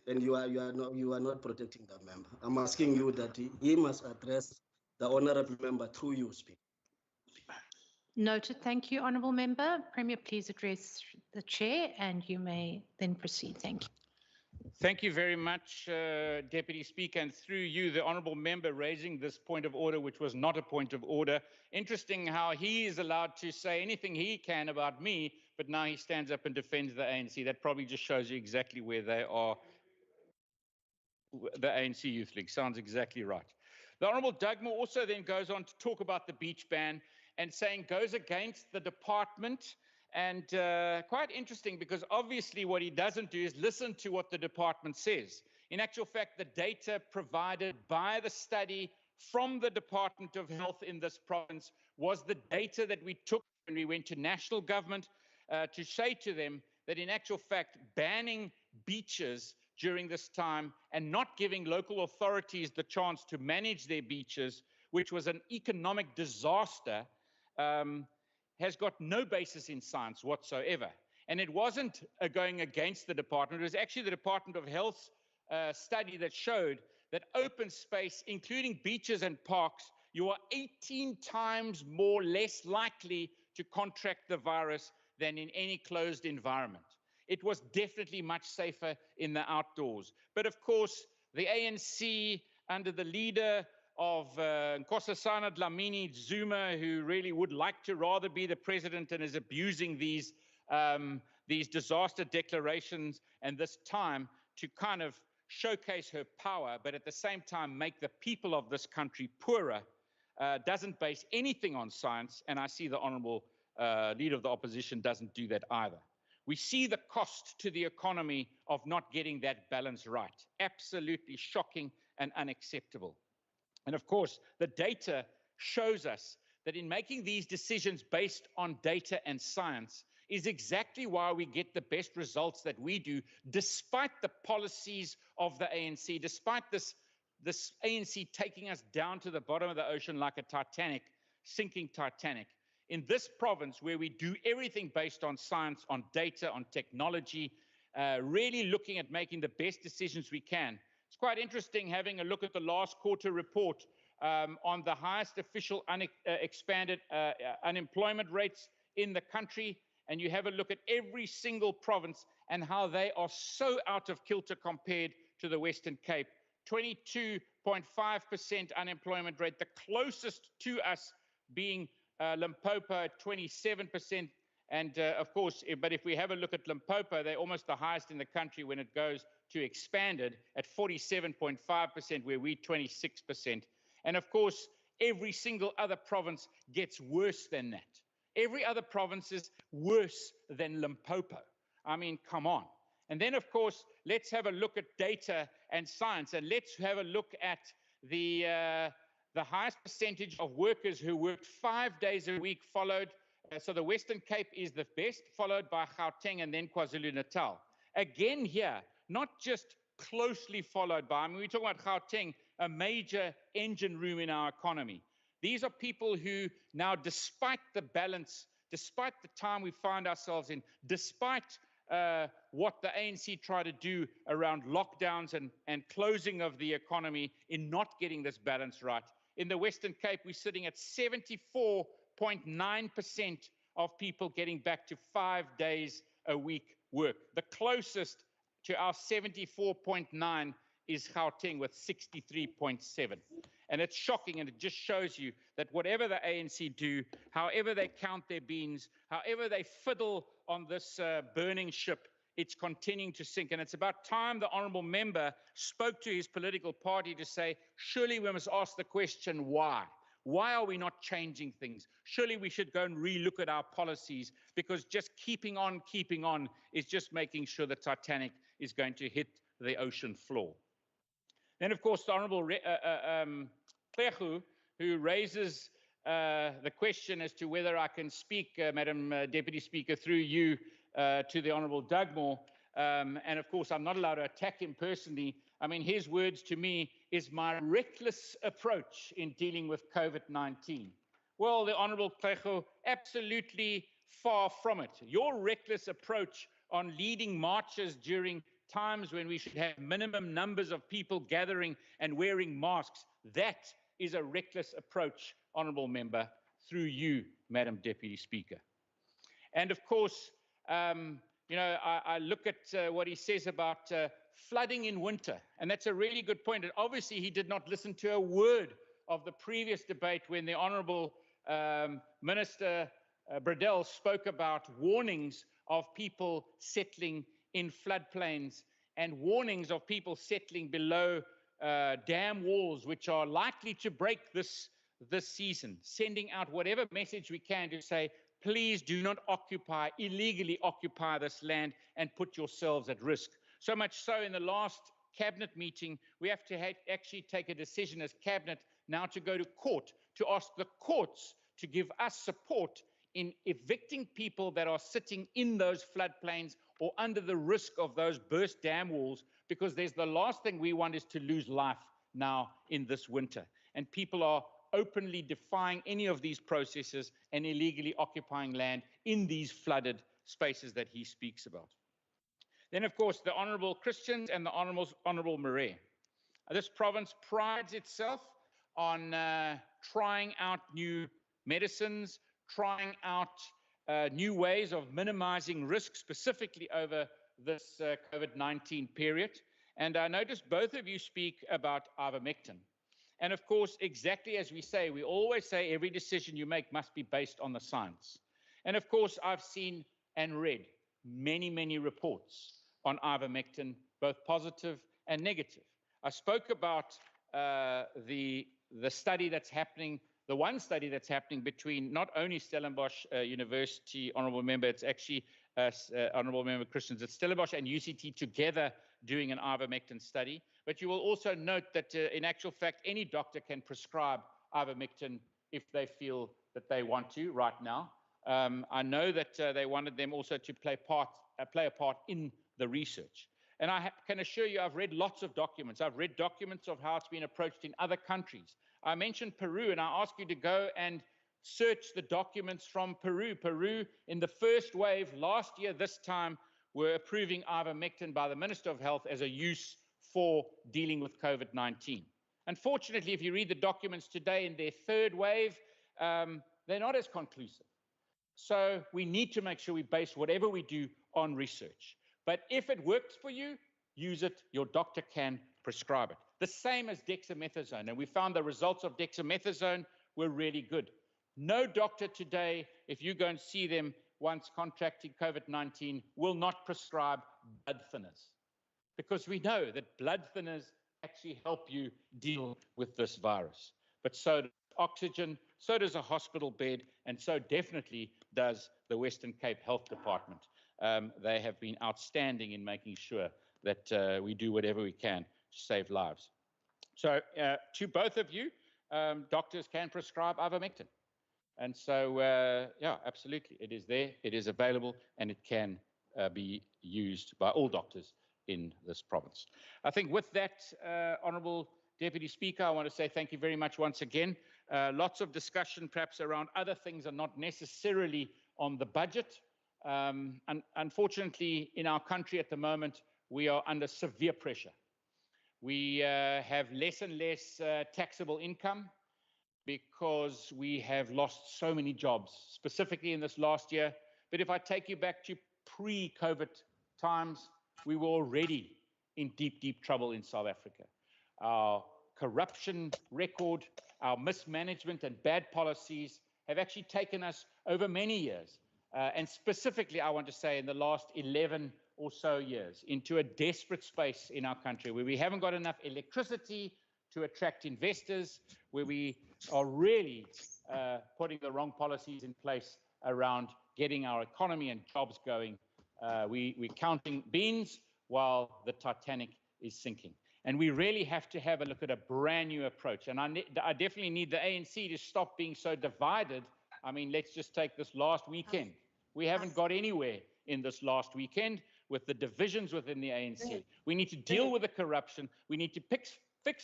Speaker 15: And you are not protecting the member. I'm asking you that he must address the Honorable Member through you, Speaker.
Speaker 12: Noted. Thank you, Honourable Member. Premier, please address the Chair and you may then proceed. Thank you.
Speaker 13: Thank you very much, Deputy Speaker, and through you, the Honourable Member raising this point of order, which was not a point of order. Interesting how he is allowed to say anything he can about me, but now he stands up and defends the ANC. That probably just shows you exactly where they are. The ANC Youth League sounds exactly right. The Honourable Dugmore also then goes on to talk about the beach ban and saying goes against the department. And quite interesting, because obviously what he doesn't do is listen to what the department says. In actual fact, the data provided by the study from the Department of Health in this province was the data that we took when we went to national government to say to them that in actual fact, banning beaches during this time and not giving local authorities the chance to manage their beaches, which was an economic disaster, has got no basis in science whatsoever. And it wasn't going against the department. It was actually the Department of Health's study that showed that open space, including beaches and parks, you are 18 times less likely to contract the virus than in any closed environment. It was definitely much safer in the outdoors. But of course, the ANC, under the leader of Nkosazana Dlamini Zuma, who really would like to rather be the president and is abusing these disaster declarations and this time to kind of showcase her power, but at the same time make the people of this country poorer, doesn't base anything on science, and I see the Honourable Leader of the Opposition doesn't do that either. We see the cost to the economy of not getting that balance right. Absolutely shocking and unacceptable. And of course, the data shows us that in making these decisions based on data and science is exactly why we get the best results that we do, despite the policies of the ANC, despite this ANC taking us down to the bottom of the ocean like a Titanic, sinking Titanic. In this province, where we do everything based on science, on data, on technology, really looking at making the best decisions we can. It's quite interesting having a look at the last quarter report on the highest official expanded unemployment rates in the country, and you have a look at every single province and how they are so out of kilter compared to the Western Cape. 22.5% unemployment rate, the closest to us being Limpopo at 27%. And of course, but if we have a look at Limpopo, they're almost the highest in the country when it goes to expanded at 47.5%, where we're 26%. And of course, every single other province gets worse than that. Every other province is worse than Limpopo. I mean, come on. And then, of course, let's have a look at data and science, and let's have a look at the highest percentage of workers who worked 5 days a week followed. So the Western Cape is the best, followed by Gauteng and then KwaZulu-Natal. Again here, not just closely followed by, I mean, we're talking about Gauteng, a major engine room in our economy. These are people who now, despite the balance, despite the time we find ourselves in, despite what the ANC tried to do around lockdowns and closing of the economy in not getting this balance right. In the Western Cape, we're sitting at 74.9% of people getting back to 5 days a week work. The closest to our 74.9 is Gauteng with 63.7. And it's shocking, and it just shows you that whatever the ANC do, however they count their beans, however they fiddle on this burning ship, it's continuing to sink. And it's about time the honourable member spoke to his political party to say, surely we must ask the question, why? Why are we not changing things? Surely we should go and relook at our policies, because just keeping on is just making sure the Titanic is going to hit the ocean floor. Then, of course, the Honourable Plechu, who raises the question as to whether I can speak, Madam Deputy Speaker, through you to the Honourable Dugmore. And of course, I'm not allowed to attack him personally. I mean, his words to me is my reckless approach in dealing with COVID-19. Well, the Honourable Plechu, absolutely far from it. Your reckless approach on leading marches during times when we should have minimum numbers of people gathering and wearing masks, that is a reckless approach, Honourable Member, through you, Madam Deputy Speaker. And of course, you know, I look at what he says about flooding in winter, and that's a really good point. And obviously, he did not listen to a word of the previous debate when the Honourable Minister Bradell spoke about warnings of people settling in floodplains and warnings of people settling below dam walls, which are likely to break this season, sending out whatever message we can to say, please do not illegally occupy this land and put yourselves at risk. So much so in the last cabinet meeting, we have to actually take a decision as cabinet now to go to court to ask the courts to give us support in evicting people that are sitting in those floodplains or under the risk of those burst dam walls, because there's the last thing we want is to lose life now in this winter. And people are openly defying any of these processes and illegally occupying land in these flooded spaces that he speaks about. Then, of course, the Honourable Christians and the Honourable Marais. This province prides itself on trying out new medicines, trying out new ways of minimizing risk, specifically over this COVID-19 period. And I noticed both of you speak about ivermectin. And of course, exactly as we say, we always say every decision you make must be based on the science. And of course, I've seen and read many, many reports on ivermectin, both positive and negative. I spoke about the study that's happening, the one study that's happening between not only Stellenbosch University, Honourable Member, it's actually Honourable Member Christians, it's Stellenbosch and UCT together doing an ivermectin study. But you will also note that in actual fact, any doctor can prescribe ivermectin if they feel that they want to right now. I know that they wanted them also to play a part in the research. And I can assure you, I've read lots of documents. I've read documents of how it's been approached in other countries. I mentioned Peru, and I ask you to go and search the documents from Peru. Peru, in the first wave last year, this time, were approving ivermectin by the Minister of Health as a use for dealing with COVID-19. Unfortunately, if you read the documents today in their third wave, they're not as conclusive. So we need to make sure we base whatever we do on research. But if it works for you, use it. Your doctor can prescribe it. The same as dexamethasone. And we found the results of dexamethasone were really good. No doctor today, if you go and see them once contracting COVID-19, will not prescribe blood thinners, because we know that blood thinners actually help you deal with this virus. But so does oxygen, so does a hospital bed, and so definitely does the Western Cape Health Department. They have been outstanding in making sure that we do whatever we can to save lives. So to both of you, doctors can prescribe ivermectin. And so, yeah, absolutely, it is there, it is available, and it can be used by all doctors in this province. I think with that, Honourable Deputy Speaker, I want to say thank you very much once again. Lots of discussion perhaps around other things are not necessarily on the budget. Unfortunately, in our country at the moment, we are under severe pressure. We have less and less taxable income, because we have lost so many jobs, specifically in this last year. But if I take you back to pre-COVID times, we were already in deep, deep trouble in South Africa. Our corruption record, our mismanagement and bad policies have actually taken us over many years. And specifically, I want to say in the last 11 or so years, into a desperate space in our country where we haven't got enough electricity to attract investors, where we are really putting the wrong policies in place around getting our economy and jobs going. We're counting beans while the Titanic is sinking. And we really have to have a look at a brand new approach. And I definitely need the ANC to stop being so divided. I mean, let's just take this last weekend. We haven't got anywhere in this last weekend with the divisions within the ANC. We need to deal with the corruption. We need to fix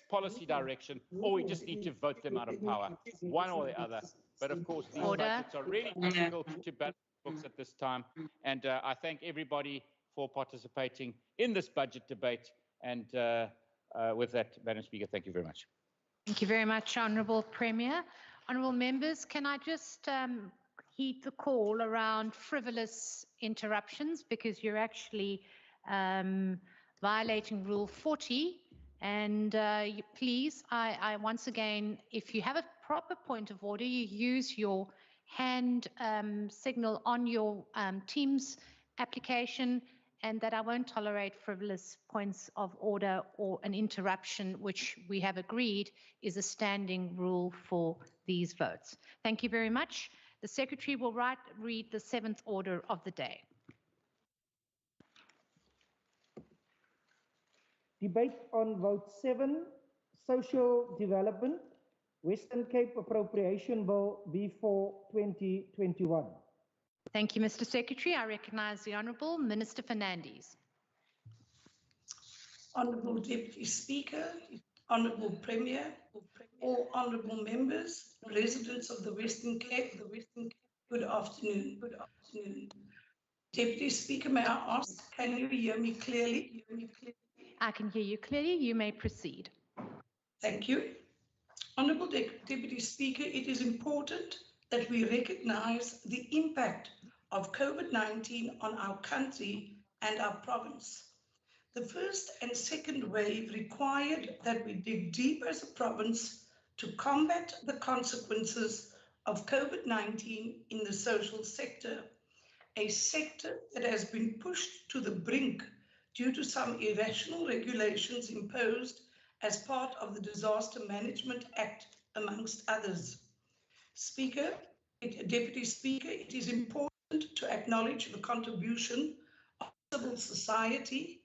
Speaker 13: policy direction, or we just need to vote them out of power, one or the other. But of course, these budgets are really difficult to balance books at this time. And I thank everybody for participating in this budget debate. And with that, Madam Speaker, thank you very much.
Speaker 12: Thank you very much, Honourable Premier. Honourable members, can I just heed the call around frivolous interruptions, because you're actually violating Rule 40. And please, I once again, if you have a proper point of order, you use your hand signal on your Teams application, and that I won't tolerate frivolous points of order or an interruption, which we have agreed is a standing rule for these votes. Thank you very much. The Secretary will read the 7th order of the day.
Speaker 2: Debate on Vote 7, Social Development, Western Cape Appropriation Bill B4 2021.
Speaker 12: Thank you, Mr. Secretary. I recognise the Honourable Minister Fernandes.
Speaker 17: Honourable Deputy Speaker, Honourable Premier, all honourable members, residents of the Western Cape, good afternoon. Good afternoon. Deputy Speaker, may I ask, can you hear me clearly?
Speaker 12: I can hear you clearly. You may proceed.
Speaker 17: Thank you. Honourable Deputy Speaker, it is important that we recognise the impact of COVID-19 on our country and our province. The first and second wave required that we dig deep as a province to combat the consequences of COVID-19 in the social sector, a sector that has been pushed to the brink due to some irrational regulations imposed as part of the Disaster Management Act, amongst others. Deputy Speaker, it is important to acknowledge the contribution of civil society,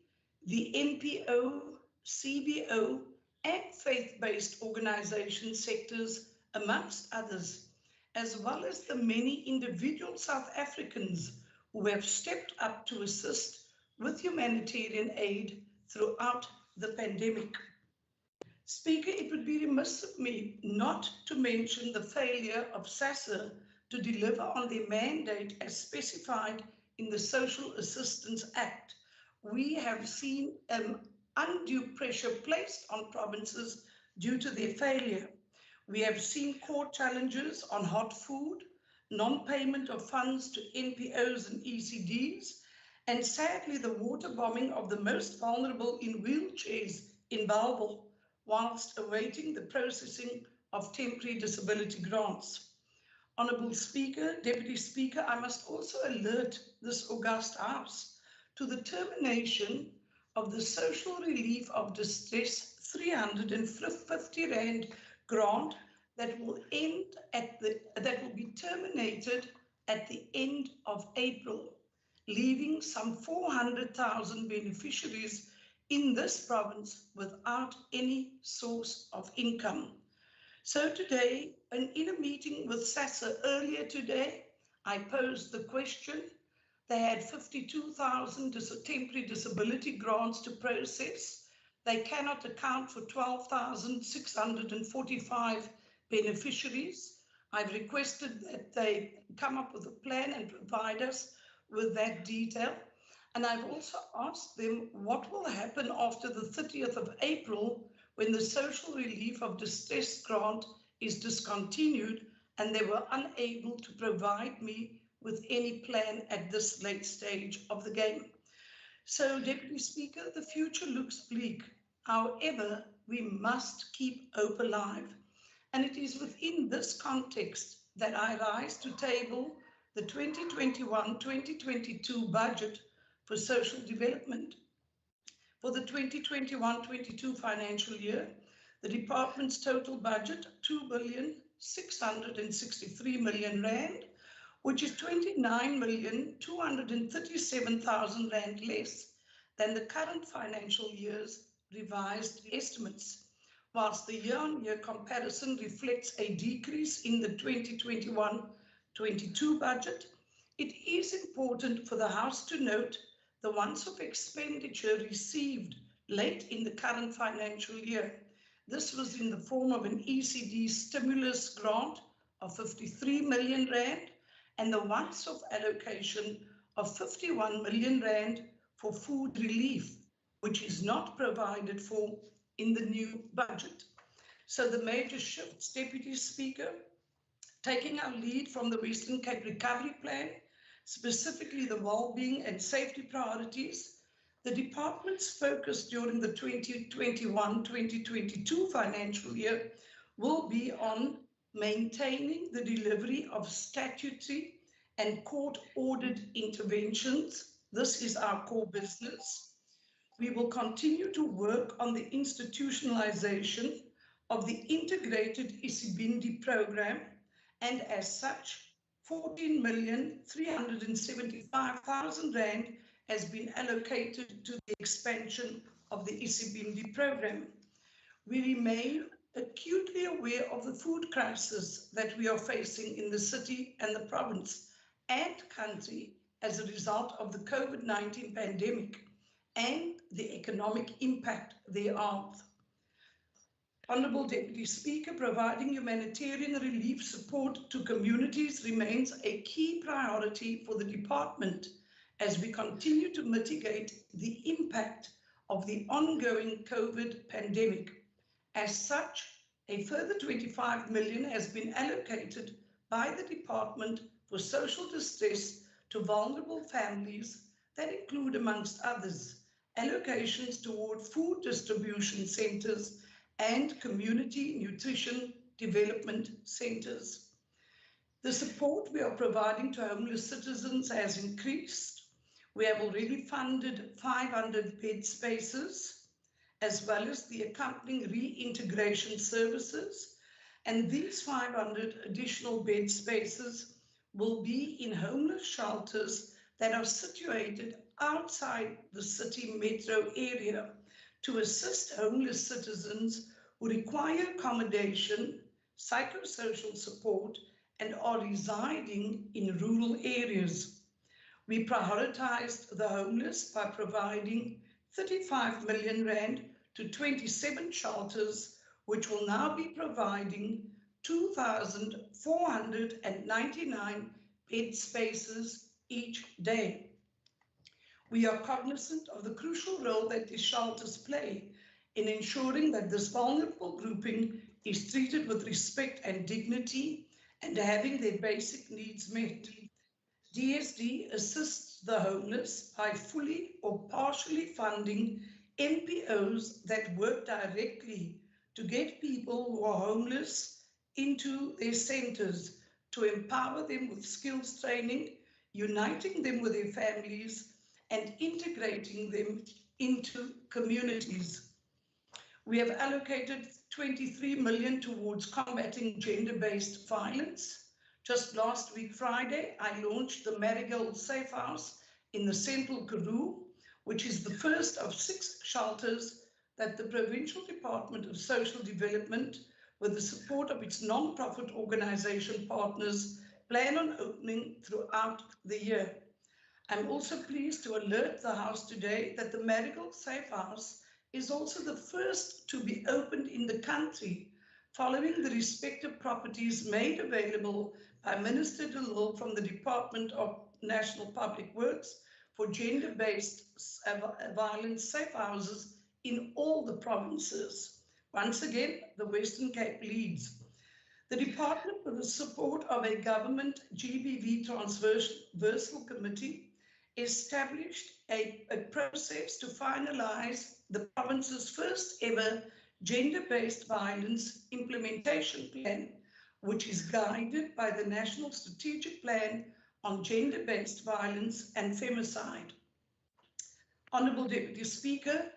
Speaker 17: the NPO, CBO, and faith-based organisation sectors, amongst others, as well as the many individual South Africans who have stepped up to assist with humanitarian aid throughout the pandemic. Speaker, it would be remiss of me not to mention the failure of SASSA to deliver on their mandate as specified in the Social Assistance Act. We have seen undue pressure placed on provinces due to their failure. We have seen court challenges on hot food, non-payment of funds to NPOs and ECDs, and sadly the water bombing of the most vulnerable in wheelchairs in Bellville, whilst awaiting the processing of temporary disability grants. Honourable Speaker, Deputy Speaker, I must also alert this august House to the termination of the Social Relief of Distress 350 Rand grant that will be terminated at the end of April, leaving some 400,000 beneficiaries in this province without any source of income. So today, in a meeting with SASSA earlier today, I posed the question. They had 52,000 temporary disability grants to process. They cannot account for 12,645 beneficiaries. I've requested that they come up with a plan and provide us with that detail. And I've also asked them what will happen after the 30th of April when the Social Relief of Distress grant is discontinued, and they were unable to provide me with any plan at this late stage of the game. So, Deputy Speaker, the future looks bleak. However, we must keep hope alive. And it is within this context that I rise to table the 2021-2022 budget for social development. For the 2021-22 financial year, the department's total budget, 2,663,000,000 Rand, which is 29,237,000 Rand less than the current financial year's revised estimates. Whilst the year-on-year comparison reflects a decrease in the 2021-22 budget, it is important for the House to note the once-off expenditure received late in the current financial year. This was in the form of an ECD stimulus grant of 53 million Rand and the once-off allocation of 51 million Rand for food relief, which is not provided for in the new budget. So the major shifts, Deputy Speaker, taking our lead from the Western Cape Recovery Plan, specifically the well-being and safety priorities, the department's focus during the 2021-2022 financial year will be on maintaining the delivery of statutory and court-ordered interventions. This is our core business. We will continue to work on the institutionalization of the integrated Isibindi program, and as such, 14,375,000 Rand has been allocated to the expansion of the Isibindi program. We remain acutely aware of the food crisis that we are facing in the city and the province and country as a result of the COVID-19 pandemic and the economic impact thereof. Honourable Deputy Speaker, providing humanitarian relief support to communities remains a key priority for the department as we continue to mitigate the impact of the ongoing COVID pandemic. As such, a further 25 million has been allocated by the department for social distress to vulnerable families that include, amongst others, allocations toward food distribution centres and community nutrition development centres. The support we are providing to homeless citizens has increased. We have already funded 500 bed spaces, as well as the accompanying reintegration services. And these 500 additional bed spaces will be in homeless shelters that are situated outside the city metro area to assist homeless citizens who require accommodation, psychosocial support, and are residing in rural areas. We prioritized the homeless by providing 35 million Rand to 27 shelters, which will now be providing 2,499 bed spaces each day. We are cognizant of the crucial role that these shelters play in ensuring that this vulnerable grouping is treated with respect and dignity and having their basic needs met. DSD assists the homeless by fully or partially funding NPOs that work directly to get people who are homeless into their centers, to empower them with skills training, uniting them with their families, and integrating them into communities. We have allocated 23 million towards combating gender-based violence. Just last week, Friday, I launched the Marigold Safe House in the Central Karoo, which is the first of 6 shelters that the Provincial Department of Social Development, with the support of its non-profit organization partners, plan on opening throughout the year. I'm also pleased to alert the House today that the Marigold Safe House is also the first to be opened in the country, following the respective properties made available by Minister De Lille from the Department of National Public Works for gender-based violence safe houses in all the provinces. Once again, the Western Cape leads. The department, with the support of a government GBV transversal committee, established a process to finalize the province's first ever gender-based violence implementation plan, which is guided by the National Strategic Plan on Gender-Based Violence and Femicide. Honourable Deputy Speaker,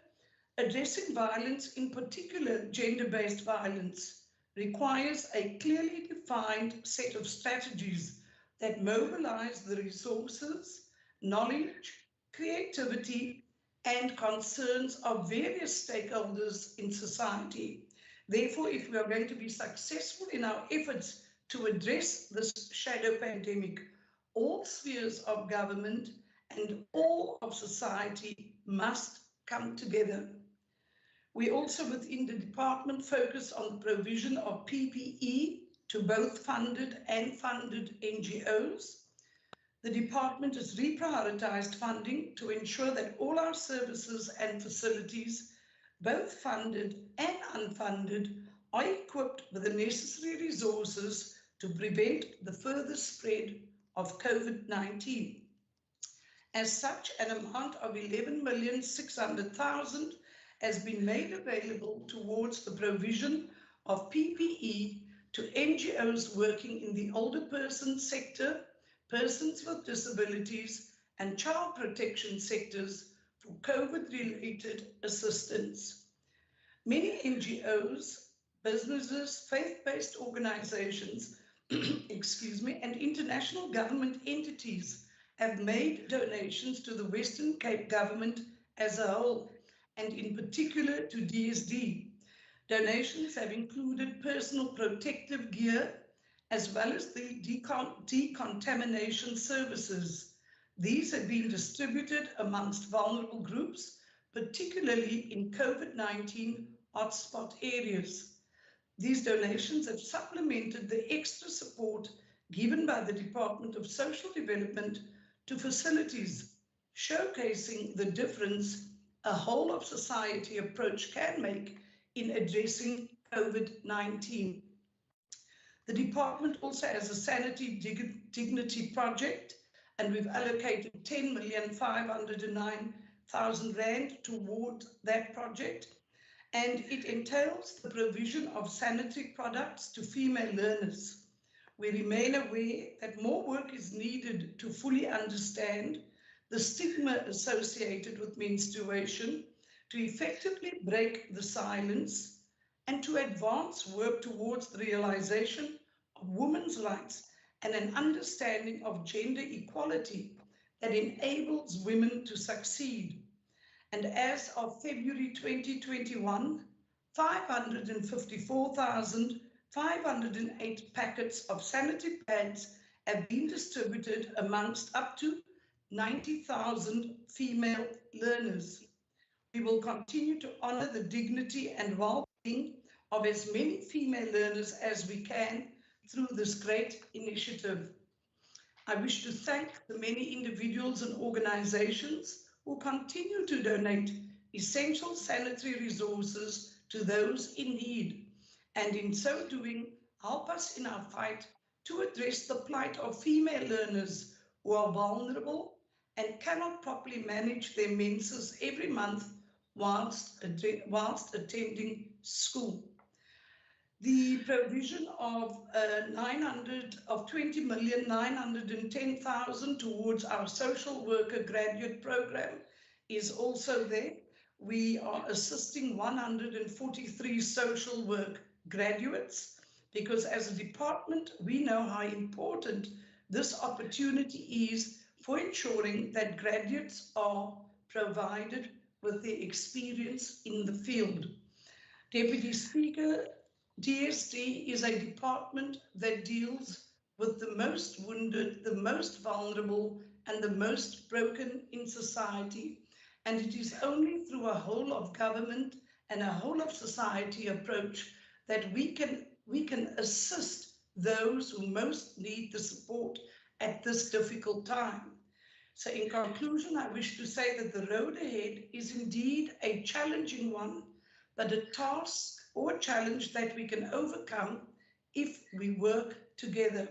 Speaker 17: addressing violence, in particular gender-based violence, requires a clearly defined set of strategies that mobilize the resources, knowledge, creativity, and concerns of various stakeholders in society. Therefore, if we are going to be successful in our efforts to address this shadow pandemic, all spheres of government and all of society must come together. We also, within the department, focus on the provision of PPE to both funded and funded NGOs. The department has reprioritized funding to ensure that all our services and facilities, both funded and unfunded, are equipped with the necessary resources to prevent the further spread of COVID-19. As such, an amount of 11,600,000 has been made available towards the provision of PPE to NGOs working in the older person sector, persons with disabilities, and child protection sectors for COVID-related assistance. Many NGOs, businesses, faith-based organizations, excuse me, and international government entities have made donations to the Western Cape government as a whole, and in particular to DSD. Donations have included personal protective gear, as well as the decontamination services. These have been distributed amongst vulnerable groups, particularly in COVID-19 hotspot areas. These donations have supplemented the extra support given by the Department of Social Development to facilities, showcasing the difference a whole of society approach can make in addressing COVID-19. The department also has a sanitary dignity project, and we've allocated 10,509,000 Rand toward that project. And it entails the provision of sanitary products to female learners. We remain aware that more work is needed to fully understand the stigma associated with menstruation, to effectively break the silence, and to advance work towards the realization of women's rights and an understanding of gender equality that enables women to succeed. And as of February 2021, 554,508 packets of sanitary pads have been distributed amongst up to 90,000 female learners. We will continue to honor the dignity and well-being of as many female learners as we can through this great initiative. I wish to thank the many individuals and organizations who continue to donate essential sanitary resources to those in need, and in so doing, help us in our fight to address the plight of female learners who are vulnerable and cannot properly manage their menses every month whilst attending school. The provision of 20,910,000 towards our social worker graduate program is also there. We are assisting 143 social work graduates because as a department, we know how important this opportunity is for ensuring that graduates are provided with the experience in the field. Deputy Speaker, DSD is a department that deals with the most wounded, the most vulnerable, and the most broken in society. And it is only through a whole of government and a whole of society approach that we can assist those who most need the support at this difficult time. So in conclusion, I wish to say that the road ahead is indeed a challenging one, but a task or a challenge that we can overcome if we work together.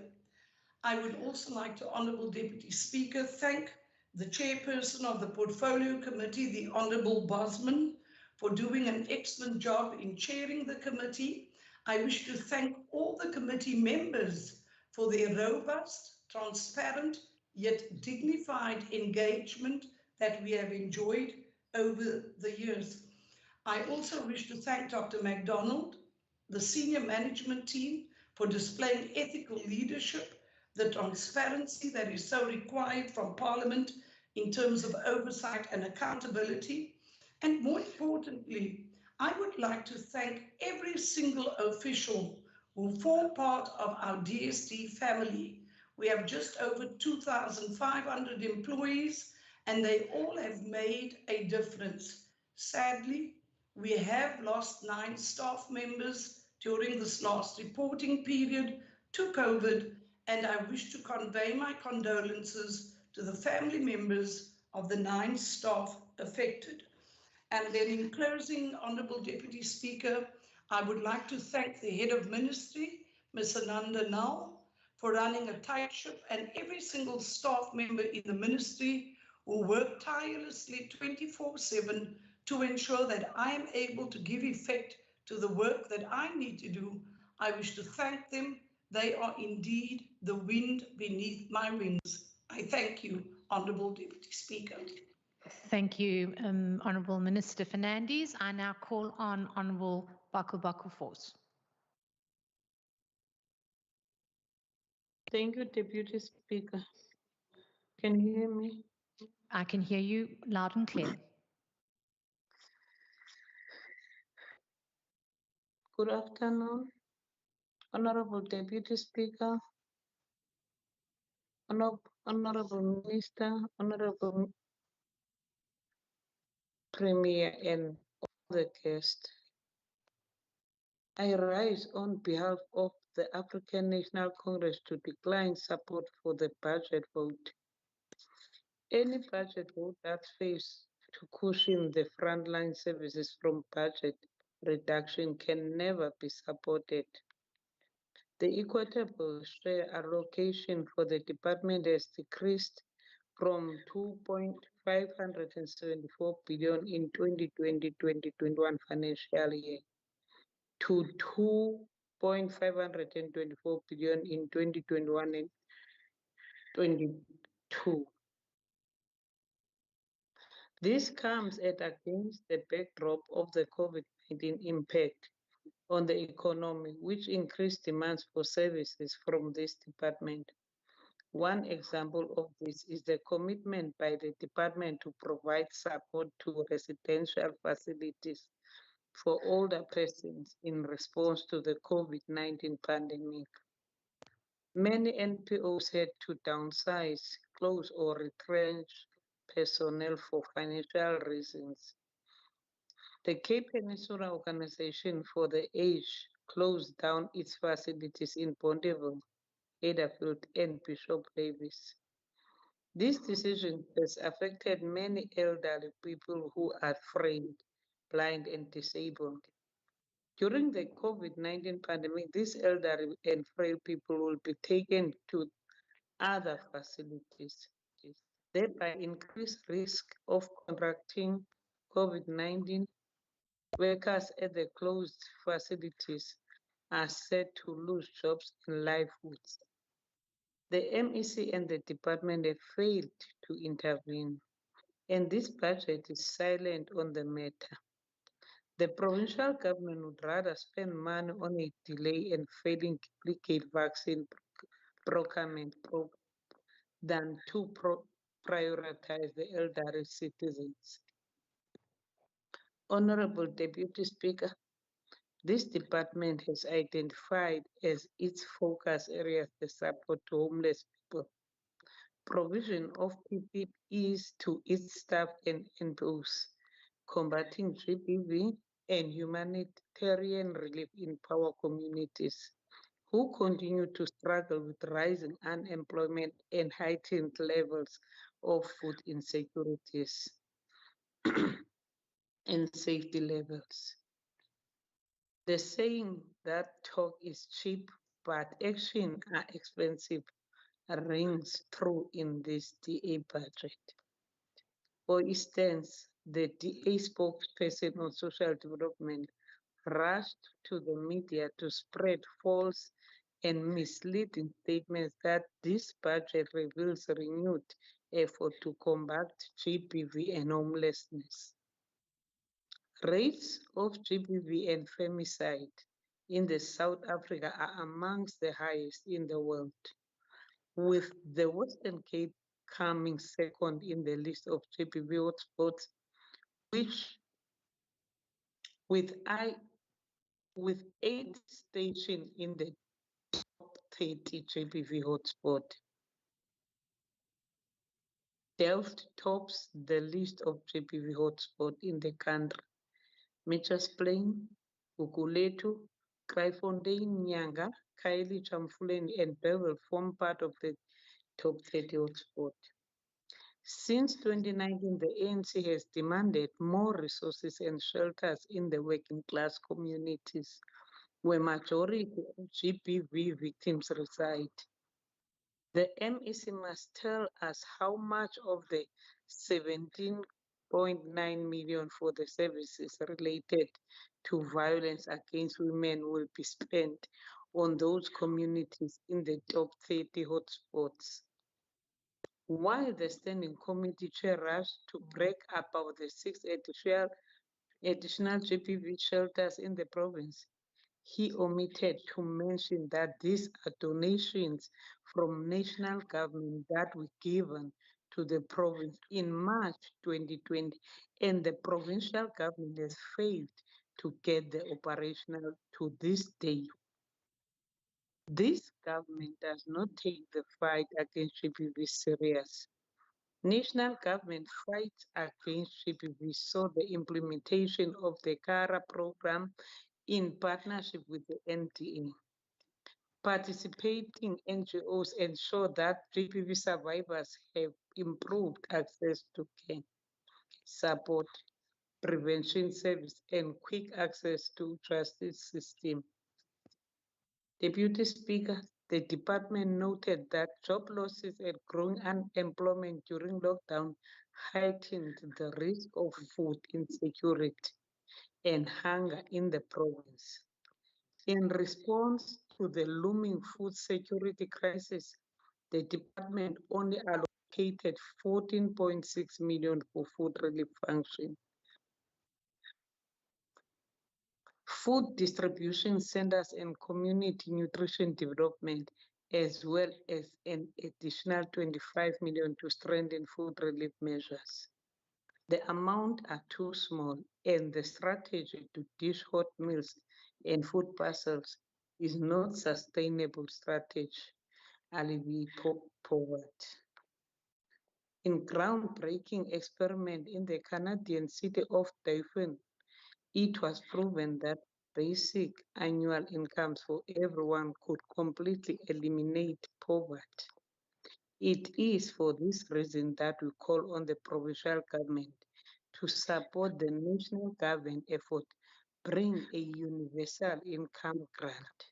Speaker 17: I would also like to, Honourable Deputy Speaker, thank the Chairperson of the Portfolio Committee, the Honourable Bosman, for doing an excellent job in chairing the committee. I wish to thank all the committee members for their robust, transparent, yet dignified engagement that we have enjoyed over the years. I also wish to thank Dr. MacDonald, the senior management team, for displaying ethical leadership, the transparency that is so required from Parliament in terms of oversight and accountability. And more importantly, I would like to thank every single official who form part of our DSD family. We have just over 2,500 employees, and they all have made a difference. Sadly, we have lost 9 staff members during this last reporting period to COVID, and I wish to convey my condolences to the family members of the 9 staff affected. And then in closing, Honourable Deputy Speaker, I would like to thank the Head of Ministry, Ms. Ananda Nal, for running a tight ship, and every single staff member in the ministry who work tirelessly 24/7 to ensure that I am able to give effect to the work that I need to do. I wish to thank them. They are indeed the wind beneath my wings. I thank you, Honourable Deputy Speaker.
Speaker 12: Thank you, Honourable Minister Fernandes. I now call on Honourable Baku Force.
Speaker 18: Thank you, Deputy Speaker. Can you hear me?
Speaker 12: I can hear you loud and clear.
Speaker 18: Good afternoon, Honourable Deputy Speaker, Honourable Minister, Honourable Premier, and all the guests. I rise on behalf of the African National Congress to decline support for the budget vote. Any budget vote that fails to cushion the frontline services from budget reduction can never be supported. The equitable share allocation for the department has decreased from 2.574 billion in 2020-2021 financial year to 2.524 billion in 2021 and 22. This comes against the backdrop of the COVID-19 impact on the economy, which increased demands for services from this department. One example of this is the commitment by the department to provide support to residential facilities for older persons in response to the COVID-19 pandemic. Many NPOs had to downsize, close, or retrench personnel for financial reasons. The Cape Peninsula Organization for the Aged closed down its facilities in Bondeville, Adderfield, and Bishop Davis. This decision has affected many elderly people who are frail, blind, and disabled. During the COVID-19 pandemic, these elderly and frail people will be taken to other facilities, thereby increase risk of contracting COVID-19. Workers at the closed facilities are set to lose jobs and livelihoods. The MEC and the department have failed to intervene, and this budget is silent on the matter. The provincial government would rather spend money on a delay and failing duplicate vaccine procurement program than to prioritize the elderly citizens. Honorable Deputy Speaker, this department has identified as its focus areas the support to homeless people, provision of PPEs to its staff and NPOs, combating GBV, and humanitarian relief in poor communities who continue to struggle with rising unemployment and heightened levels of food insecurities and safety levels. The saying that talk is cheap, but action are expensive rings true in this DA budget. For instance, the DA spokesperson on social development rushed to the media to spread false and misleading statements that this budget reveals renewed effort to combat GBV and homelessness. Rates of GBV and femicide in the South Africa are amongst the highest in the world, with the Western Cape coming second in the list of GBV hotspots, which with 8 stations in the top 30 GBV hotspot. Delft tops the list of GBV hotspot in the country. Mitchell's Plain, Ukuletu, Kraaifontein, Nyanga, Kaili, Chamfuleni, and Bevel form part of the top 30 hotspot. Since 2019, the ANC has demanded more resources and shelters in the working class communities, where majority of GBV victims reside. The MEC must tell us how much of the 17.9 million for the services related to violence against women will be spent on those communities in the top 30 hotspots. While the Standing Committee chair rushed to break about the 6 additional GBV shelters in the province, he omitted to mention that these are donations from national government that were given to the province in March 2020, and the provincial government has failed to get the operational to this day. This government does not take the fight against GBV serious. National government fights against GBV saw the implementation of the CARA program in partnership with the NDA. Participating NGOs ensure that GBV survivors have improved access to care, support, prevention service, and quick access to justice system. Deputy Speaker, the department noted that job losses and growing unemployment during lockdown heightened the risk of food insecurity and hunger in the province. In response to the looming food security crisis, the department only allocated 14.6 million for food relief function. Food distribution centers and community nutrition development, as well as an additional 25 million to strengthen food relief measures. The amount are too small, and the strategy to dish hot meals and food parcels is not sustainable strategy, alleviate poverty. In groundbreaking experiment in the Canadian city of Dauphin, it was proven that basic annual incomes for everyone could completely eliminate poverty. It is for this reason that we call on the provincial government to support the national government effort, bring a universal income grant.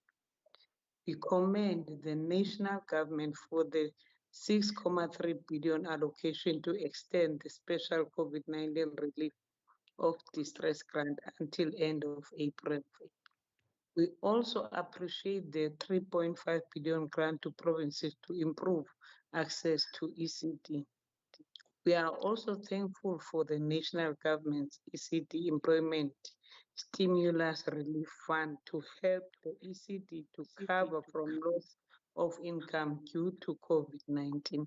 Speaker 18: We commend the national government for the 6.3 billion allocation to extend the special COVID-19 relief of distress grant until end of April. We also appreciate the 3.5 billion grant to provinces to improve access to ECD. We are also thankful for the national government's ECD employment stimulus relief fund to help the ECD to cover from loss of income due to COVID-19.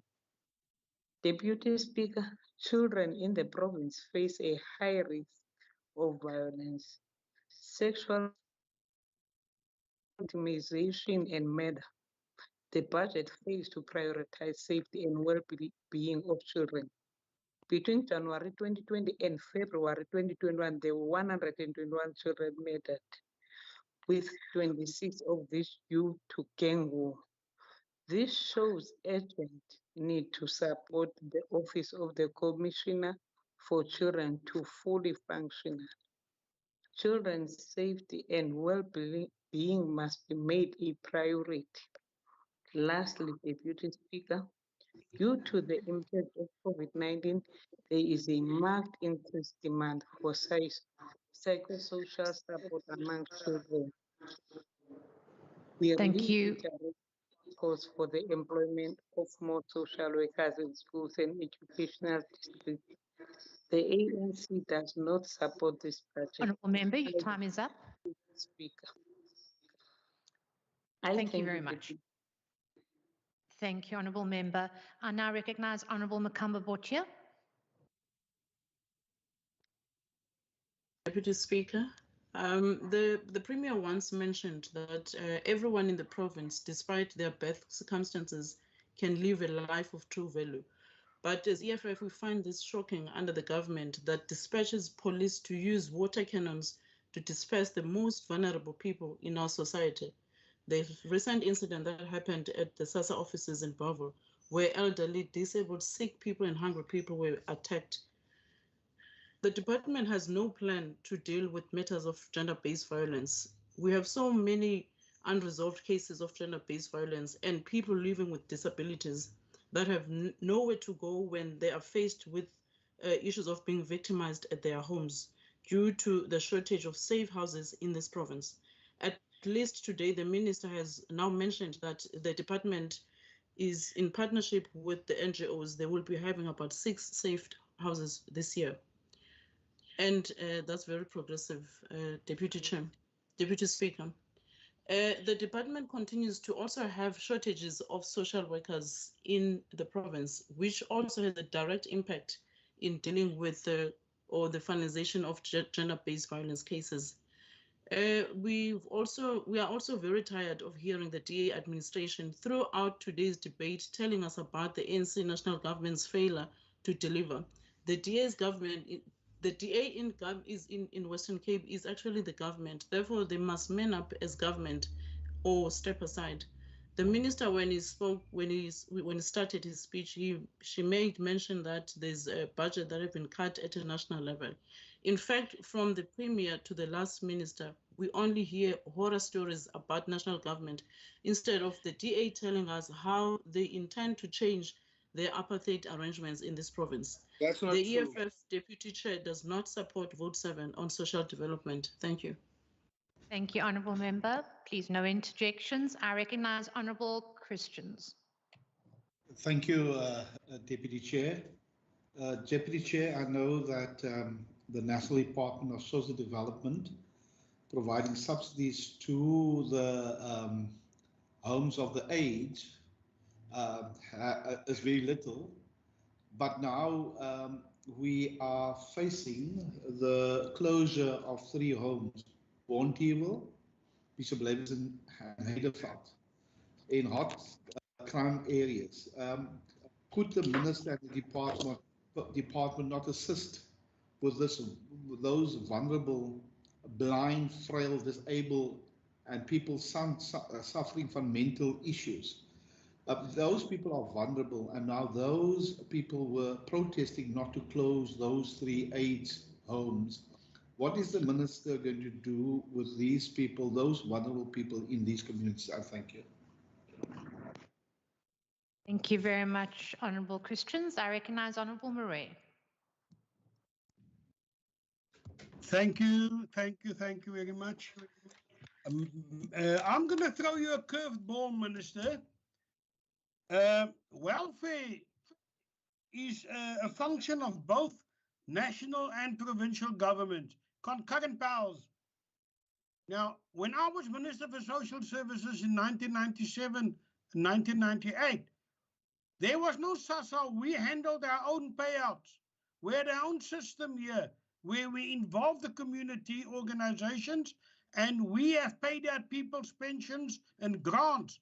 Speaker 18: Deputy Speaker, children in the province face a high risk of violence, sexual victimization, and murder. The budget fails to prioritize safety and well-being of children. Between January 2020 and February 2021, there were 121 children murdered, with 26 of these due to gang war. This shows urgent need to support the Office of the Commissioner for Children to fully function. Children's safety and well-being must be made a priority. Lastly, Deputy Speaker, due to the impact of COVID-19, there is a marked increased demand for psychosocial support among children. We
Speaker 12: Thank you.
Speaker 18: calls for the employment of more social workers in schools and educational districts. The ANC does not support this budget.
Speaker 12: Honourable Member, your time is up.
Speaker 18: Speaker.
Speaker 12: Thank you very much. Thank you, Honourable Member. I now recognise Honourable Makamba Botia.
Speaker 5: Deputy Speaker, the Premier once mentioned that everyone in the province, despite their birth circumstances, can live a life of true value. But as EFF, we find this shocking under the government that dispatches police to use water cannons to disperse the most vulnerable people in our society. The recent incident that happened at the SASSA offices in Bavo, where elderly, disabled, sick people and hungry people were attacked. The department has no plan to deal with matters of gender-based violence. We have so many unresolved cases of gender-based violence and people living with disabilities that have nowhere to go when they are faced with issues of being victimized at their homes due to the shortage of safe houses in this province. At least today, the minister has now mentioned that the department is in partnership with the NGOs. They will be having about 6 safe houses this year. And that's very progressive, Deputy Speaker. The department continues to also have shortages of social workers in the province, which also has a direct impact in dealing with the finalization of gender-based violence cases. We are also very tired of hearing the DA administration throughout today's debate telling us about the ANC national government's failure to deliver. The DA's government, the DA in Western Cape is actually the government. Therefore, they must man up as government or step aside. The minister, when he started his speech, she made mention that there's a budget that has been cut at a national level. In fact, from the premier to the last minister, we only hear horror stories about national government instead of the DA telling us how they intend to change their apartheid arrangements in this province.
Speaker 6: That's not
Speaker 5: the
Speaker 6: true.
Speaker 5: EFF Deputy Chair does not support Vote 7 on social development. Thank you.
Speaker 12: Thank you, Honourable Member. Please, no interjections. I recognise Honourable Christians.
Speaker 6: Thank you, Deputy Chair. Deputy Chair, I know that the National Department of Social Development providing subsidies to the homes of the aged is very little, but now we are facing the closure of 3 homes, Bontewil, Bishop Levinson and Heideveld, in hot crime areas. Could the Minister and the department not assist with those vulnerable, blind, frail, disabled, and people suffering from mental issues? Those people are vulnerable, and now those people were protesting not to close those 3 AIDS homes. What is the minister going to do with these people, those vulnerable people in these communities? I thank you.
Speaker 12: Thank you very much, Honourable Christians. I recognise Honourable Murray.
Speaker 7: Thank you very much. I'm going to throw you a curveball, Minister. Welfare is a function of both national and provincial government, concurrent powers. Now, when I was Minister for Social Services in 1997 and 1998, there was no SASSA. We handled our own payouts. We had our own system here where we involved the community organizations, and we have paid out people's pensions and grants,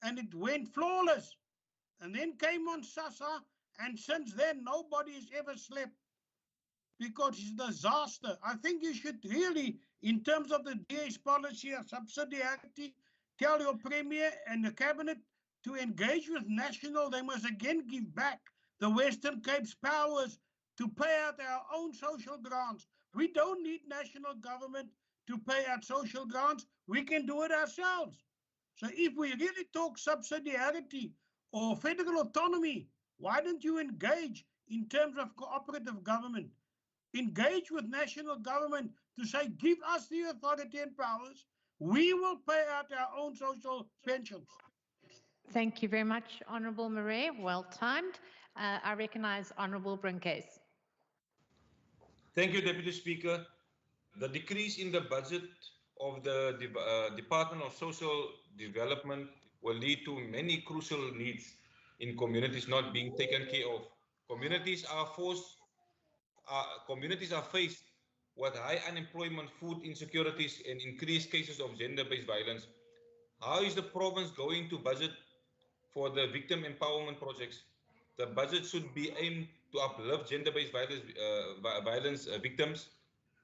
Speaker 7: and it went flawless. And then came on SASSA, and since then, nobody has ever slept because it's a disaster. I think you should really, in terms of the DA's policy of subsidiarity, tell your Premier and the Cabinet to engage with national. They must again give back the Western Cape's powers to pay out our own social grants. We don't need national government to pay out social grants. We can do it ourselves. So if we really talk subsidiarity or federal autonomy, why don't you engage in terms of cooperative government? Engage with national government to say, give us the authority and powers. We will pay out our own social pensions.
Speaker 12: Thank you very much, Honourable Murray. Well timed. I recognise Honourable Brinkes.
Speaker 8: Thank you, Deputy Speaker. The decrease in the budget of the Department of Social Development will lead to many crucial needs in communities not being taken care of. Communities are faced with high unemployment, food insecurities, and increased cases of gender-based violence. How is the province going to budget for the victim empowerment projects? The budget should be aimed to uplift gender-based violence victims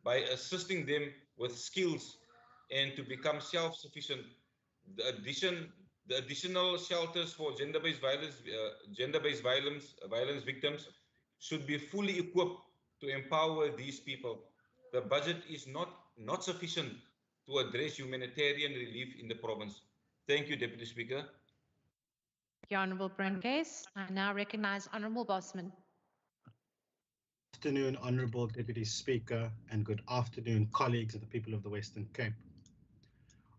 Speaker 8: by assisting them with skills and to become self-sufficient. The additional shelters for gender-based violence victims should be fully equipped to empower these people. The budget is not sufficient to address humanitarian relief in the province. Thank you, Deputy Speaker.
Speaker 12: Thank you, Honourable Brinkes. I now recognise Honourable Bosman.
Speaker 19: Good afternoon, Honourable Deputy Speaker, and good afternoon, colleagues of the people of the Western Cape.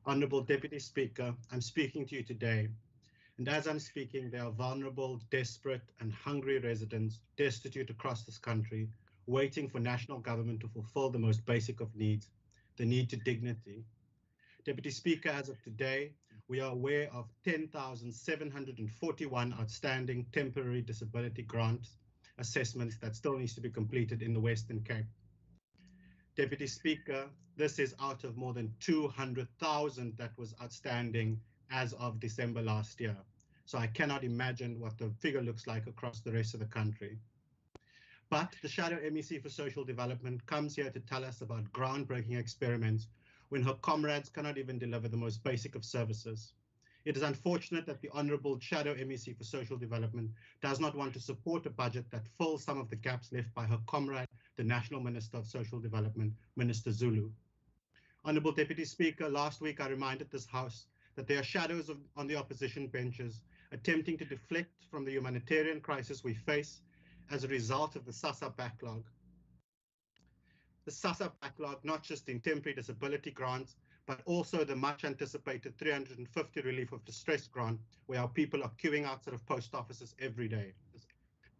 Speaker 19: Honourable Deputy Speaker, I'm speaking to you today, and as I'm speaking, there are vulnerable, desperate, and hungry residents destitute across this country, waiting for national government to fulfill the most basic of needs, the need to dignity. Deputy Speaker, as of today, we are aware of 10,741 outstanding temporary disability grants assessments that still needs to be completed in the Western Cape. Deputy Speaker, this is out of more than 200,000 that was outstanding as of December last year. So I cannot imagine what the figure looks like across the rest of the country. But the Shadow MEC for Social Development comes here to tell us about groundbreaking experiments when her comrades cannot even deliver the most basic of services. It is unfortunate that the Honourable Shadow MEC for Social Development does not want to support a budget that fills some of the gaps left by her comrade, the National Minister of Social Development, Minister Zulu. Honourable Deputy Speaker, last week I reminded this House that there are shadows on the opposition benches attempting to deflect from the humanitarian crisis we face as a result of the SASSA backlog. The SASSA backlog, not just in temporary disability grants, but also the much anticipated 350 relief of distress grant, where our people are queuing outside of post offices every day.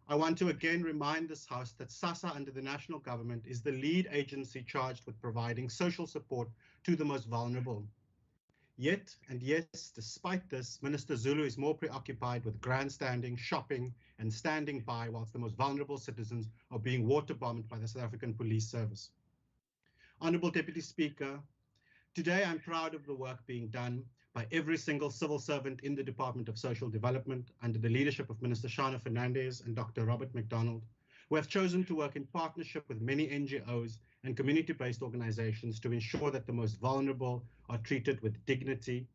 Speaker 19: I want to again remind this House that SASSA under the national government is the lead agency charged with providing social support to the most vulnerable. Yet, and yes, despite this, Minister Zulu is more preoccupied with grandstanding, shopping, and standing by whilst the most vulnerable citizens are being waterbombed by the South African Police Service. Honourable Deputy Speaker, today I'm proud of the work being done by every single civil servant in the Department of Social Development under the leadership of Minister Shana Fernandez and Dr. Robert McDonald, who have chosen to work in partnership with many NGOs and community-based organizations to ensure that the most vulnerable are treated with dignity.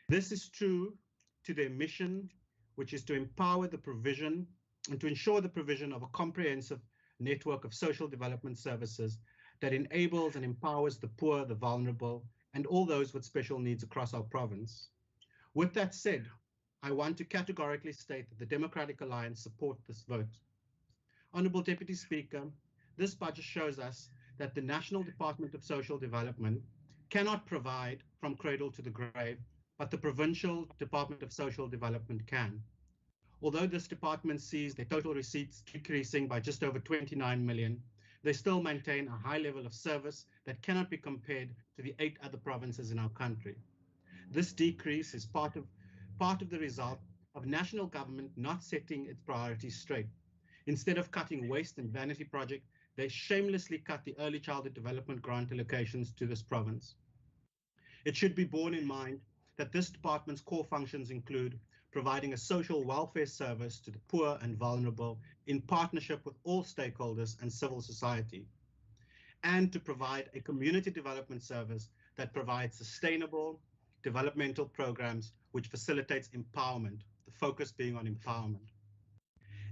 Speaker 19: This is true to their mission, which is to empower the provision and to ensure the provision of a comprehensive network of social development services that enables and empowers the poor, the vulnerable, and all those with special needs across our province. With that said,
Speaker 6: I want to categorically state that the Democratic Alliance support this vote. Honourable Deputy Speaker, this budget shows us that the National Department of Social Development cannot provide from cradle to the grave, but the Provincial Department of Social Development can. Although this department sees their total receipts decreasing by just over 29 million, they still maintain a high level of service that cannot be compared to the 8 other provinces in our country. This decrease is part of the result of national government not setting its priorities straight. Instead of cutting waste and vanity projects, they shamelessly cut the early childhood development grant allocations to this province. It should be borne in mind that this department's core functions include providing a social welfare service to the poor and vulnerable in partnership with all stakeholders and civil society, and to provide a community development service that provides sustainable developmental programs which facilitates empowerment, the focus being on empowerment.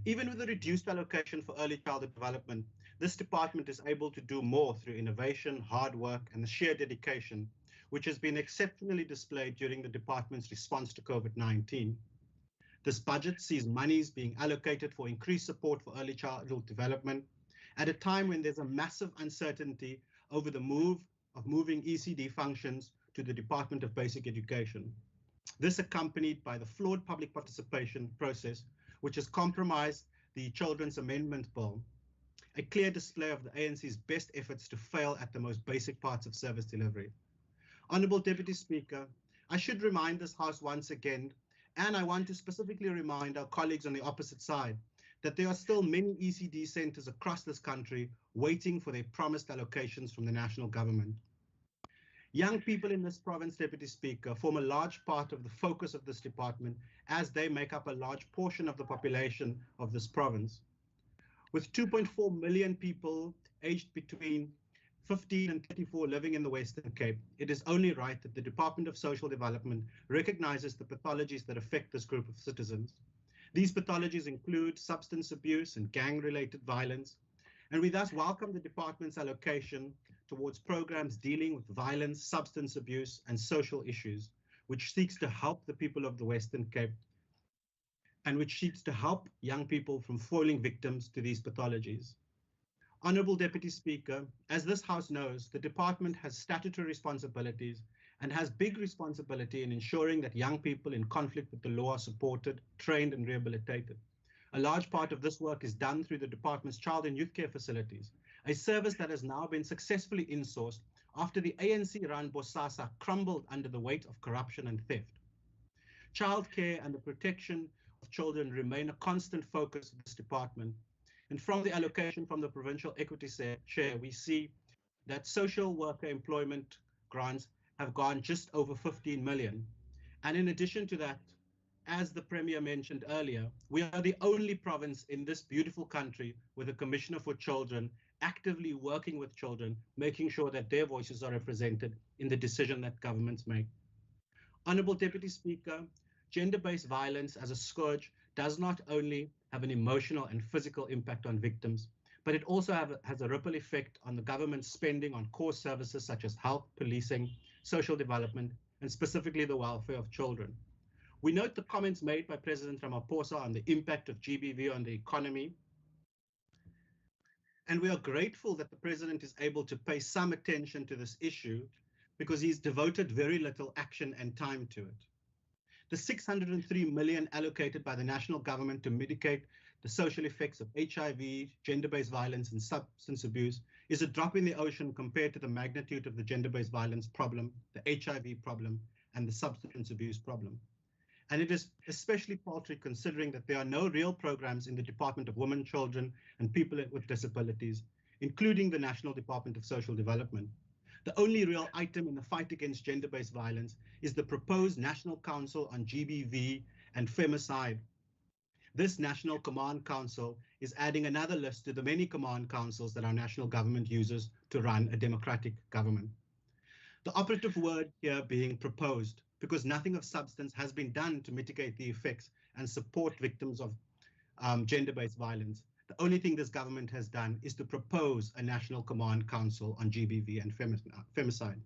Speaker 6: Even with a reduced allocation for early childhood development, this department is able to do more through innovation, hard work, and the sheer dedication, which has been exceptionally displayed during the department's response to COVID-19. This budget sees monies being allocated for increased support for early childhood development at a time when there's a massive uncertainty over the moving ECD functions to the Department of Basic Education. This accompanied by the flawed public participation process, which has compromised the Children's Amendment Bill, a clear display of the ANC's best efforts to fail at the most basic parts of service delivery. Honourable Deputy Speaker, I should remind this House once again, and I want to specifically remind our colleagues on the opposite side, that there are still many ECD centres across this country waiting for their promised allocations from the national government. Young people in this province, Deputy Speaker, form a large part of the focus of this department as they make up a large portion of the population of this province. With 2.4 million people aged between 15 and 34 living in the Western Cape, it is only right that the Department of Social Development recognizes the pathologies that affect this group of citizens. These pathologies include substance abuse and gang-related violence, and we thus welcome the department's allocation towards programs dealing with violence, substance abuse, and social issues, which seeks to help the people of the Western Cape and which seeks to help young people from falling victims to these pathologies. Honourable Deputy Speaker, as this House knows, the department has statutory responsibilities and has big responsibility in ensuring that young people in conflict with the law are supported, trained, and rehabilitated. A large part of this work is done through the department's child and youth care facilities, a service that has now been successfully insourced after the ANC-run Bosasa crumbled under the weight of corruption and theft. Childcare and the protection of children remain a constant focus of this department. And from the allocation from the Provincial Equity Share, we see that social worker employment grants have gone just over 15 million. And in addition to that, as the Premier mentioned earlier, we are the only province in this beautiful country with a Commissioner for Children actively working with children, making sure that their voices are represented in the decision that governments make. Honourable Deputy Speaker, gender-based violence as a scourge does not only have an emotional and physical impact on victims, but it also has a ripple effect on the government's spending on core services such as health, policing, social development, and specifically the welfare of children. We note the comments made by President Ramaphosa on the impact of GBV on the economy, and we are grateful that the President is able to pay some attention to this issue because he's devoted very little action and time to it. The 603 million allocated by the national government to mitigate the social effects of HIV, gender-based violence, and substance abuse is a drop in the ocean compared to the magnitude of the gender-based violence problem, the HIV problem, and the substance abuse problem. And it is especially paltry considering that there are no real programs in the Department of Women, Children, and People with Disabilities, including the National Department of Social Development. The only real item in the fight against gender-based violence is the proposed National Council on GBV and Femicide. This National Command Council is adding another list to the many command councils that our national government uses to run a democratic government. The operative word here being proposed, because nothing of substance has been done to mitigate the effects and support victims of gender-based violence. The only thing this government has done is to propose a National Command Council on GBV and Femicide.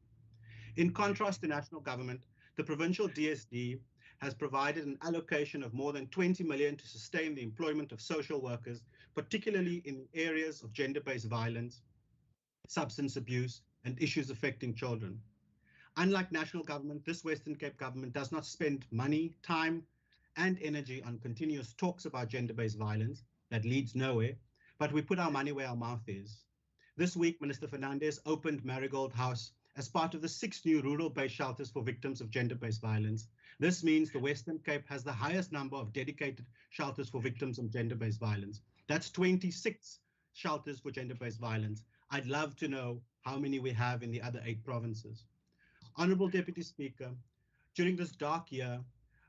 Speaker 6: In contrast to national government, the provincial DSD
Speaker 19: has provided an allocation of more than 20 million to sustain the employment of social workers, particularly in areas of gender-based violence, substance abuse, and issues affecting children. Unlike national government, this Western Cape government does not spend money, time, and energy on continuous talks about gender-based violence that leads nowhere, but we put our money where our mouth is. This week, Minister Fernandez opened Marigold House as part of the 6 new rural-based shelters for victims of gender-based violence. This means the Western Cape has the highest number of dedicated shelters for victims of gender-based violence. That's 26 shelters for gender-based violence. I'd love to know how many we have in the other 8 provinces. Honourable Deputy Speaker, during this dark year,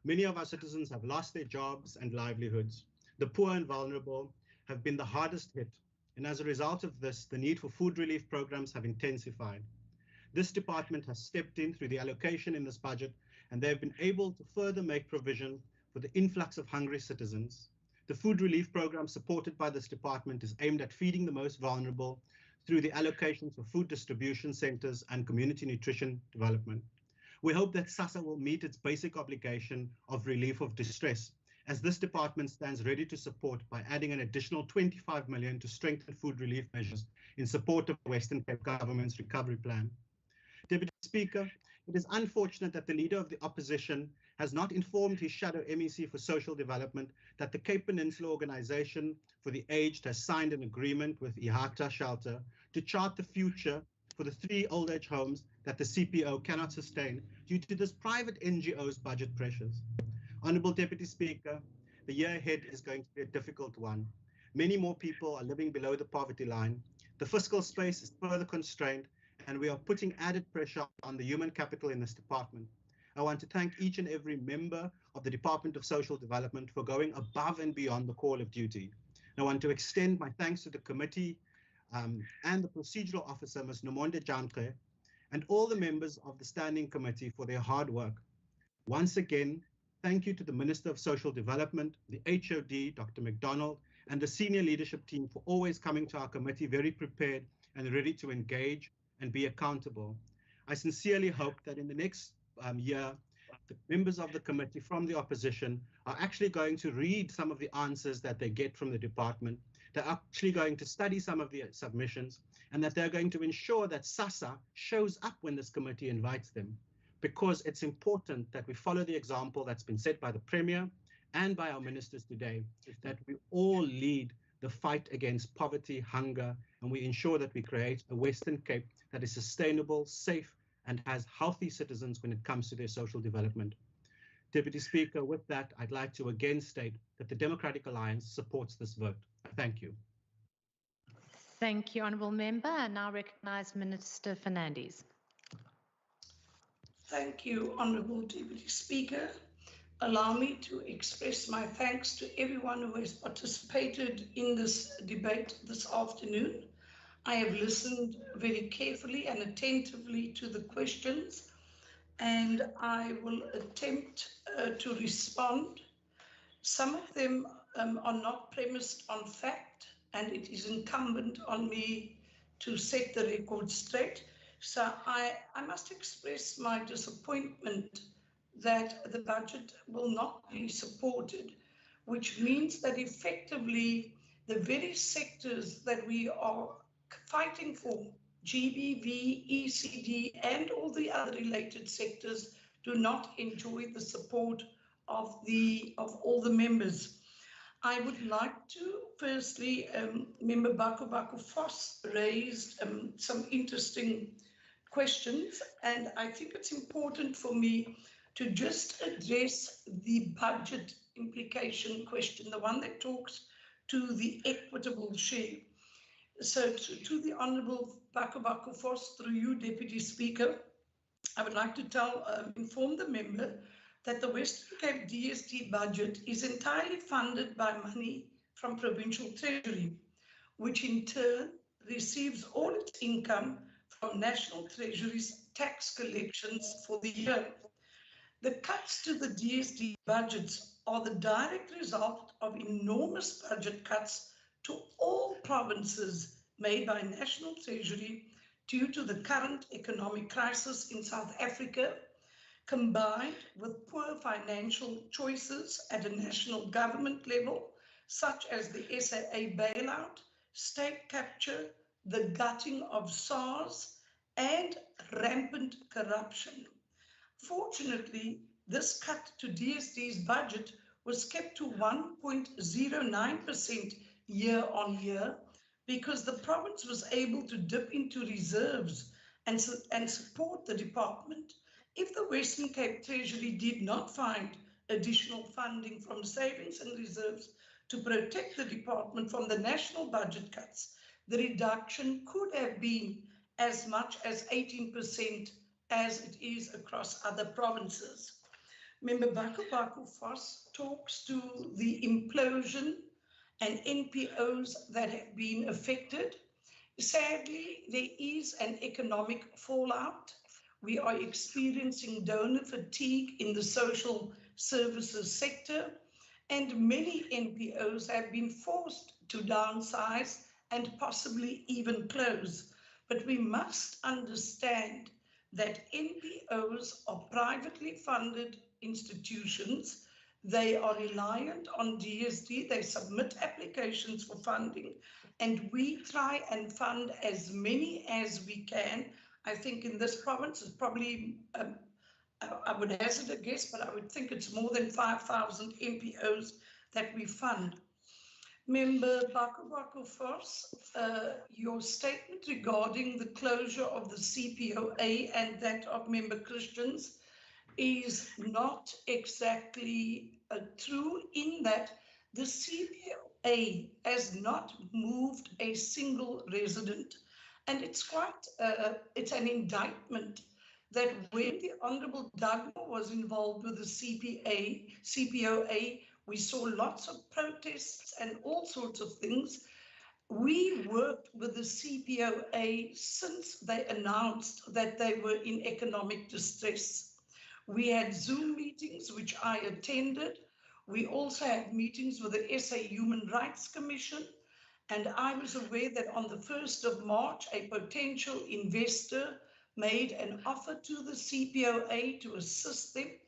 Speaker 19: many of our citizens have lost their jobs and livelihoods. The poor and vulnerable have been the hardest hit, and as a result of this, the need for food relief programs have intensified. This department has stepped in through the allocation in this budget, and they have been able to further make provision for the influx of hungry citizens. The food relief program supported by this department is aimed at feeding the most vulnerable through the allocations for food distribution centers and community nutrition development. We hope that SASSA will meet its basic obligation of relief of distress, as this department stands ready to support by adding an additional 25 million to strengthen food relief measures in support of the Western Cape Government's recovery plan. Deputy Speaker, it is unfortunate that the Leader of the Opposition has not informed his shadow MEC for Social Development that the Cape Peninsula Organisation for the Aged has signed an agreement with IHATA Shelter to chart the future for the 3 old age homes that the CPO cannot sustain due to this private NGO's budget pressures. Honourable Deputy Speaker, the year ahead is going to be a difficult one. Many more people are living below the poverty line. The fiscal space is further constrained, and we are putting added pressure on the human capital in this department. I want to thank each and every member of the Department of Social Development for going above and beyond the call of duty. I want to extend my thanks to the committee and the procedural officer, Ms. Nomonde Janke, and all the members of the Standing Committee for their hard work. Once again, thank you to the Minister of Social Development, the HOD, Dr. McDonald, and the senior leadership team for always coming to our committee very prepared and ready to engage and be accountable. I sincerely hope that in the next year, the members of the committee from the opposition are actually going to read some of the answers that they get from the department. They're actually going to study some of the submissions, and that they're going to ensure that SASSA shows up when this committee invites them, because it's important that we follow the example that's been set by the Premier and by our ministers today, that we all lead the fight against poverty, hunger, and we ensure that we create a Western Cape that is sustainable, safe, and has healthy citizens when it comes to their social development. Deputy Speaker, with that, I'd like to again state that the Democratic Alliance supports this vote. Thank you.
Speaker 12: Thank you, Honourable Member. I now recognise Minister Fernandez.
Speaker 17: Thank you, Honourable Deputy Speaker. Allow me to express my thanks to everyone who has participated in this debate this afternoon. I have listened very carefully and attentively to the questions, and I will attempt to respond. Some of them are not premised on fact, and it is incumbent on me to set the record straight. So I must express my disappointment that the budget will not be supported, which means that effectively the very sectors that we are fighting for, GBV, ECD, and all the other related sectors, do not enjoy the support of all the members. I would like to firstly, Member Baku Foss raised some interesting questions, and I think it's important for me to just address the budget implication question, the one that talks to the equitable share. So to the Honourable Baku Foss, through you, Deputy Speaker, I would like to inform the member that the Western Cape DSD budget is entirely funded by money from Provincial Treasury, which in turn receives all its income from National Treasury's tax collections for the year. The cuts to the DSD budgets are the direct result of enormous budget cuts to all provinces made by National Treasury due to the current economic crisis in South Africa, combined with poor financial choices at a national government level, such as the SAA bailout, state capture, the gutting of SARS, and rampant corruption. Fortunately, this cut to DSD's budget was kept to 1.09% year on year because the province was able to dip into reserves and support the department. If the Western Cape Treasury did not find additional funding from savings and reserves to protect the department from the national budget cuts, the reduction could have been as much as 18% as it is across other provinces. Member Baku Foss talks to the implosion and NPOs that have been affected. Sadly, there is an economic fallout. We are experiencing donor fatigue in the social services sector, and many NPOs have been forced to downsize and possibly even close. But we must understand that NPOs are privately funded institutions. They are reliant on DSD. They submit applications for funding, and we try and fund as many as we can. I think in this province, it's probably, I would hazard a guess, but I would think it's more than 5,000 NPOs that we fund. Member Baku Foss, your statement regarding the closure of the CPOA and that of Member Christians is not exactly true, in that the CPOA has not moved a single resident. And it's quite, it's an indictment that when the Honourable Dagmar was involved with the CPOA, we saw lots of protests and all sorts of things. We worked with the CPOA since they announced that they were in economic distress. We had Zoom meetings, which I attended. We also had meetings with the SA Human Rights Commission. And I was aware that on the 1st of March, a potential investor made an offer to the CPOA to assist them.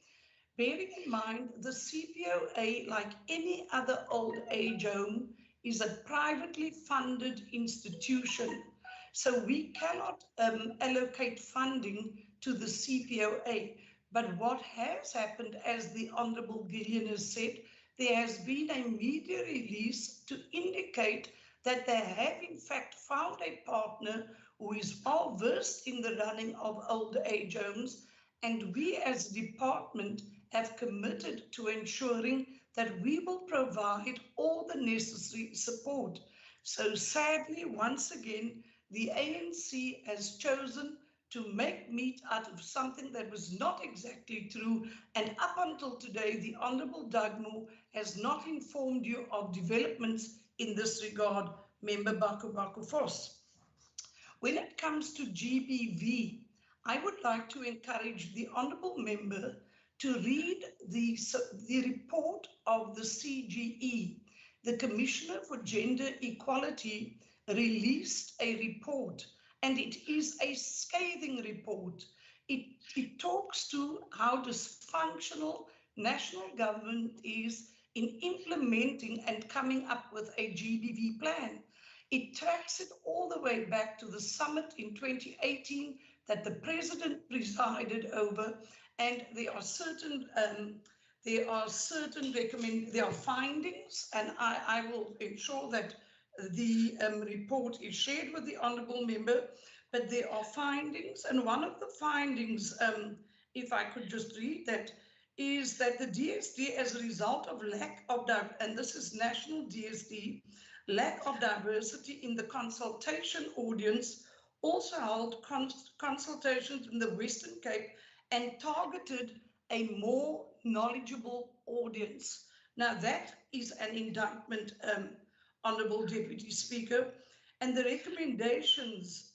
Speaker 17: Bearing in mind, the CPOA, like any other old age home, is a privately funded institution. So we cannot allocate funding to the CPOA. But what has happened, as the Honourable Gillian has said, there has been a media release to indicate that they have in fact found a partner who is well versed in the running of old age homes, and we as a department have committed to ensuring that we will provide all the necessary support. So sadly, once again, the ANC has chosen to make meat out of something that was not exactly true, and up until today, the Honourable Dagmar has not informed you of developments in this regard, Member Baku Foss. When it comes to GBV, I would like to encourage the Honourable Member to read the report of the CGE. The Commissioner for Gender Equality released a report, and it is a scathing report. It talks to how dysfunctional national government is in implementing and coming up with a GBV plan. It tracks it all the way back to the summit in 2018 that the President presided over, and there are certain findings, and I will ensure that the report is shared with the Honourable Member, but there are findings, and one of the findings, if I could just read that, is that the DSD, as a result of lack of, and this is national DSD, lack of diversity in the consultation audience, also held consultations in the Western Cape and targeted a more knowledgeable audience. Now that is an indictment, Honourable Deputy Speaker, and the recommendations,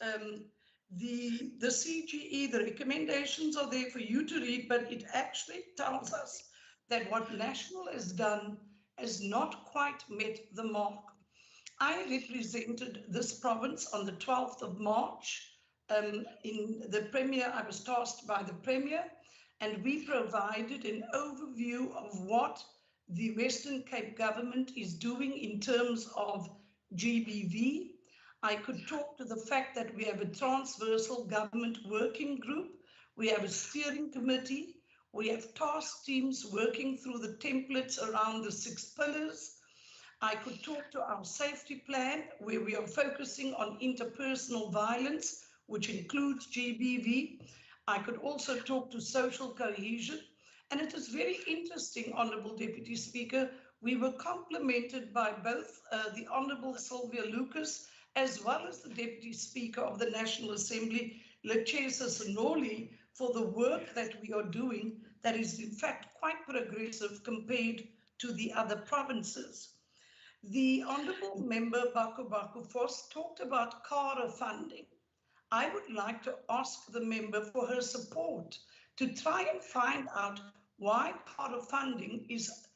Speaker 17: the CGE, the recommendations are there for you to read, but it actually tells us that what National has done has not quite met the mark. I represented this province on the 12th of March in the Premier. I was tasked by the Premier, and we provided an overview of what the Western Cape government is doing in terms of GBV. I could talk to the fact that we have a transversal government working group, we have a steering committee, we have task teams working through the templates around the 6 pillars. I could talk to our safety plan, where we are focusing on interpersonal violence, which includes GBV. I could also talk to social cohesion. And it is very interesting, Honourable Deputy Speaker, we were complimented by both the Honourable Sylvia Lucas, as well as the Deputy Speaker of the National Assembly, Lechesa Senoli, for the work that we are doing that is in fact quite progressive compared to the other provinces. The Honourable Member Baku Vos talked about CARA funding. I would like to ask the member for her support to try and find out why CARA funding is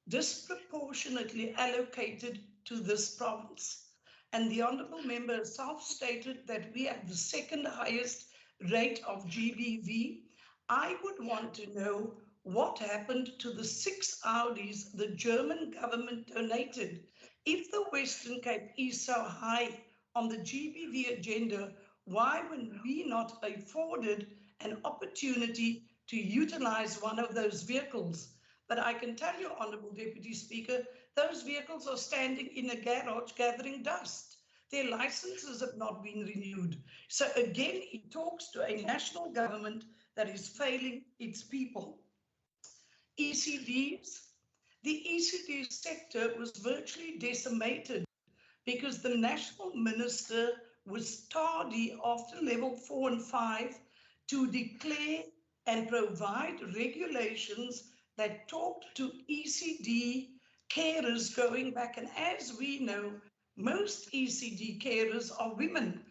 Speaker 17: disproportionately allocated to this province. And the Honourable Member herself stated that we have the second highest rate of GBV. I would want to know what happened to the 6 Audis the German government donated. If the Western Cape is so high on the GBV agenda, why were we not afforded an opportunity to utilize one of those vehicles? But I can tell you, Honourable Deputy Speaker, those vehicles are standing in a garage gathering dust. Their licenses have not been renewed. So again, it talks to a national government that is failing its people. ECDs. The ECD sector was virtually decimated because the national minister was tardy after level 4 and 5 to declare and provide regulations that talked to ECD carers going back. And as we know, most ECD carers are women.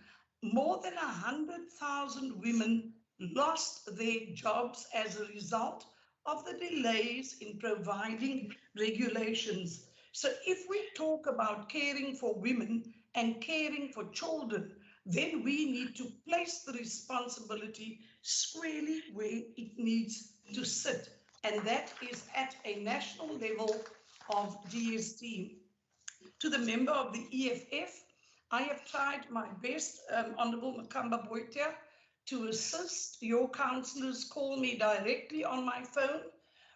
Speaker 17: More than 100,000 women lost their jobs as a result of the delays in providing regulations. So if we talk about caring for women and caring for children, then we need to place the responsibility squarely where it needs to sit. And that is at a national level of DST. To the member of the EFF, I have tried my best, Honourable Makamba Boitia, to assist. Your councillors call me directly on my phone.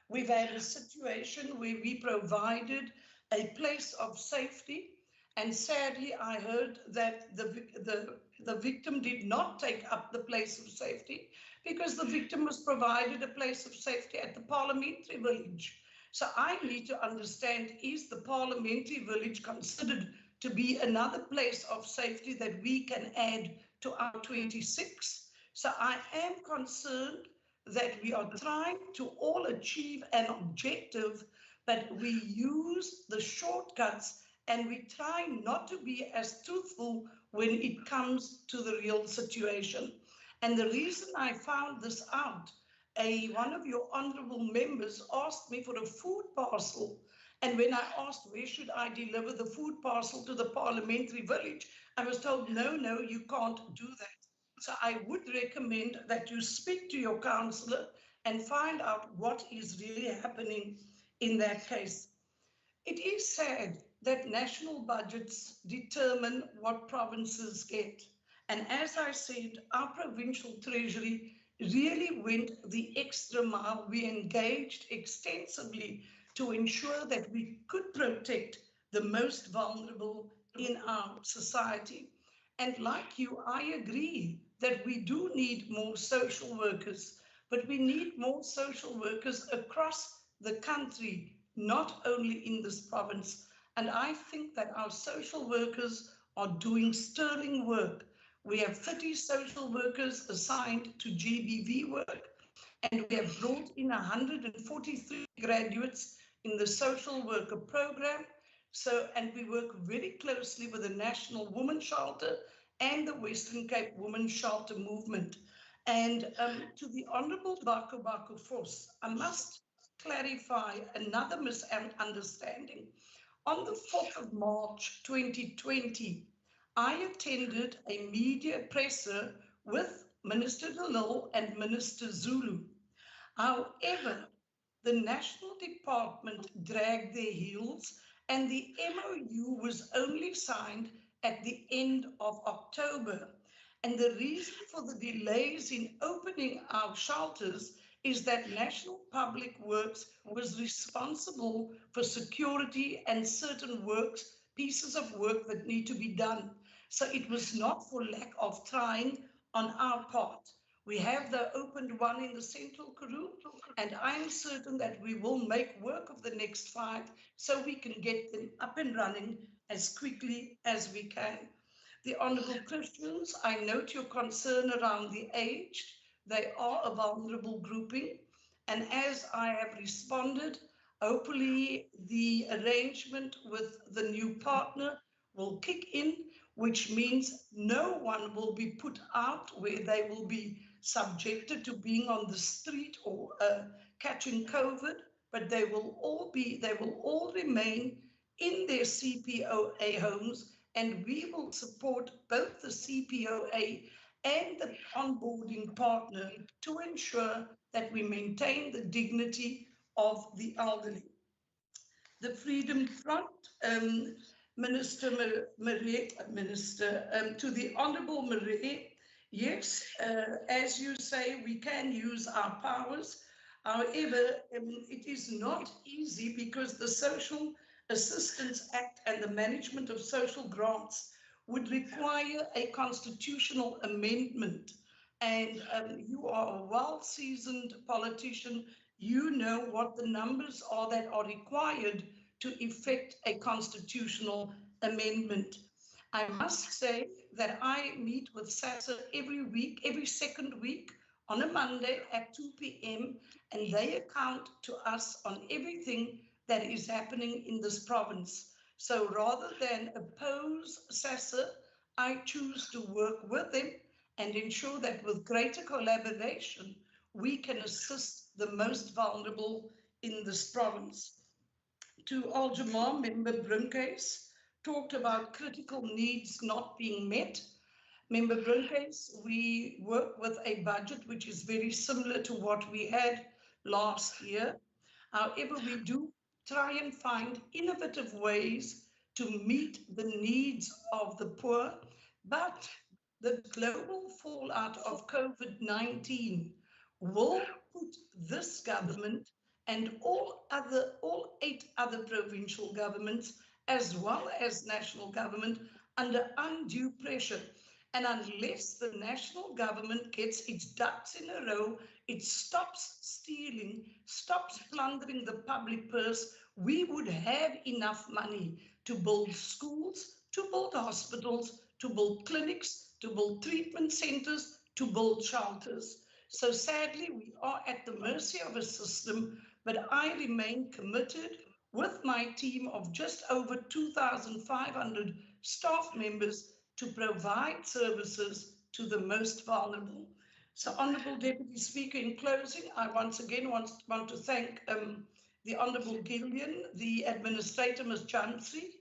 Speaker 17: We've had a situation where we provided a place of safety, and sadly I heard that the victim did not take up the place of safety because the victim was provided a place of safety at the parliamentary village. So I need to understand, is the parliamentary village considered to be another place of safety that we can add to our 26? So I am concerned that we are trying to all achieve an objective, but we use the shortcuts and we try not to be as truthful when it comes to the real situation. And the reason I found this out, one of your honourable members asked me for a food parcel. And when I asked where should I deliver the food parcel to the parliamentary village, I was told, no, you can't do that. So I would recommend that you speak to your councillor and find out what is really happening in that case. It is sad that national budgets determine what provinces get. And as I said, our provincial treasury really went the extra mile. We engaged extensively to ensure that we could protect the most vulnerable in our society. And like you, I agree that we do need more social workers, but we need more social workers across the country, not only in this province. And I think that our social workers are doing sterling work. We have 30 social workers assigned to GBV work, and we have brought in 143 graduates in the social worker program. And we work very closely with the National Women's Shelter and the Western Cape Women's Shelter Movement. And to the Honourable Baku Vos, I must clarify another misunderstanding. On the 4th of March 2020, I attended a media presser with Minister de Lille and Minister Zulu. However, the national department dragged their heels and the MOU was only signed at the end of October. And the reason for the delays in opening our shelters is that National Public Works was responsible for security and certain pieces of work that need to be done. So it was not for lack of trying on our part. We have the opened one in the Central Karoo, and I'm certain that we will make work of the next 5 so we can get them up and running as quickly as we can. The Honourable Christians, I note your concern around the aged. They are a vulnerable grouping. And as I have responded, hopefully the arrangement with the new partner will kick in, which means no one will be put out where they will be subjected to being on the street or catching COVID, but they will all remain in their CPOA homes, and we will support both the CPOA and the onboarding partner to ensure that we maintain the dignity of the elderly. The Freedom Front, Minister Marie, to the Honourable Marie, yes, as you say, we can use our powers. However, it is not easy because the Social Assistance Act and the management of social grants would require a constitutional amendment. And you are a well-seasoned politician. You know what the numbers are that are required to effect a constitutional amendment. I must say that I meet with SASSA every week, every second week on a Monday at 2 p.m. and they account to us on everything that is happening in this province. So rather than oppose SASSA, I choose to work with them and ensure that with greater collaboration, we can assist the most vulnerable in this province. To Al-Jamar, Member Brinkhuis talked about critical needs not being met. Member Brinkhuis, we work with a budget which is very similar to what we had last year. However, we do try and find innovative ways to meet the needs of the poor, but the global fallout of COVID-19 will put this government and all 8 other provincial governments, as well as national government, under undue pressure. And unless the national government gets its ducks in a row, it stops stealing, stops plundering the public purse, we would have enough money to build schools, to build hospitals, to build clinics, to build treatment centers, to build shelters. So sadly, we are at the mercy of a system, but I remain committed with my team of just over 2,500 staff members to provide services to the most vulnerable. So, Honourable Deputy Speaker, in closing, I once again want to thank the Honourable Gillian, the Administrator, Ms. Chansey,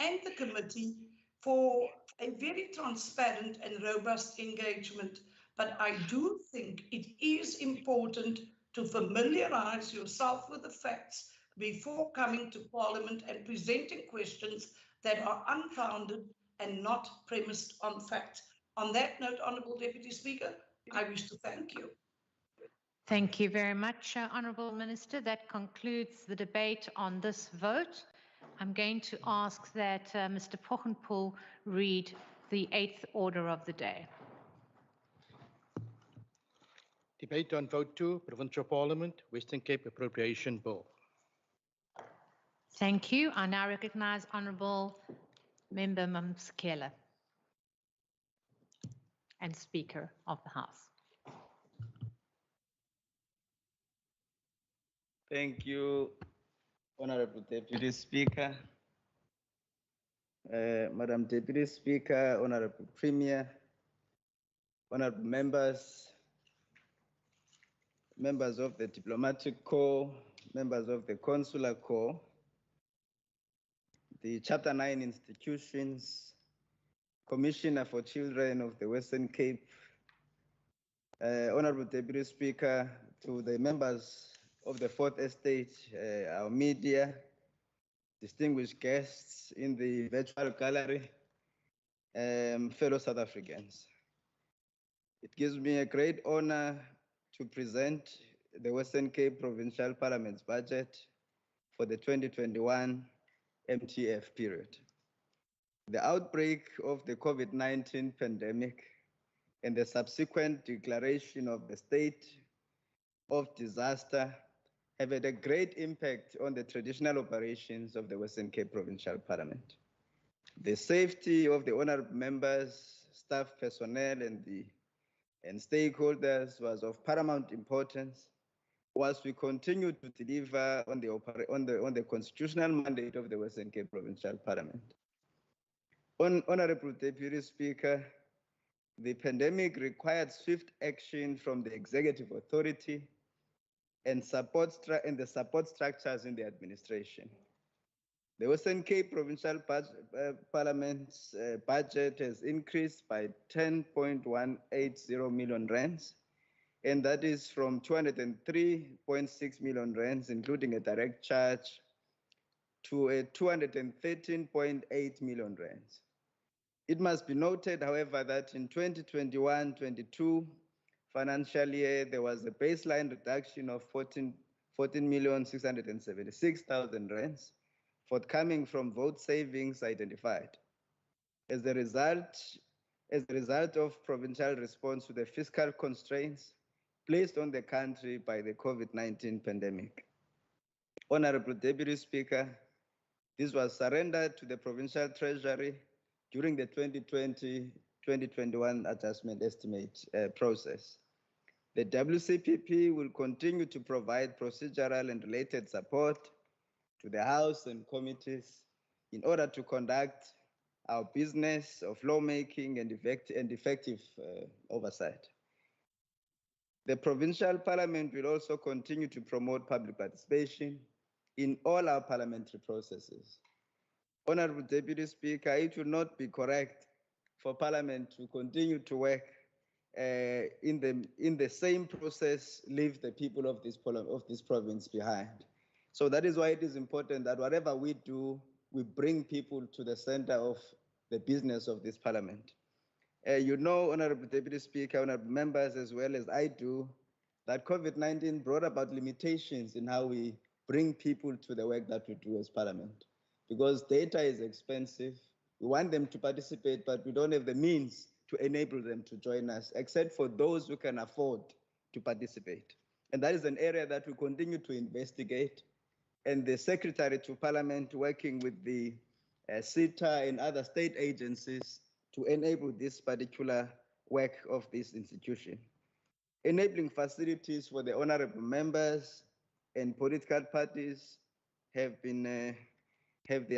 Speaker 17: and the committee for a very transparent and robust engagement. But I do think it is important to familiarise yourself with the facts before coming to Parliament and presenting questions that are unfounded and not premised on fact. On that note, Honourable Deputy Speaker, I wish to thank you.
Speaker 12: Thank you very much, Honourable Minister. That concludes the debate on this vote. I'm going to ask that Mr. Pochenpoel read the 8th order of the day.
Speaker 10: Debate on Vote 2, Provincial Parliament, Western Cape Appropriation Bill.
Speaker 12: Thank you. I now recognise Honourable Member Mamskela and Speaker of the House.
Speaker 1: Thank you, Honourable Deputy Speaker. Madam Deputy Speaker, Honourable Premier, Honourable members, members of the Diplomatic Corps, members of the Consular Corps, the Chapter 9 institutions, Commissioner for Children of the Western Cape, Honourable Deputy Speaker, to the members of the Fourth Estate, our media, distinguished guests in the virtual gallery, fellow South Africans. It gives me a great honor to present the Western Cape Provincial Parliament's budget for the 2021 MTF period. The outbreak of the COVID-19 pandemic and the subsequent declaration of the state of disaster have had a great impact on the traditional operations of the Western Cape Provincial Parliament. The safety of the honorable members, staff personnel, and stakeholders was of paramount importance, whilst we continue to deliver on the constitutional mandate of the Western Cape Provincial Parliament. Honorable Deputy Speaker, the pandemic required swift action from the executive authority and the support structures in the administration. The Western Cape Provincial Parliament's budget has increased by 10.180 million rands, and that is from 203.6 million rands, including a direct charge, to a 213.8 million rands. It must be noted, however, that in 2021-22 financial year, there was a baseline reduction of 14,676,000 rands, forthcoming from vote savings identified. As a result of provincial response to the fiscal constraints placed on the country by the COVID-19 pandemic. Honorable Deputy Speaker, this was surrendered to the Provincial Treasury during the 2020-2021 adjustment estimate process. The WCPP will continue to provide procedural and related support to the House and committees in order to conduct our business of lawmaking and effective oversight. The Provincial Parliament will also continue to promote public participation in all our parliamentary processes. Honorable Deputy Speaker, it will not be correct for Parliament to continue to work in the same process, leave the people of this province behind. So that is why it is important that whatever we do, we bring people to the center of the business of this Parliament. You know, Honorable Deputy Speaker, honorable members, as well as I do, that COVID-19 brought about limitations in how we bring people to the work that we do as Parliament. Because data is expensive, we want them to participate, but we don't have the means to enable them to join us, except for those who can afford to participate. And that is an area that we continue to investigate. And the Secretary to Parliament, working with the CETA and other state agencies to enable this particular work of this institution. Enabling facilities for the honorable members and political parties have the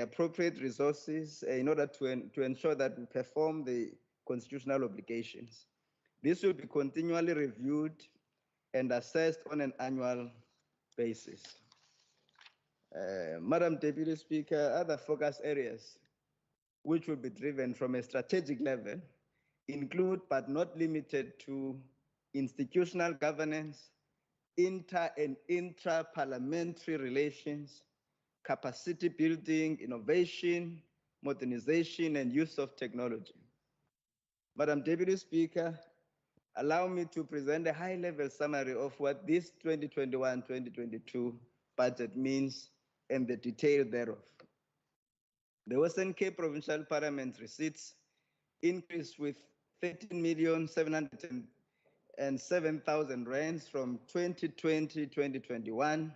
Speaker 1: appropriate resources in order to ensure that we perform the constitutional obligations. This will be continually reviewed and assessed on an annual basis. Madam Deputy Speaker, other focus areas which will be driven from a strategic level include, but not limited to, institutional governance, inter and intra-parliamentary relations, capacity building, innovation, modernization, and use of technology. Madam Deputy Speaker, allow me to present a high-level summary of what this 2021-2022 budget means and the detail thereof. The Western Cape Provincial Parliament receipts increased with 13,707,000 rands from 2020-2021,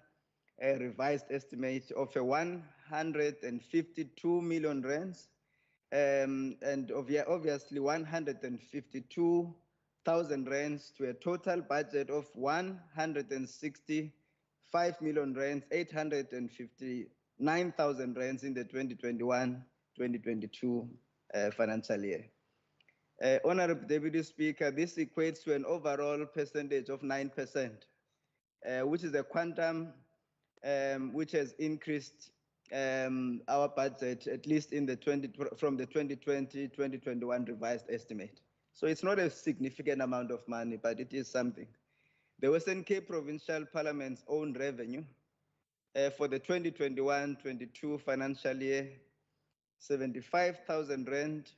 Speaker 1: a revised estimate of 152 million rands, and obviously 152,000 rands to a total budget of 165 million rands, 859,000 rands in the 2021-2022 financial year. Honorable Deputy Speaker, this equates to an overall percentage of 9%, which is a quantum which has increased our budget, at least in the from the 2020-2021 revised estimate. So it's not a significant amount of money, but it is something. The Western Cape Provincial Parliament's own revenue for the 2021-22 financial year, 75,000 rand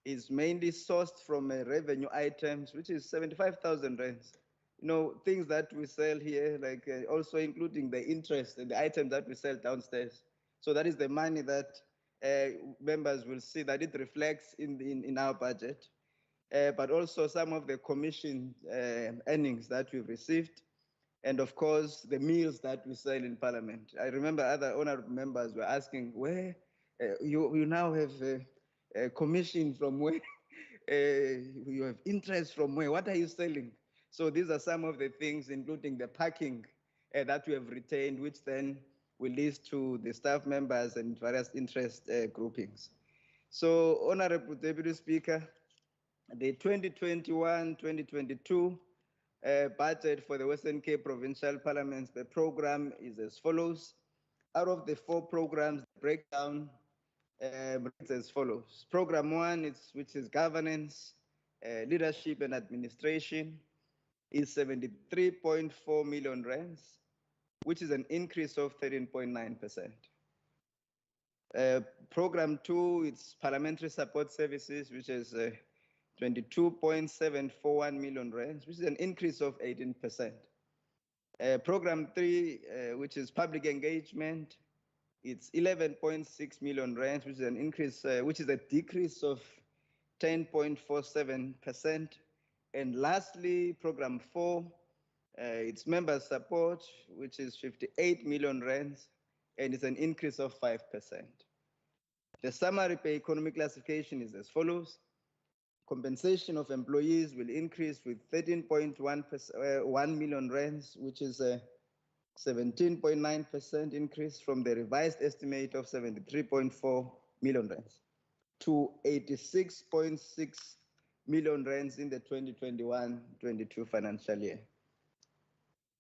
Speaker 1: is mainly sourced from revenue items, which is 75,000 rands. You know, things that we sell here, like also including the interest and the items that we sell downstairs. So that is the money that members will see that it reflects in our budget, but also some of the commission earnings that we've received, and of course the meals that we sell in Parliament. I remember other honorable members were asking, where you now have a commission from where? You have interest from where? What are you selling? So these are some of the things, including the parking that we have retained, which then will lead to the staff members and various interest groupings. So, Honorable Deputy Speaker, the 2021-2022 budget for the Western Cape Provincial Parliament, the program is as follows. Out of the 4 programs, the breakdown reads as follows. Program 1, which is governance, leadership and administration, is 73.4 million rands, which is an increase of 13.9%. Program 2, it's parliamentary support services, which is 22.741 million rands, which is an increase of 18%. Program 3, which is public engagement, it's 11.6 million rands, which is an increase, which is a decrease of 10.47%. And lastly, Program 4, it's member support, which is 58 million rands, and it's an increase of 5%. The summary per economic classification is as follows. Compensation of employees will increase with 13.1 million rands, which is a 17.9% increase from the revised estimate of 73.4 million rands to 86.6 million rands in the 2021-22 financial year.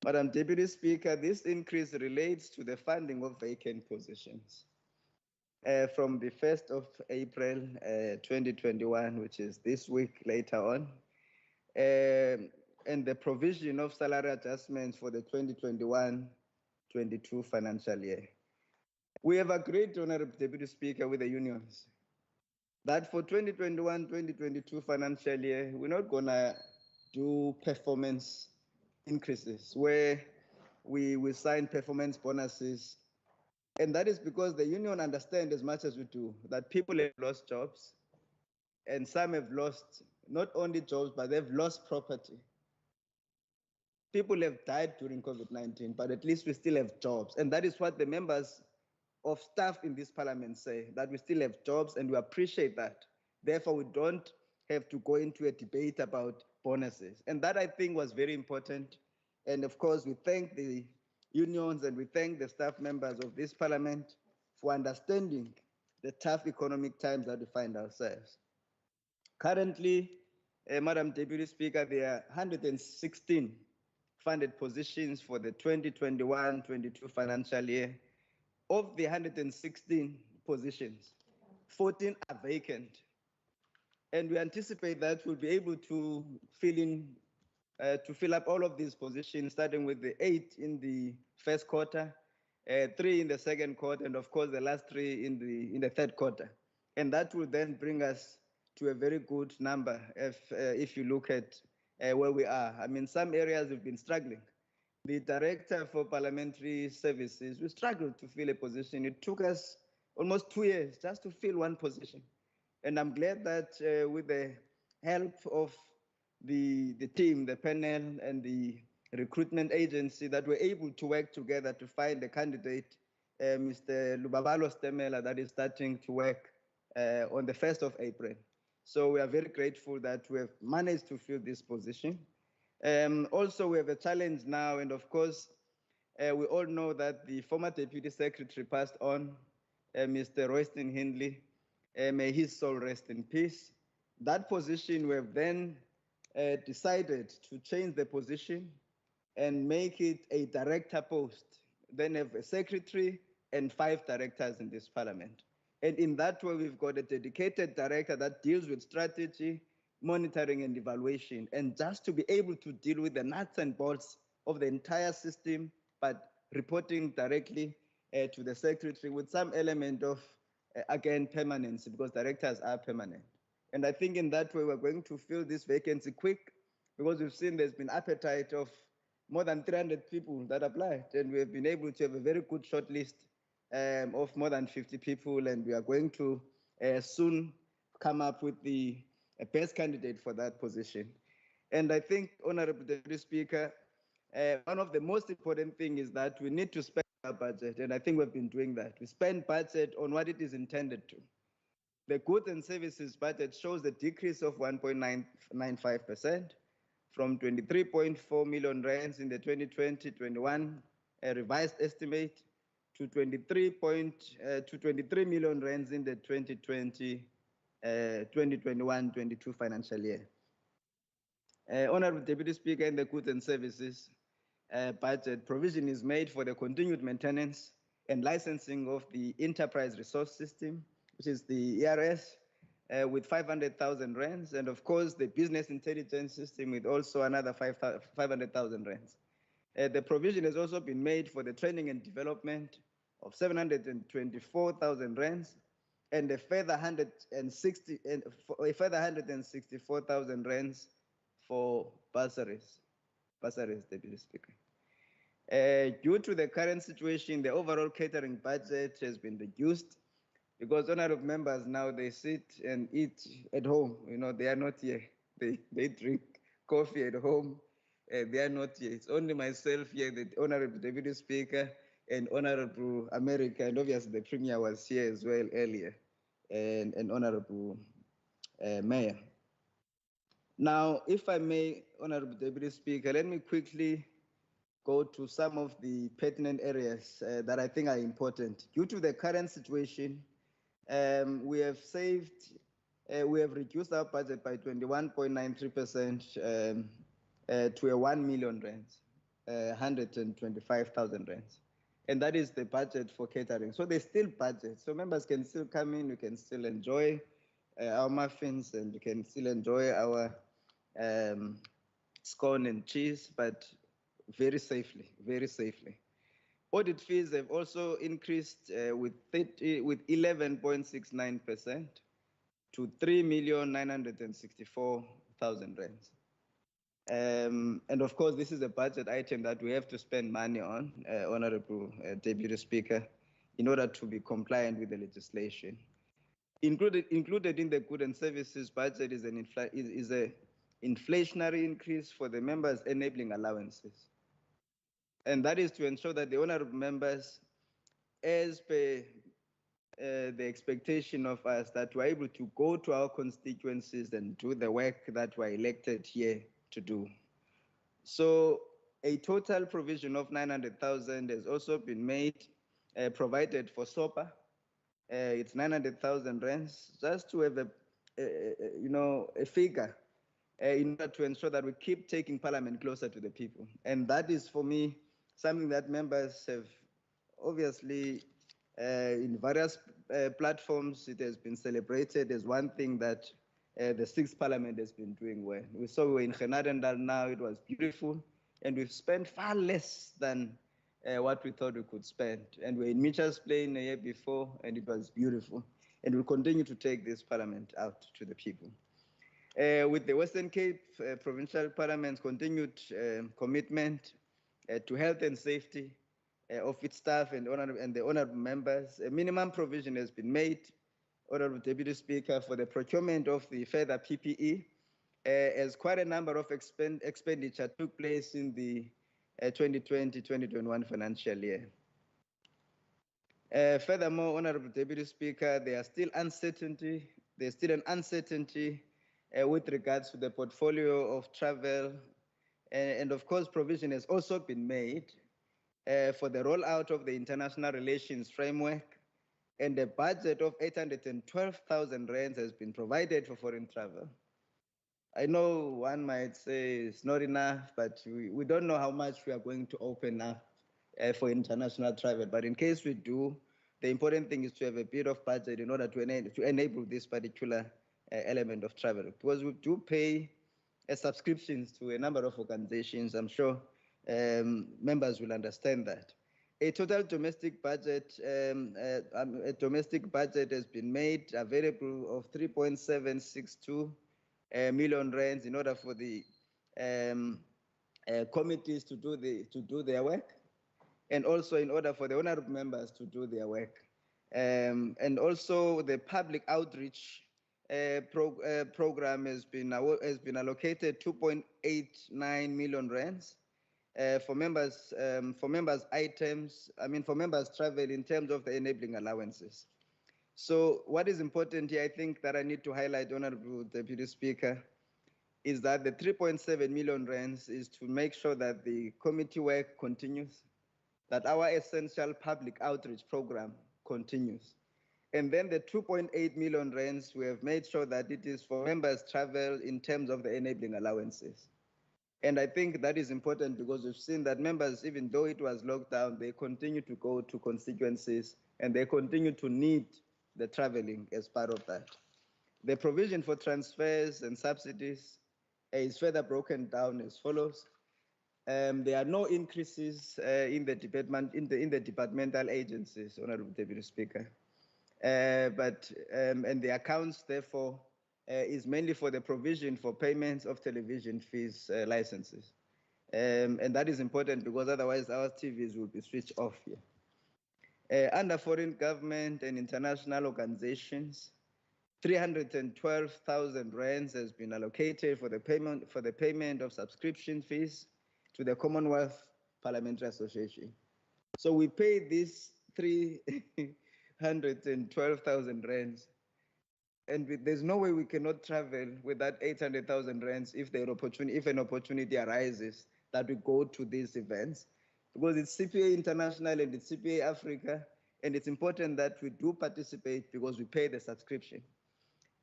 Speaker 1: Madam Deputy Speaker, this increase relates to the funding of vacant positions. From the 1st of April 2021, which is this week later on, and the provision of salary adjustments for the 2021-22 financial year. We have agreed, Honorable Deputy Speaker, with the unions that for 2021-2022 financial year, we're not gonna do performance increases where we sign performance bonuses. And that is because the union understands as much as we do that people have lost jobs, and some have lost not only jobs, but they've lost property. People have died during COVID-19, but at least we still have jobs. And that is what the members of staff in this parliament say, that we still have jobs, and we appreciate that. Therefore, we don't have to go into a debate about bonuses. And that, I think, was very important. And of course, we thank the unions and we thank the staff members of this parliament for understanding the tough economic times that we find ourselves. Currently, Madam Deputy Speaker, there are 116 funded positions for the 2021-22 financial year. Of the 116 positions, 14 are vacant. And we anticipate that we'll be able to fill up all of these positions, starting with the 8 in the first quarter, 3 in the second quarter, and of course the last 3 in the third quarter. And that will then bring us to a very good number if you look at where we are. I mean, some areas have been struggling. The Director for Parliamentary Services, we struggled to fill a position. It took us almost 2 years just to fill one position. And I'm glad that with the help of the team, the panel, and the recruitment agency, that we're able to work together to find a candidate, Mr. Lubabalo Stemela, that is starting to work on the 1st of April. So we are very grateful that we have managed to fill this position. Also, we have a challenge now, and of course, we all know that the former Deputy Secretary passed on, Mr. Royston Hindley. May his soul rest in peace. That position, we have then decided to change the position and make it a director post, then have a secretary and 5 directors in this parliament. And in that way, we've got a dedicated director that deals with strategy, monitoring and evaluation, and just to be able to deal with the nuts and bolts of the entire system, but reporting directly to the secretary with some element of, again, permanency, because directors are permanent. And I think in that way, we're going to fill this vacancy quick, because we've seen there's been appetite of more than 300 people that applied, and we've been able to have a very good shortlist of more than 50 people, and we are going to soon come up with the best candidate for that position. And I think, Honorable Deputy Speaker, one of the most important things is that we need to spend our budget, and I think we've been doing that. We spend budget on what it is intended to. The goods and services budget shows a decrease of 1.95% from 23.4 million rands in the 2020-21 revised estimate to 23 million rands in the 2021-22 financial year. Honorable Deputy Speaker, in the goods and services budget, provision is made for the continued maintenance and licensing of the enterprise resource system, which is the ERS, with 500,000 rands, and of course the business intelligence system with also another 500,000 rands. The provision has also been made for the training and development of 724,000 rands, and a further 164,000 rands for bursaries, Deputy Speaker. Due to the current situation, the overall catering budget has been reduced, because honorable members now, they sit and eat at home. You know, they are not here. They drink coffee at home. They are not here. It's only myself here, the Honorable Deputy Speaker, and Honorable America, and obviously the Premier was here as well earlier, and Honorable Mayor. Now, if I may, Honorable Deputy Speaker, let me quickly go to some of the pertinent areas that I think are important. Due to the current situation, we have reduced our budget by 21.93% to a 1 million rands, 125,000 rands. And that is the budget for catering. So there's still budget. So members can still come in, you can still enjoy our muffins, and you can still enjoy our scone and cheese, but very safely, very safely. Audit fees have also increased with 11.69% to 3,964,000 rands. And of course, this is a budget item that we have to spend money on, Honorable Deputy Speaker, in order to be compliant with the legislation. Included in the goods and services budget is an inflationary increase for the members' enabling allowances. And that is to ensure that the honorable members, as per the expectation of us, that we're able to go to our constituencies and do the work that we're elected here to do. So a total provision of 900,000 has also been made, provided for SOPA. It's 900,000 rands, just to have a figure in order to ensure that we keep taking Parliament closer to the people. And that is, for me, something that members have obviously in various platforms, it has been celebrated as one thing that the Sixth Parliament has been doing well. We saw we were in Genadendal now, it was beautiful, and we've spent far less than what we thought we could spend. And we're in Mitchell's Plain a year before, and it was beautiful. And we'll continue to take this Parliament out to the people. With the Western Cape Provincial Parliament's continued commitment to health and safety of its staff and the honorable members, a minimum provision has been made, Honorable Deputy Speaker, for the procurement of the further PPE, as quite a number of expenditure took place in the 2020-2021 financial year. Furthermore, Honorable Deputy Speaker, there's still an uncertainty with regards to the portfolio of travel, and of course, provision has also been made for the rollout of the international relations framework, and a budget of 812,000 rands has been provided for foreign travel. I know one might say it's not enough, but we don't know how much we are going to open up for international travel. But in case we do, the important thing is to have a bit of budget in order to enable this particular element of travel, because we do pay subscriptions to a number of organizations. I'm sure members will understand that. A total domestic budget, a domestic budget has been made available of 3.762 million rands in order for the committees to do their work, and also in order for the honorable members to do their work. And also the public outreach program has been allocated 2.89 million rands for members items. For members travel in terms of the enabling allowances. So what is important here, I think that I need to highlight, Honorable Deputy Speaker, is that the 3.7 million rands is to make sure that the committee work continues, that our essential public outreach program continues. And then the 2.8 million rands, we have made sure that it is for members' travel in terms of the enabling allowances. And I think that is important because we've seen that members, even though it was locked down, they continue to go to constituencies and they continue to need the traveling as part of that. The provision for transfers and subsidies is further broken down as follows. There are no increases in the departmental agencies, Honorable Deputy Speaker. And the accounts, therefore, is mainly for the provision for payments of television fees licenses. And that is important because otherwise our TVs will be switched off here. Under foreign government and international organizations, 312,000 rands has been allocated for the payment of subscription fees to the Commonwealth Parliamentary Association. So we pay these 312,000 rands, and there's no way we cannot travel with that 800,000 rands if an opportunity arises that we go to these events, because it's CPA International and it's CPA Africa, and it's important that we do participate because we pay the subscription.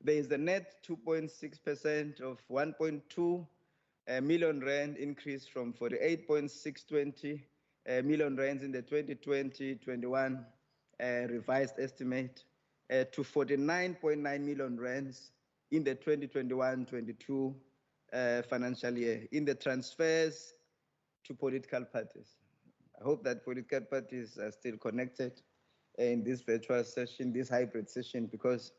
Speaker 1: There is the net 2.6% of 1.2 million rand increase from 48.620 million rands in the 2020-21 revised estimate to 49.9 million rands in the 2021-22 financial year in the transfers to political parties. I hope that political parties are still connected in this virtual session, this hybrid session, because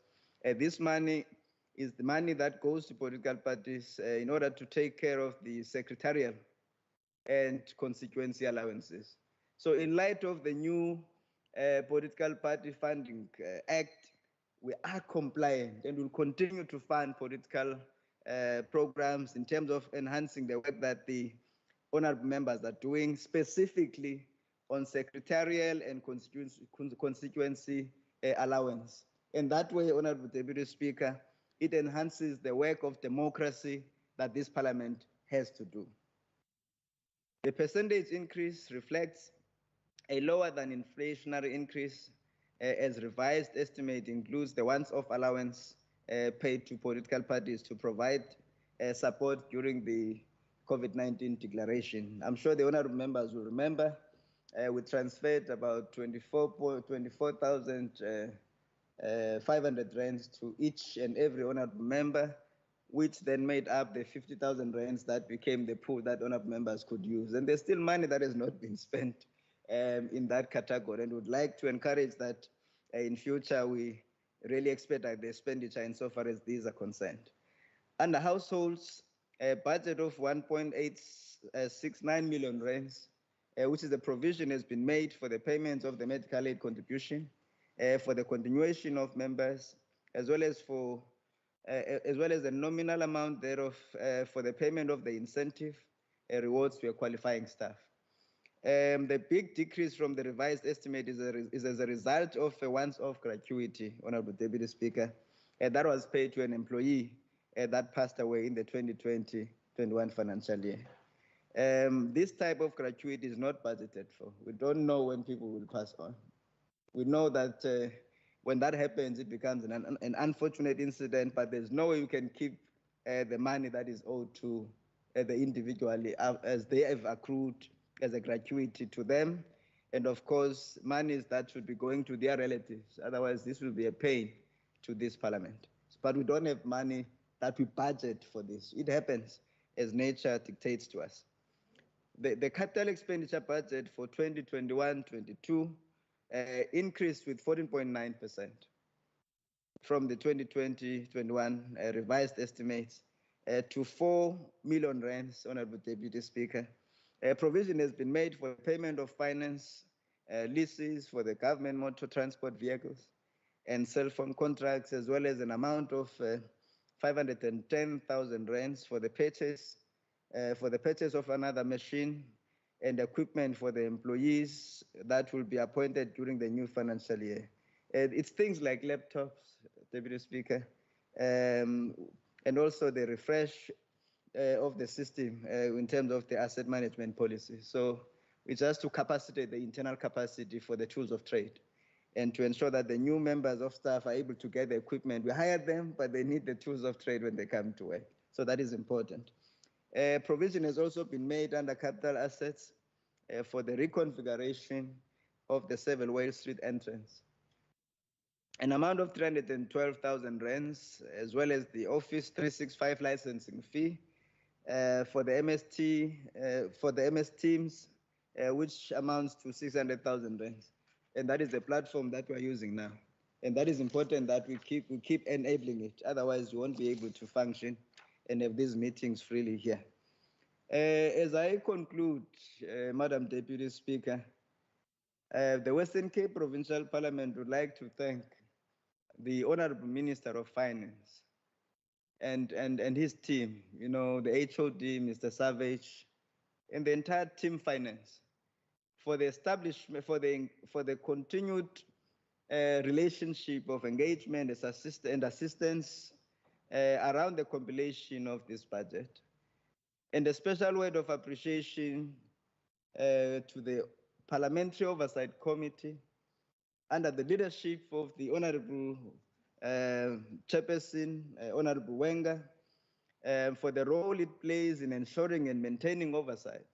Speaker 1: this money is the money that goes to political parties in order to take care of the secretarial and constituency allowances. So in light of the new Political Party Funding Act, we are compliant and will continue to fund political programs in terms of enhancing the work that the honorable members are doing, specifically on secretarial and constituency allowance. And that way, Honorable Deputy Speaker, it enhances the work of democracy that this parliament has to do. The percentage increase reflects a lower than inflationary increase, as revised estimate includes the once-off allowance paid to political parties to provide support during the COVID-19 declaration. I'm sure the honorable members will remember we transferred about 24,500 rands to each and every honorable member, which then made up the 50,000 rands that became the pool that honorable members could use. And there's still money that has not been spent in that category, and would like to encourage that in future we really expedite the expenditure insofar as these are concerned. Under households, a budget of 1.869 million rands, which is the provision has been made for the payment of the medical aid contribution, for the continuation of members, as well as the nominal amount thereof for the payment of the incentive rewards to a qualifying staff. The big decrease from the revised estimate is as a result of a once-off gratuity, Honorable Deputy Speaker, that was paid to an employee that passed away in the 2020-21 financial year. This type of gratuity is not budgeted for. We don't know when people will pass on. We know that when that happens, it becomes an unfortunate incident, but there's no way you can keep the money that is owed to the individually as they have accrued as a gratuity to them. And of course, monies that should be going to their relatives. Otherwise, this will be a pain to this parliament. but we don't have money that we budget for this. It happens as nature dictates to us. The capital expenditure budget for 2021-22 increased with 14.9% from the 2020-21 revised estimates to 4 million rands, Honorable Deputy Speaker. Provision has been made for payment of finance leases for the government motor transport vehicles and cell phone contracts, as well as an amount of 510,000 rands for the purchase of another machine and equipment for the employees that will be appointed during the new financial year. It's things like laptops, Deputy Speaker, and also the refresh of the system in terms of the asset management policy. So it's just to capacitate the internal capacity for the tools of trade and to ensure that the new members of staff are able to get the equipment. We hired them, but they need the tools of trade when they come to work. So that is important. Provision has also been made under capital assets for the reconfiguration of the Seville Wales Street entrance. An amount of 312,000 rands, as well as the Office 365 licensing fee for the MS Teams, which amounts to 600,000 rands. And that is the platform that we're using now. And that is important that we keep enabling it. Otherwise, we won't be able to function and have these meetings freely here. As I conclude, Madam Deputy Speaker, the Western Cape Provincial Parliament would like to thank the Honorable Minister of Finance and his team, you know, the HOD, Mr. Savage, and the entire team finance for the establishment, for the continued relationship of engagement and assistance around the compilation of this budget. And a special word of appreciation to the Parliamentary Oversight Committee under the leadership of the Honorable Chairperson, Honorable Wenger, for the role it plays in ensuring and maintaining oversight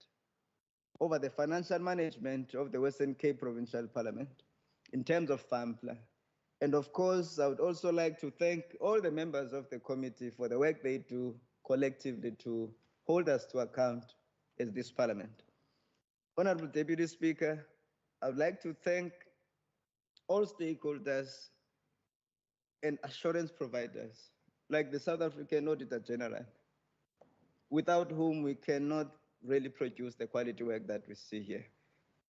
Speaker 1: over the financial management of the Western Cape Provincial Parliament in terms of FAMPLA. And of course, I would also like to thank all the members of the committee for the work they do collectively to hold us to account as this Parliament. Honorable Deputy Speaker, I would like to thank all stakeholders and assurance providers, like the South African Auditor General, without whom we cannot really produce the quality work that we see here.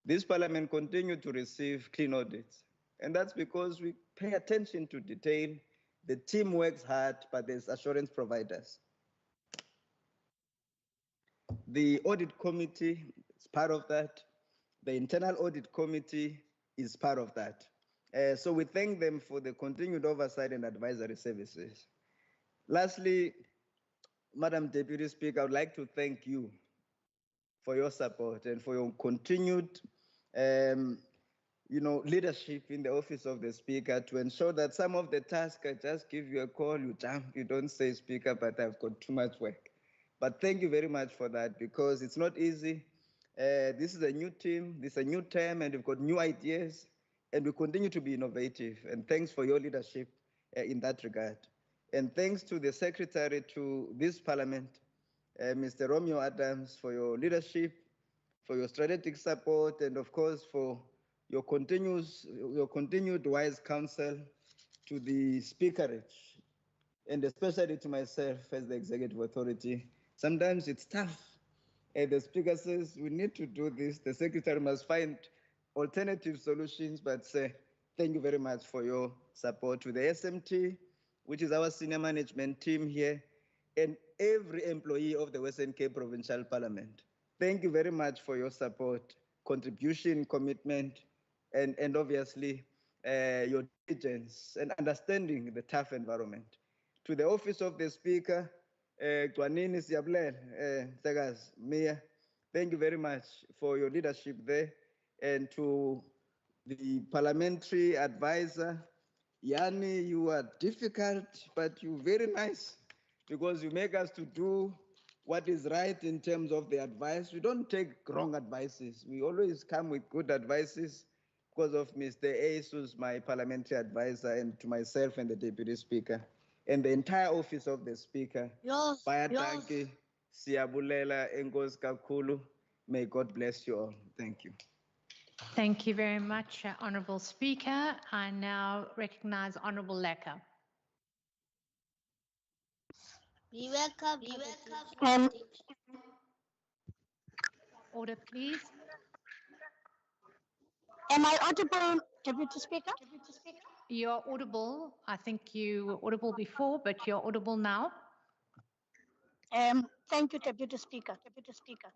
Speaker 1: This Parliament continues to receive clean audits, and that's because we pay attention to detail. The team works hard, but there's assurance providers. The audit committee is part of that. The internal audit committee is part of that. So we thank them for the continued oversight and advisory services. Lastly, Madam Deputy Speaker, I would like to thank you for your support and for your continued leadership in the office of the Speaker to ensure that some of the tasks, I just give you a call, you jump, you don't say Speaker, but I've got too much work. But thank you very much for that, because it's not easy. This is a new team, this is a new term, and we've got new ideas, and we continue to be innovative. And thanks for your leadership in that regard. And thanks to the Secretary to this Parliament, Mr. Romeo Adams, for your leadership, for your strategic support, and of course for your continued wise counsel to the Speakerage, and especially to myself as the Executive Authority. Sometimes it's tough. The Speaker says, we need to do this. The Secretary must find alternative solutions, but thank you very much for your support to the SMT, which is our senior management team here, and every employee of the Western Cape Provincial Parliament. Thank you very much for your support, contribution, commitment, and obviously your diligence and understanding the tough environment. To the Office of the Speaker, Gwanini Siyabulela, Sagazi, Mia, thank you very much for your leadership there. And to the parliamentary advisor, Yani, you are difficult, but you're very nice, because you make us to do what is right in terms of the advice. We don't take wrong advices. We always come with good advices because of Mr. Ace, who's my parliamentary advisor, and to myself and the Deputy Speaker. and the entire office of the Speaker. Bayatanki, siyabulela, enkosi kakhulu. May God bless you all. Thank you.
Speaker 12: Thank you very much, Honourable Speaker. I now recognise Honourable Lecker.
Speaker 20: Be welcome. Be welcome.
Speaker 12: Order, please.
Speaker 20: Am I audible, Deputy Speaker?
Speaker 12: You're audible. I think you were audible before, but you're audible now.
Speaker 20: Thank you, Deputy Speaker.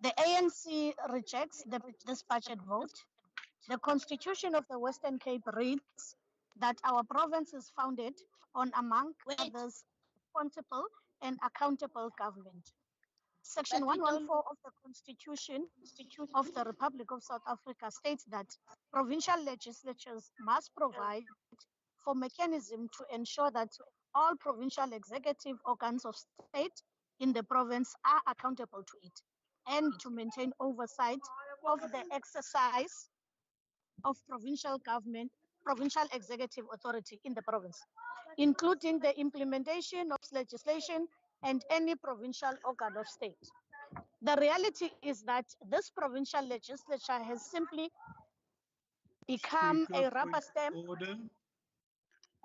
Speaker 20: The ANC rejects this budget vote. The Constitution of the Western Cape reads that our province is founded on, among others, responsible and accountable government. Section 114 of the Constitution of the Republic of South Africa states that provincial legislatures must provide for mechanism to ensure that all provincial executive organs of state in the province are accountable to it, and to maintain oversight of the exercise of provincial executive authority in the province, including the implementation of legislation and any provincial organ of state. The reality is that this provincial legislature has simply become a rubber stamp.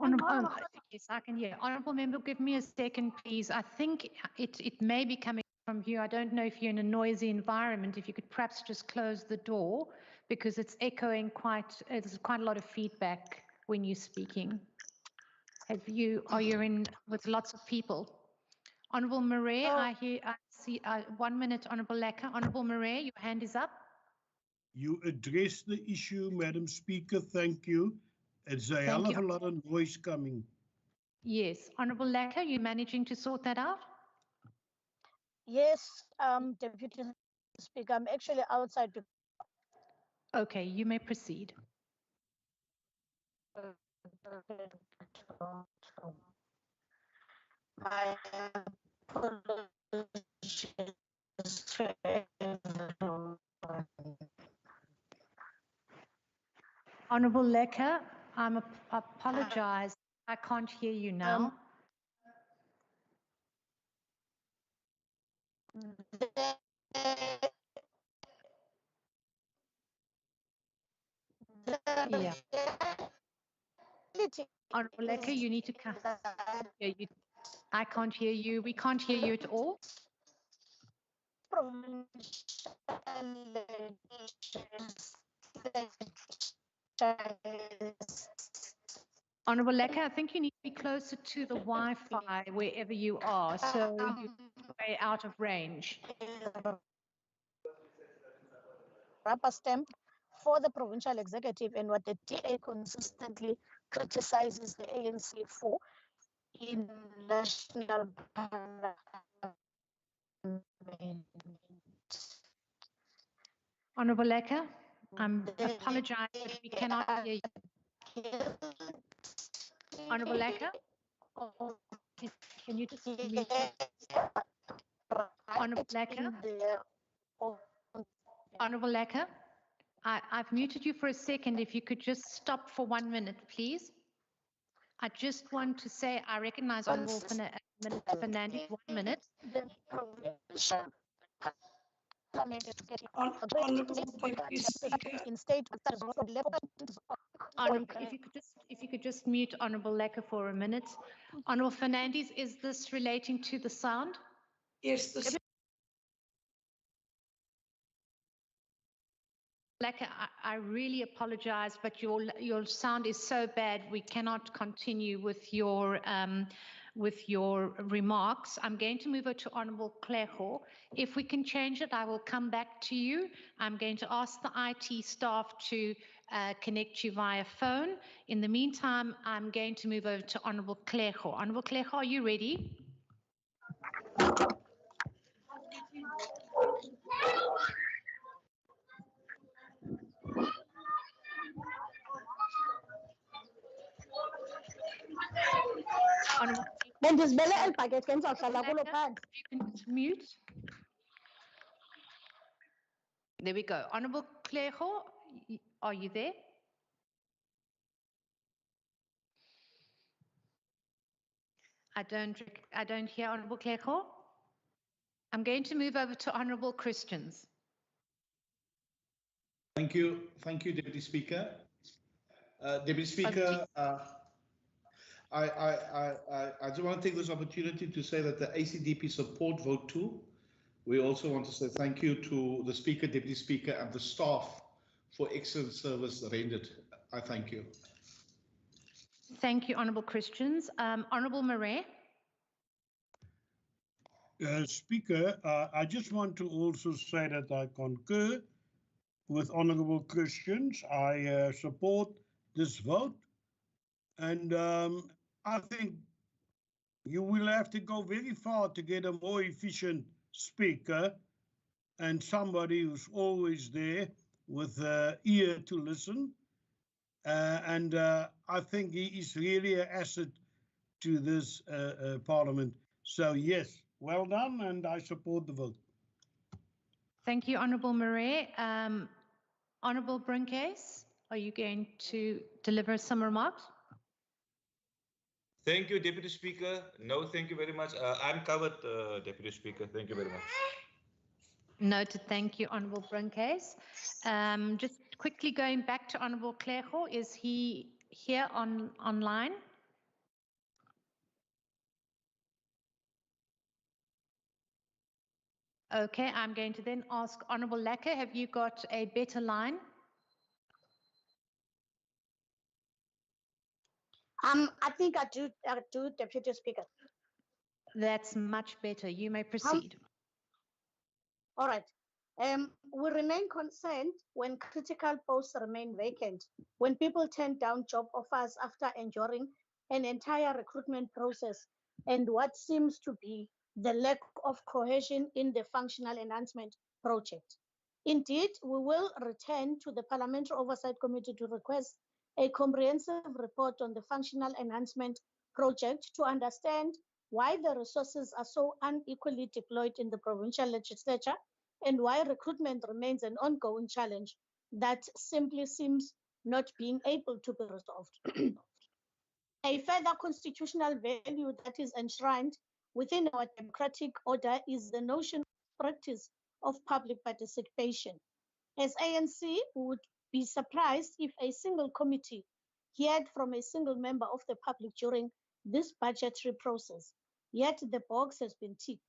Speaker 12: Honourable, yes, I can hear. Honourable Member, give me a second, please. I think it may be coming from you. I don't know if you're in a noisy environment. If you could perhaps just close the door, because it's echoing there's quite a lot of feedback when you're speaking. Are you in with lots of people? Honourable Murray, I see 1 minute, Honourable Lecker. Honourable Murray, your hand is up.
Speaker 7: You addressed the issue, Madam Speaker. Thank you. It's a hell of a lot of noise coming.
Speaker 12: Yes. Honourable Lecker, you managing to sort that out?
Speaker 20: Yes, Deputy Speaker, I'm actually outside.
Speaker 12: Okay, you may proceed.
Speaker 20: My
Speaker 12: Honourable Lecker, I apologise. I can't hear you now. Yeah. Honourable Lecker, you need to come. I can't hear you. We can't hear you at all. Honourable Lecker, I think you need to be closer to the Wi-Fi wherever you are, so you're way out of range.
Speaker 20: Rubber stamp for the provincial executive, and what the DA consistently criticizes the ANC for in national parliament.
Speaker 12: Honourable Lecker, I apologise, but we cannot hear you. Honourable Lecker, can you just mute? Honourable Lecker, Honourable Lecker, I've muted you for a second. If you could just stop for 1 minute, please. I just want to say I recognise Honourable Fernandez. 1 minute.
Speaker 20: In state,
Speaker 12: if you could just mute Honourable Lecker for a minute. Honourable Fernandez, is this relating to the sound?
Speaker 17: Yes, the
Speaker 12: Lecker, I really apologise, but your sound is so bad we cannot continue with your remarks. I'm going to move over to Honourable Kleho. If we can change it, I will come back to you. I'm going to ask the IT staff to connect you via phone. In the meantime, I'm going to move over to Honourable Kleho. Honourable Kleho, are you ready? Mute. There we go. Honourable Kleho, are you there? I don't hear Honourable Clerk. I'm going to move over to Honourable Christians.
Speaker 6: Thank you, Deputy Speaker. Deputy Speaker, I just want to take this opportunity to say that the ACDP support vote 2. We also want to say thank you to the Speaker, Deputy Speaker, and the staff for excellent service rendered. I thank you.
Speaker 12: Thank you, Honourable Christians. Honourable Murray.
Speaker 7: Speaker, I just want to also say that I concur with Honourable Christians. I support this vote, and I think you will have to go very far to get a more efficient speaker and somebody who's always there with an ear to listen. And I think he is really an asset to this Parliament. So yes, well done, and I support the vote.
Speaker 12: Thank you, Honourable Murray. Honourable Brinkes, are you going to deliver some remarks?
Speaker 8: Thank you, Deputy Speaker. No, thank you very much. I'm covered, Deputy Speaker. Thank you very much.
Speaker 12: Noted. Thank you, Honourable Brinkes. Just quickly going back to Honourable Clerco, is he here online? Okay, I'm going to then ask Honourable Lecker, have you got a better line?
Speaker 20: I think I do, Deputy Speaker.
Speaker 12: That's much better. You may proceed.
Speaker 20: All right. We remain concerned when critical posts remain vacant, when people turn down job offers after enduring an entire recruitment process, and what seems to be the lack of cohesion in the functional enhancement project. Indeed, we will return to the Parliamentary Oversight Committee to request a comprehensive report on the functional enhancement project to understand why the resources are so unequally deployed in the provincial legislature and why recruitment remains an ongoing challenge that simply seems not being able to be resolved. A further constitutional value that is enshrined within our democratic order is the notion of practice of public participation. As ANC, we would be surprised if a single committee heard from a single member of the public during this budgetary process, yet the box has been ticked.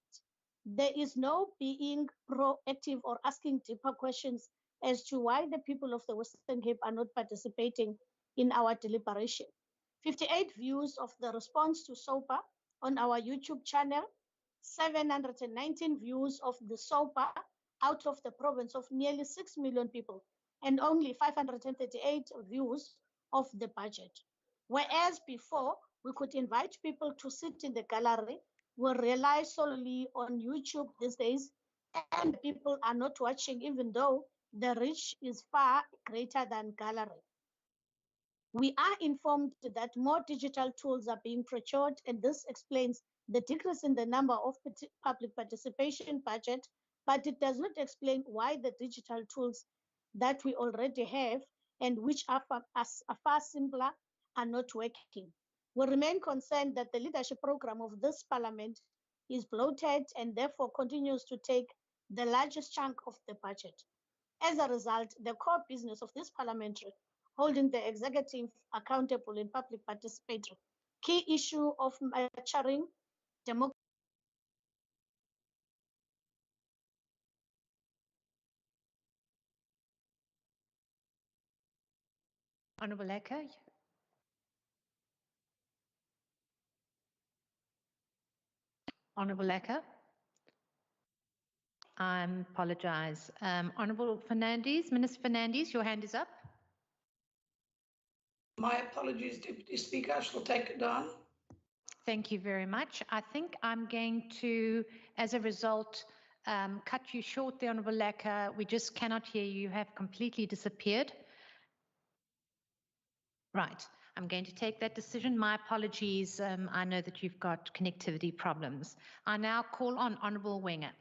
Speaker 20: There is no being proactive or asking deeper questions as to why the people of the Western Cape are not participating in our deliberation. 58 views of the response to SOPA on our YouTube channel, 719 views of the SOPA out of the province of nearly 6 million people, and only 538 views of the budget. Whereas before, we could invite people to sit in the gallery, we rely solely on YouTube these days, and people are not watching even though the reach is far greater than gallery. We are informed that more digital tools are being procured, and this explains the decrease in the number of public participation budget, but it does not explain why the digital tools that we already have and which are far simpler are not working. We remain concerned that the leadership program of this parliament is bloated and therefore continues to take the largest chunk of the budget. As a result, the core business of this parliamentary, holding the executive accountable in public participatory, key issue of maturing democracy.
Speaker 12: Honourable Lecker. Honourable Lecker. I apologise. Honourable Fernandes, Minister Fernandes, your hand is up.
Speaker 17: My apologies, Deputy Speaker. I shall take it down.
Speaker 12: Thank you very much. I think I'm going to, as a result, cut you short, the Honourable Lecker. We just cannot hear you. You have completely disappeared. Right. I'm going to take that decision. My apologies. I know that you've got connectivity problems. I now call on Honourable Wenger.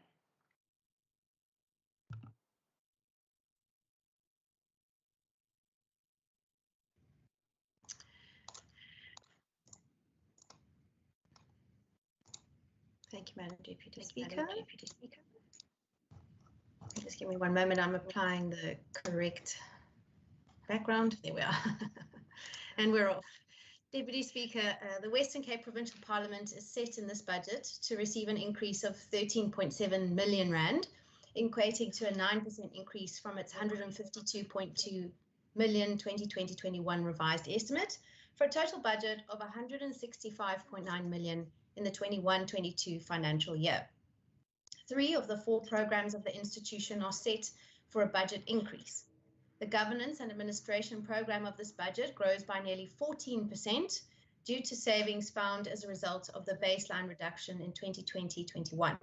Speaker 21: Thank you, Madam Deputy Speaker. Just give me one moment. I'm applying the correct background. There we are. And we're off. Deputy Speaker, the Western Cape Provincial Parliament is set in this budget to receive an increase of 13.7 million rand, equating to a 9% increase from its 152.2 million 2020-21 revised estimate, for a total budget of 165.9 million in the 21-22 financial year. 3 of the 4 programs of the institution are set for a budget increase. The governance and administration program of this budget grows by nearly 14% due to savings found as a result of the baseline reduction in 2020-21.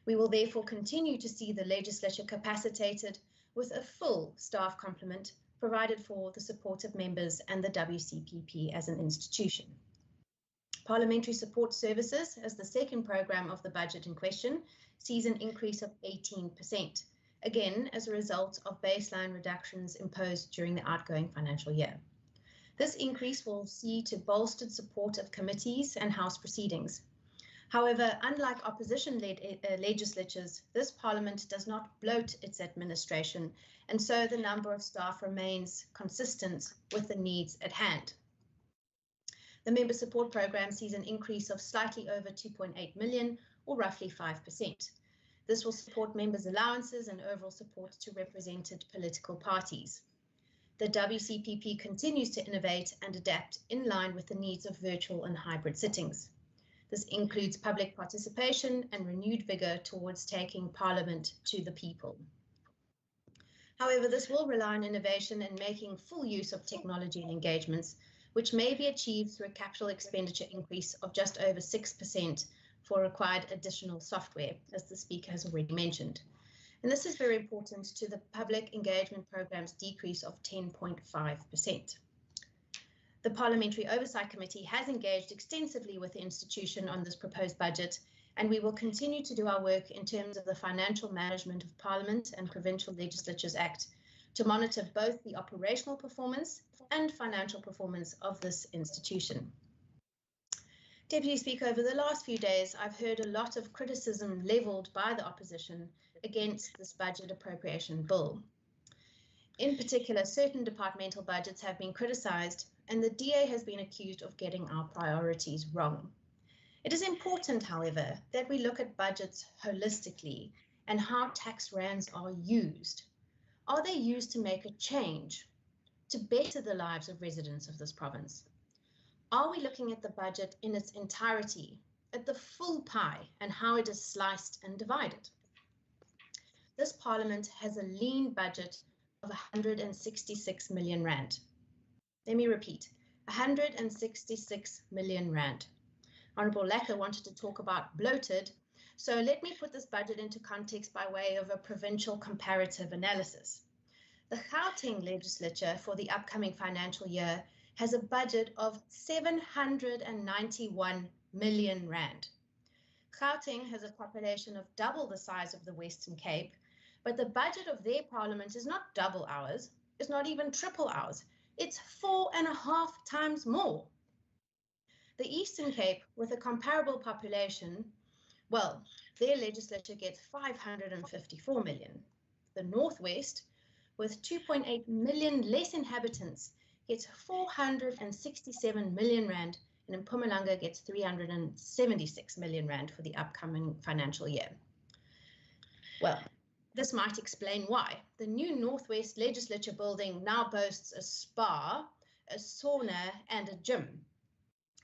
Speaker 21: We will therefore continue to see the legislature capacitated with a full staff complement provided for the support of members and the WCPP as an institution. Parliamentary Support Services, as the second program of the budget in question, sees an increase of 18%. Again, as a result of baseline reductions imposed during the outgoing financial year. This increase will see to bolstered support of committees and House proceedings. However, unlike opposition-led legislatures, this Parliament does not bloat its administration, and so the number of staff remains consistent with the needs at hand. The Member Support Programme sees an increase of slightly over 2.8 million, or roughly 5%. This will support members' allowances and overall support to represented political parties. The WCPP continues to innovate and adapt in line with the needs of virtual and hybrid sittings. This includes public participation and renewed vigour towards taking Parliament to the people. However, this will rely on innovation and making full use of technology and engagements, which may be achieved through a capital expenditure increase of just over 6% for required additional software, as the Speaker has already mentioned. And this is very important to the public engagement programme's decrease of 10.5%. The Parliamentary Oversight Committee has engaged extensively with the institution on this proposed budget, and we will continue to do our work in terms of the Financial Management of Parliament and Provincial Legislatures Act to monitor both the operational performance and financial performance of this institution. Deputy Speaker, over the last few days, I've heard a lot of criticism levelled by the opposition against this budget appropriation bill. In particular, certain departmental budgets have been criticised, and the DA has been accused of getting our priorities wrong. It is important, however, that we look at budgets holistically and how tax rands are used. Are they used to make a change, to better the lives of residents of this province? Are we looking at the budget in its entirety, at the full pie, and how it is sliced and divided? This Parliament has a lean budget of 166 million rand. Let me repeat, 166 million rand. Honourable Lecker wanted to talk about bloated, so let me put this budget into context by way of a provincial comparative analysis. The Gauteng legislature for the upcoming financial year has a budget of 791 million rand. Gauteng has a population of double the size of the Western Cape, but the budget of their parliament is not double ours, it's not even triple ours, it's 4.5 times more. The Eastern Cape, with a comparable population, well, their legislature gets 554 million. The Northwest, with 2.8 million less inhabitants, gets 467 million rand, and Mpumalanga gets 376 million rand for the upcoming financial year. Well, this might explain why. The new Northwest Legislature building now boasts a spa, a sauna, and a gym.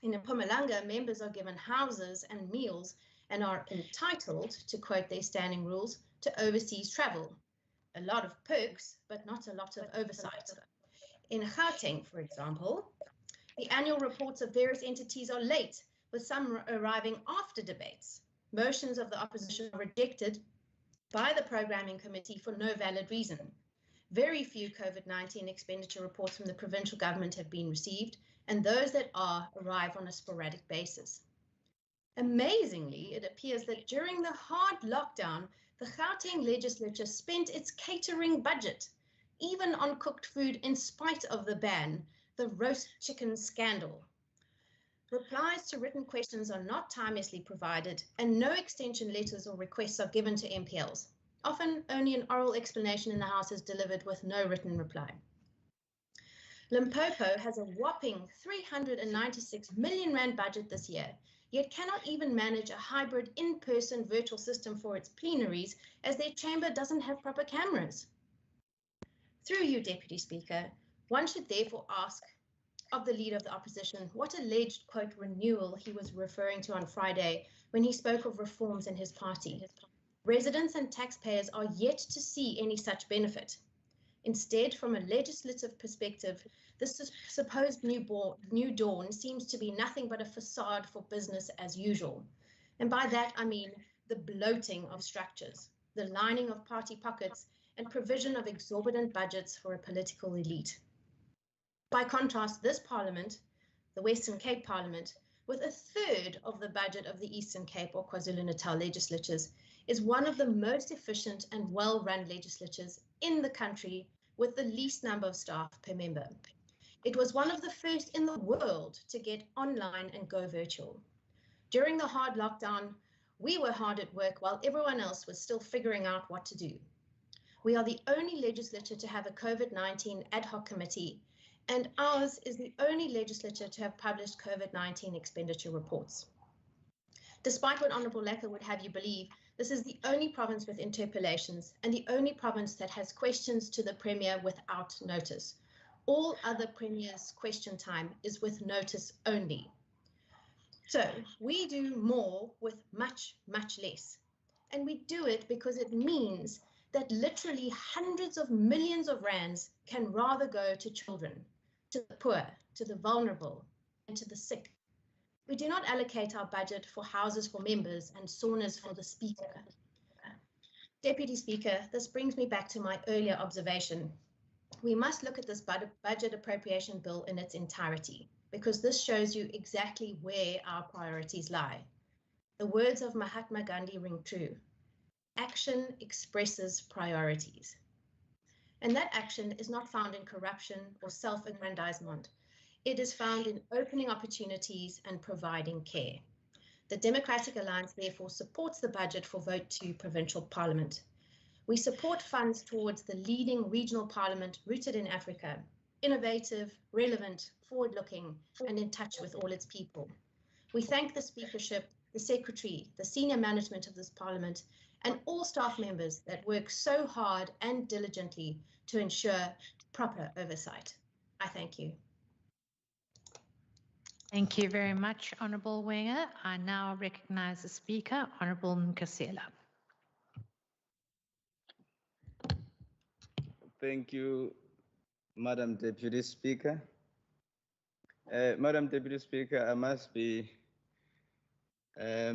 Speaker 21: In Mpumalanga, members are given houses and meals and are entitled, to quote their standing rules, to overseas travel. A lot of perks, but not a lot of oversight. In Gauteng, for example, the annual reports of various entities are late, with some arriving after debates. Motions of the opposition are rejected by the programming committee for no valid reason. Very few COVID-19 expenditure reports from the provincial government have been received, and those that are arrive on a sporadic basis. Amazingly, it appears that during the hard lockdown, the Gauteng legislature spent its catering budget, even on cooked food in spite of the ban, the roast chicken scandal. Replies to written questions are not timelessly provided, and no extension letters or requests are given to MPLs. Often, only an oral explanation in the House is delivered with no written reply. Limpopo has a whopping 396 million rand budget this year, yet cannot even manage a hybrid in-person virtual system for its plenaries as their chamber doesn't have proper cameras. Through you, Deputy Speaker, one should therefore ask of the Leader of the Opposition what alleged, quote, renewal he was referring to on Friday when he spoke of reforms in his party. Residents and taxpayers are yet to see any such benefit. Instead, from a legislative perspective, this supposed new dawn seems to be nothing but a facade for business as usual. And by that, I mean the bloating of structures, the lining of party pockets, and provision of exorbitant budgets for a political elite. By contrast, this Parliament, the Western Cape Parliament, with a third of the budget of the Eastern Cape or KwaZulu-Natal legislatures, is one of the most efficient and well-run legislatures in the country with the least number of staff per member. It was one of the first in the world to get online and go virtual. During the hard lockdown, we were hard at work while everyone else was still figuring out what to do. We are the only legislature to have a COVID-19 ad hoc committee, and ours is the only legislature to have published COVID-19 expenditure reports. Despite what Honourable Lecker would have you believe, this is the only province with interpellations and the only province that has questions to the Premier without notice. All other Premiers' question time is with notice only. So we do more with much, much less. And we do it because it means that literally hundreds of millions of rands can rather go to children, to the poor, to the vulnerable, and to the sick. We do not allocate our budget for houses for members and saunas for the Speaker. Deputy Speaker, this brings me back to my earlier observation. We must look at this budget appropriation bill in its entirety, because this shows you exactly where our priorities lie. The words of Mahatma Gandhi ring true. Action expresses priorities. And that action is not found in corruption or self-aggrandizement. It is found in opening opportunities and providing care. The Democratic Alliance therefore supports the budget for Vote 2 Provincial Parliament. We support funds towards the leading regional parliament rooted in Africa, innovative, relevant, forward-looking, and in touch with all its people. We thank the Speakership, the Secretary, the senior management of this Parliament, and all staff members that work so hard and diligently to ensure proper oversight. I thank you.
Speaker 12: Thank you very much, Honourable Wenger. I now recognise the Speaker, Honourable Nkosela.
Speaker 1: Thank you, Madam Deputy Speaker. Madam Deputy Speaker, I must be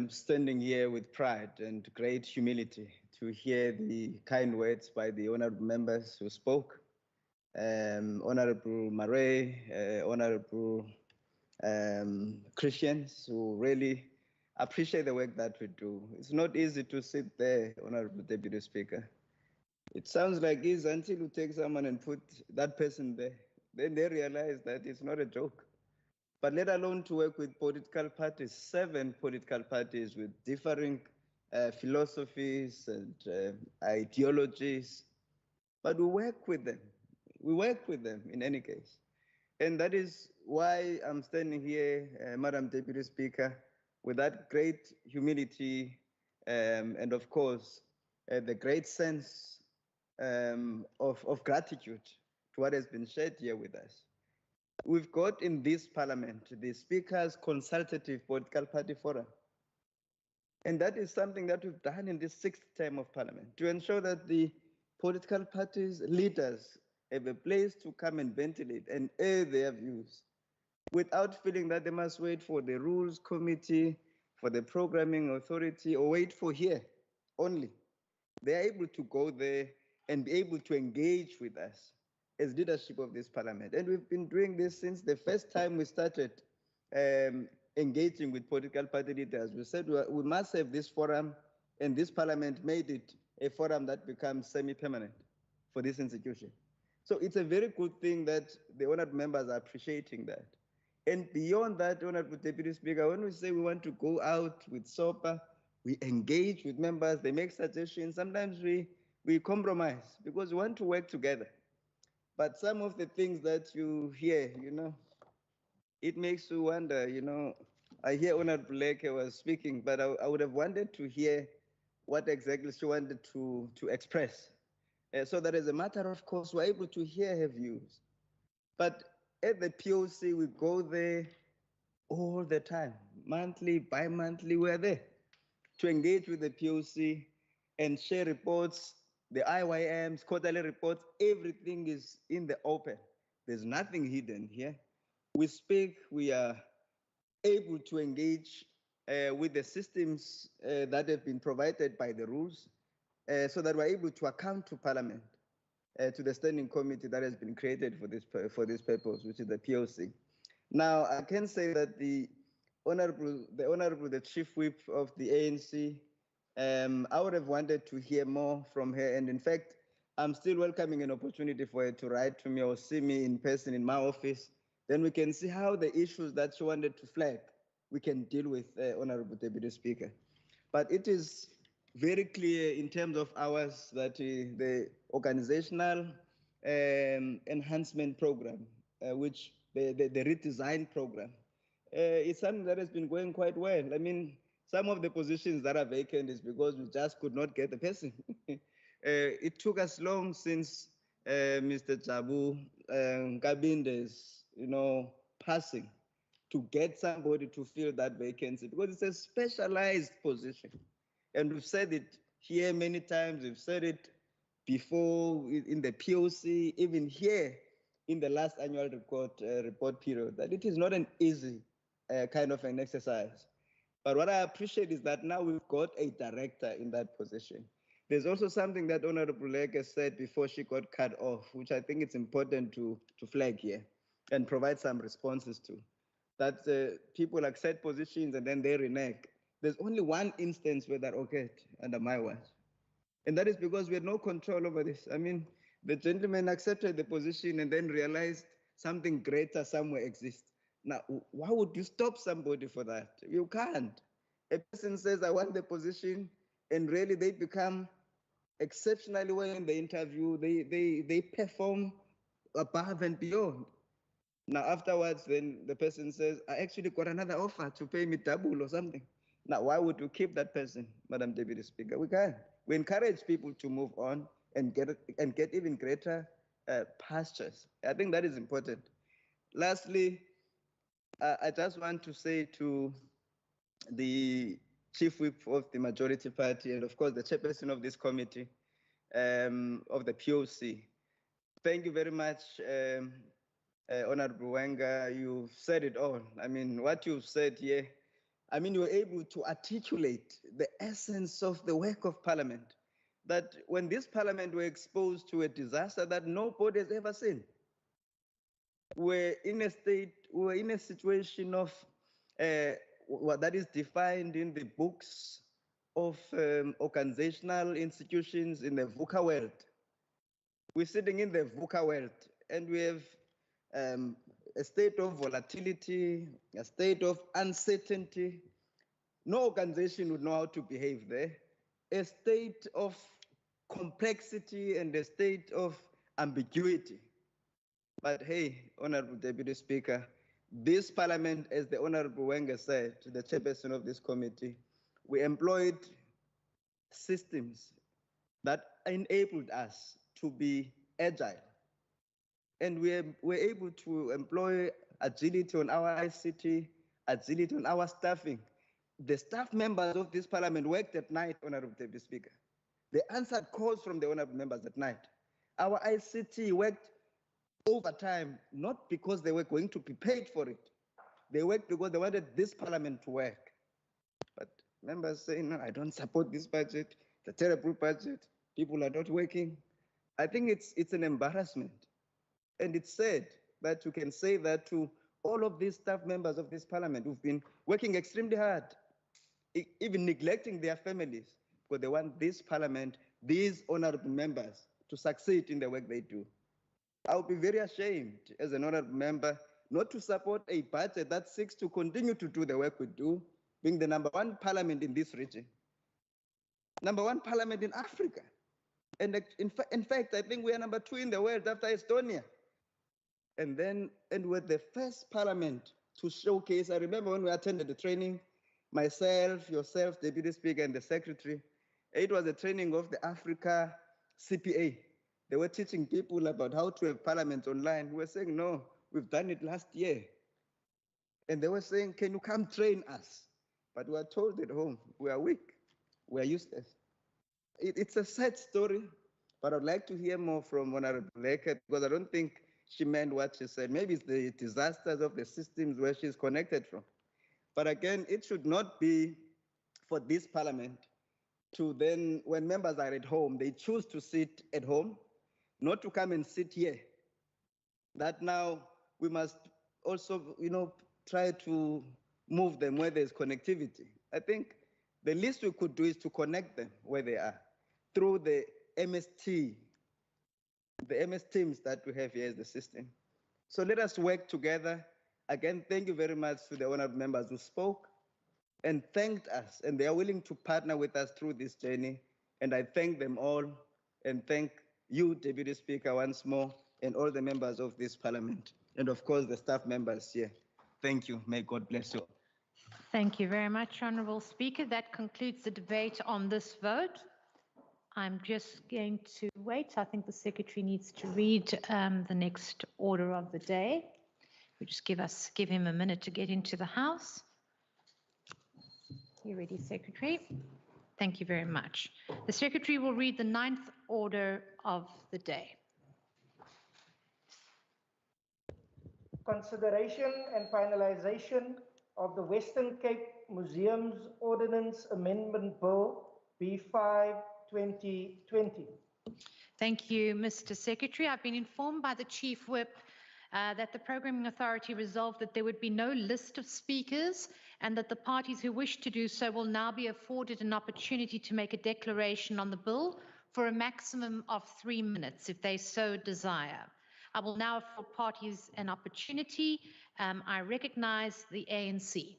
Speaker 1: standing here with pride and great humility to hear the kind words by the honourable members who spoke. Honourable Marais, Honourable Christians, who really appreciate the work that we do. It's not easy to sit there, Honourable Deputy Speaker. It sounds like it's until you take someone and put that person there, then they realize that it's not a joke. But let alone to work with political parties, 7 political parties with differing philosophies and ideologies. But we work with them. We work with them in any case. And that is why I'm standing here, Madam Deputy Speaker, with that great humility and of course, the great sense of gratitude to what has been shared here with us. We've got in this Parliament the Speaker's Consultative Political Party Forum. And that is something that we've done in this 6th term of Parliament to ensure that the political parties' leaders have a place to come and ventilate and air their views without feeling that they must wait for the Rules Committee, for the Programming Authority, or wait for here only. They're able to go there and be able to engage with us as leadership of this Parliament. And we've been doing this since the first time we started engaging with political party leaders. We said we must have this forum, and this Parliament made it a forum that becomes semi-permanent for this institution. So it's a very good thing that the honored members are appreciating that. And beyond that, Honorable Deputy Speaker, when we say we want to go out with SOPA, we engage with members, they make suggestions. Sometimes we compromise because we want to work together. But some of the things that you hear, it makes you wonder, I hear Honorable Leke was speaking, but I would have wanted to hear what exactly she wanted to express. So that as a matter of course, we're able to hear her views. But at the POC, we go there all the time, monthly, bi-monthly, we're there to engage with the POC and share reports, the IYMs, quarterly reports, everything is in the open. There's nothing hidden here. We speak, we are able to engage with the systems that have been provided by the rules so that we're able to account to Parliament, to the standing committee that has been created for this purpose, which is the POC. Now, I can say that the Chief Whip of the ANC, I would have wanted to hear more from her. And in fact, I'm still welcoming an opportunity for her to write to me or see me in person in my office. Then we can see how the issues that she wanted to flag, we can deal with, Honorable Deputy Speaker. But it very clear in terms of ours that the organizational enhancement program, which the redesign program, it's something that has been going quite well. I mean, some of the positions that are vacant is because we just could not get the person. It took us long since Mr. Jabu Kabinde's, passing to get somebody to fill that vacancy because it's a specialized position. And we've said it here many times. We've said it before in the POC, even here in the last annual report period, that it is not an easy kind of an exercise. But what I appreciate is that now we've got a director in that position. There's also something that Honorable Leke said before she got cut off, which I think it's important to flag here and provide some responses to. That people accept positions and then they renege. There's only one instance where that occurred under my watch. And that is because we had no control over this. I mean, the gentleman accepted the position and then realized something greater somewhere exists. Now, why would you stop somebody for that? You can't. A person says, I want the position, and really they become exceptionally well in the interview. They perform above and beyond. Now, afterwards, then the person says, I actually got another offer to pay me double or something. Now, why would you keep that person, Madam Deputy Speaker? We can't. We encourage people to move on and get even greater pastures. I think that is important. Lastly, I just want to say to the Chief Whip of the majority party and, of course, the chairperson of this committee of the POC, thank you very much, Honorable Wenger. You've said it all. I mean, what you've said here, I mean, you were able to articulate the essence of the work of Parliament, that when this Parliament were exposed to a disaster that nobody has ever seen, we're in a situation of what that is defined in the books of organizational institutions in the VUCA world. We're sitting in the VUCA world and we have a state of volatility, a state of uncertainty. No organization would know how to behave there. A state of complexity and a state of ambiguity. But hey, Honorable Deputy Speaker, this Parliament, as the Honorable Wenger said, the chairperson of this committee, we employed systems that enabled us to be agile. And we're able to employ agility on our ICT, agility on our staffing. The staff members of this Parliament worked at night, Honorable Deputy Speaker. They answered calls from the honorable members at night. Our ICT worked overtime, not because they were going to be paid for it. They worked because they wanted this Parliament to work. But members say, no, I don't support this budget. It's a terrible budget. People are not working. I think it's an embarrassment. And it's sad that you can say that to all of these staff members of this Parliament who've been working extremely hard, even neglecting their families, because they want this Parliament, these honorable members, to succeed in the work they do. I would be very ashamed as an honorable member not to support a budget that seeks to continue to do the work we do, being the #1 parliament in this region, #1 parliament in Africa. And in fact, I think we are #2 in the world after Estonia. And we're the first parliament to showcase. I remember when we attended the training, myself, yourself, Deputy Speaker, and the Secretary, it was a training of the Africa CPA. They were teaching people about how to have parliaments online. We were saying, no, we've done it last year. And they were saying, can you come train us? But we were told at home, we are weak, we are useless. It's a sad story, but I'd like to hear more from Honorable Leke, because I don't think she meant what she said. Maybe it's the disasters of the systems where she's connected from. But again, it should not be for this parliament to then, when members are at home, they choose to sit at home, not to come and sit here. That now we must also, try to move them where there's connectivity. I think the least we could do is to connect them where they are through the MST, the MS Teams that we have here as the system. So let us work together. Again, thank you very much to the honorable members who spoke and thanked us, and they are willing to partner with us through this journey. And I thank them all, and thank you, Deputy Speaker, once more, and all the members of this parliament, and of course the staff members here. Thank you. May God bless you.
Speaker 12: Thank you very much, Honourable Speaker. That concludes the debate on this vote. I'm just going to wait. I think the Secretary needs to read the next order of the day. We just give him a minute to get into the House. You ready, Secretary? Thank you very much. The Secretary will read the 9th order of the day.
Speaker 2: Consideration and finalization of the Western Cape Museums Ordinance Amendment Bill B5 2020.
Speaker 12: Thank you, Mr. Secretary. I've been informed by the Chief Whip that the Programming Authority resolved that there would be no list of speakers and that the parties who wish to do so will now be afforded an opportunity to make a declaration on the bill for a maximum of 3 minutes if they so desire. I will now afford parties an opportunity. I recognize the ANC.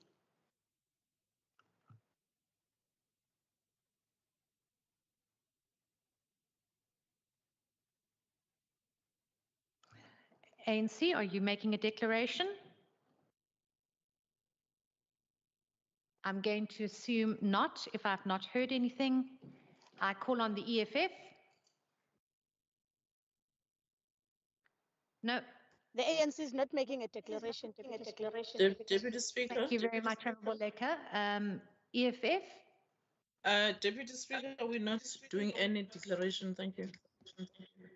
Speaker 12: ANC, are you making a declaration? I'm going to assume not, if I've not heard anything. I call on the EFF. No.
Speaker 20: The ANC is not making a declaration.
Speaker 5: Deputy Speaker.
Speaker 12: Thank you very much, Honourable Leke. EFF?
Speaker 5: Deputy Speaker, we're not doing any declaration. Thank you.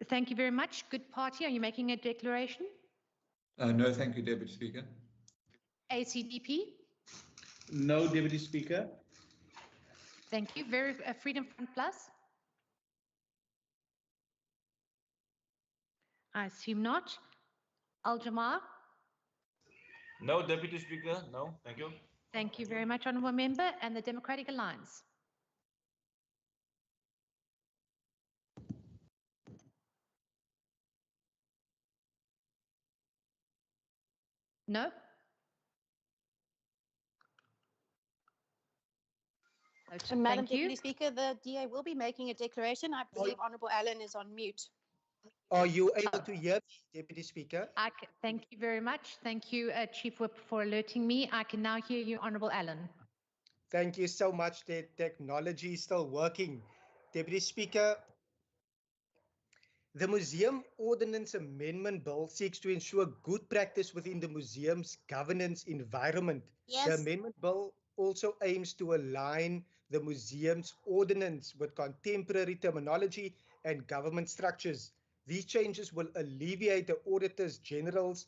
Speaker 12: Thank you very much. Good Party, are you making a declaration?
Speaker 9: No, thank you, Deputy Speaker.
Speaker 12: ACDP?
Speaker 6: No, Deputy Speaker.
Speaker 12: Thank you. Freedom Front Plus? I assume not. Al-Jamar?
Speaker 8: No, Deputy Speaker. No, thank you.
Speaker 12: Thank you very much, Honourable Member. And the Democratic Alliance? No?
Speaker 22: Madam Deputy Speaker, the DA will be making a declaration. I believe Honourable Allen is on mute.
Speaker 23: Are you able to hear me, Deputy Speaker?
Speaker 12: Thank you very much. Thank you, Chief Whip, for alerting me. I can now hear you, Honourable Allen.
Speaker 23: Thank you so much. The technology is still working. Deputy Speaker, the Museum Ordinance Amendment Bill seeks to ensure good practice within the museum's governance environment.
Speaker 20: Yes.
Speaker 23: The Amendment Bill also aims to align the museum's ordinance with contemporary terminology and government structures. These changes will alleviate the Auditors General's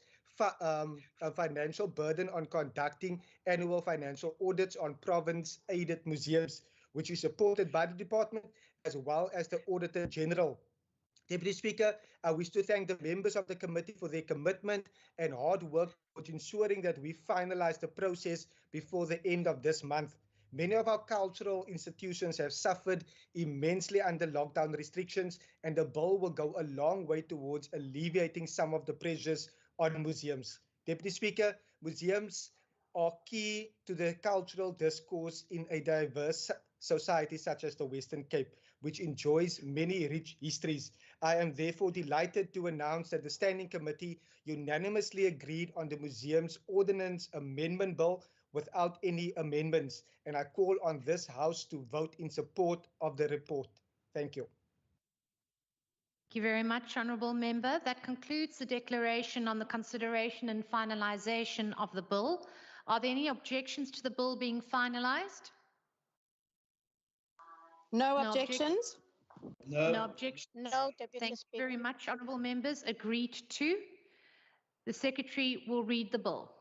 Speaker 23: financial burden on conducting annual financial audits on province-aided museums, which is supported by the department as well as the Auditor General. Deputy Speaker, I wish to thank the members of the committee for their commitment and hard work towards ensuring that we finalize the process before the end of this month. Many of our cultural institutions have suffered immensely under lockdown restrictions, and the bill will go a long way towards alleviating some of the pressures on museums. Deputy Speaker, museums are key to the cultural discourse in a diverse society such as the Western Cape, which enjoys many rich histories. I am therefore delighted to announce that the Standing Committee unanimously agreed on the Museums Ordinance Amendment Bill without any amendments, and I call on this House to vote in support of the report. Thank you.
Speaker 12: Thank you very much, Honourable Member. That concludes the declaration on the consideration and finalisation of the bill. Are there any objections to the bill being finalised?
Speaker 22: No objections.
Speaker 12: No objections.
Speaker 20: No, Deputy
Speaker 12: Thank you
Speaker 20: Speaker.
Speaker 12: very much, Honourable Members. Agreed to. The Secretary will read the bill.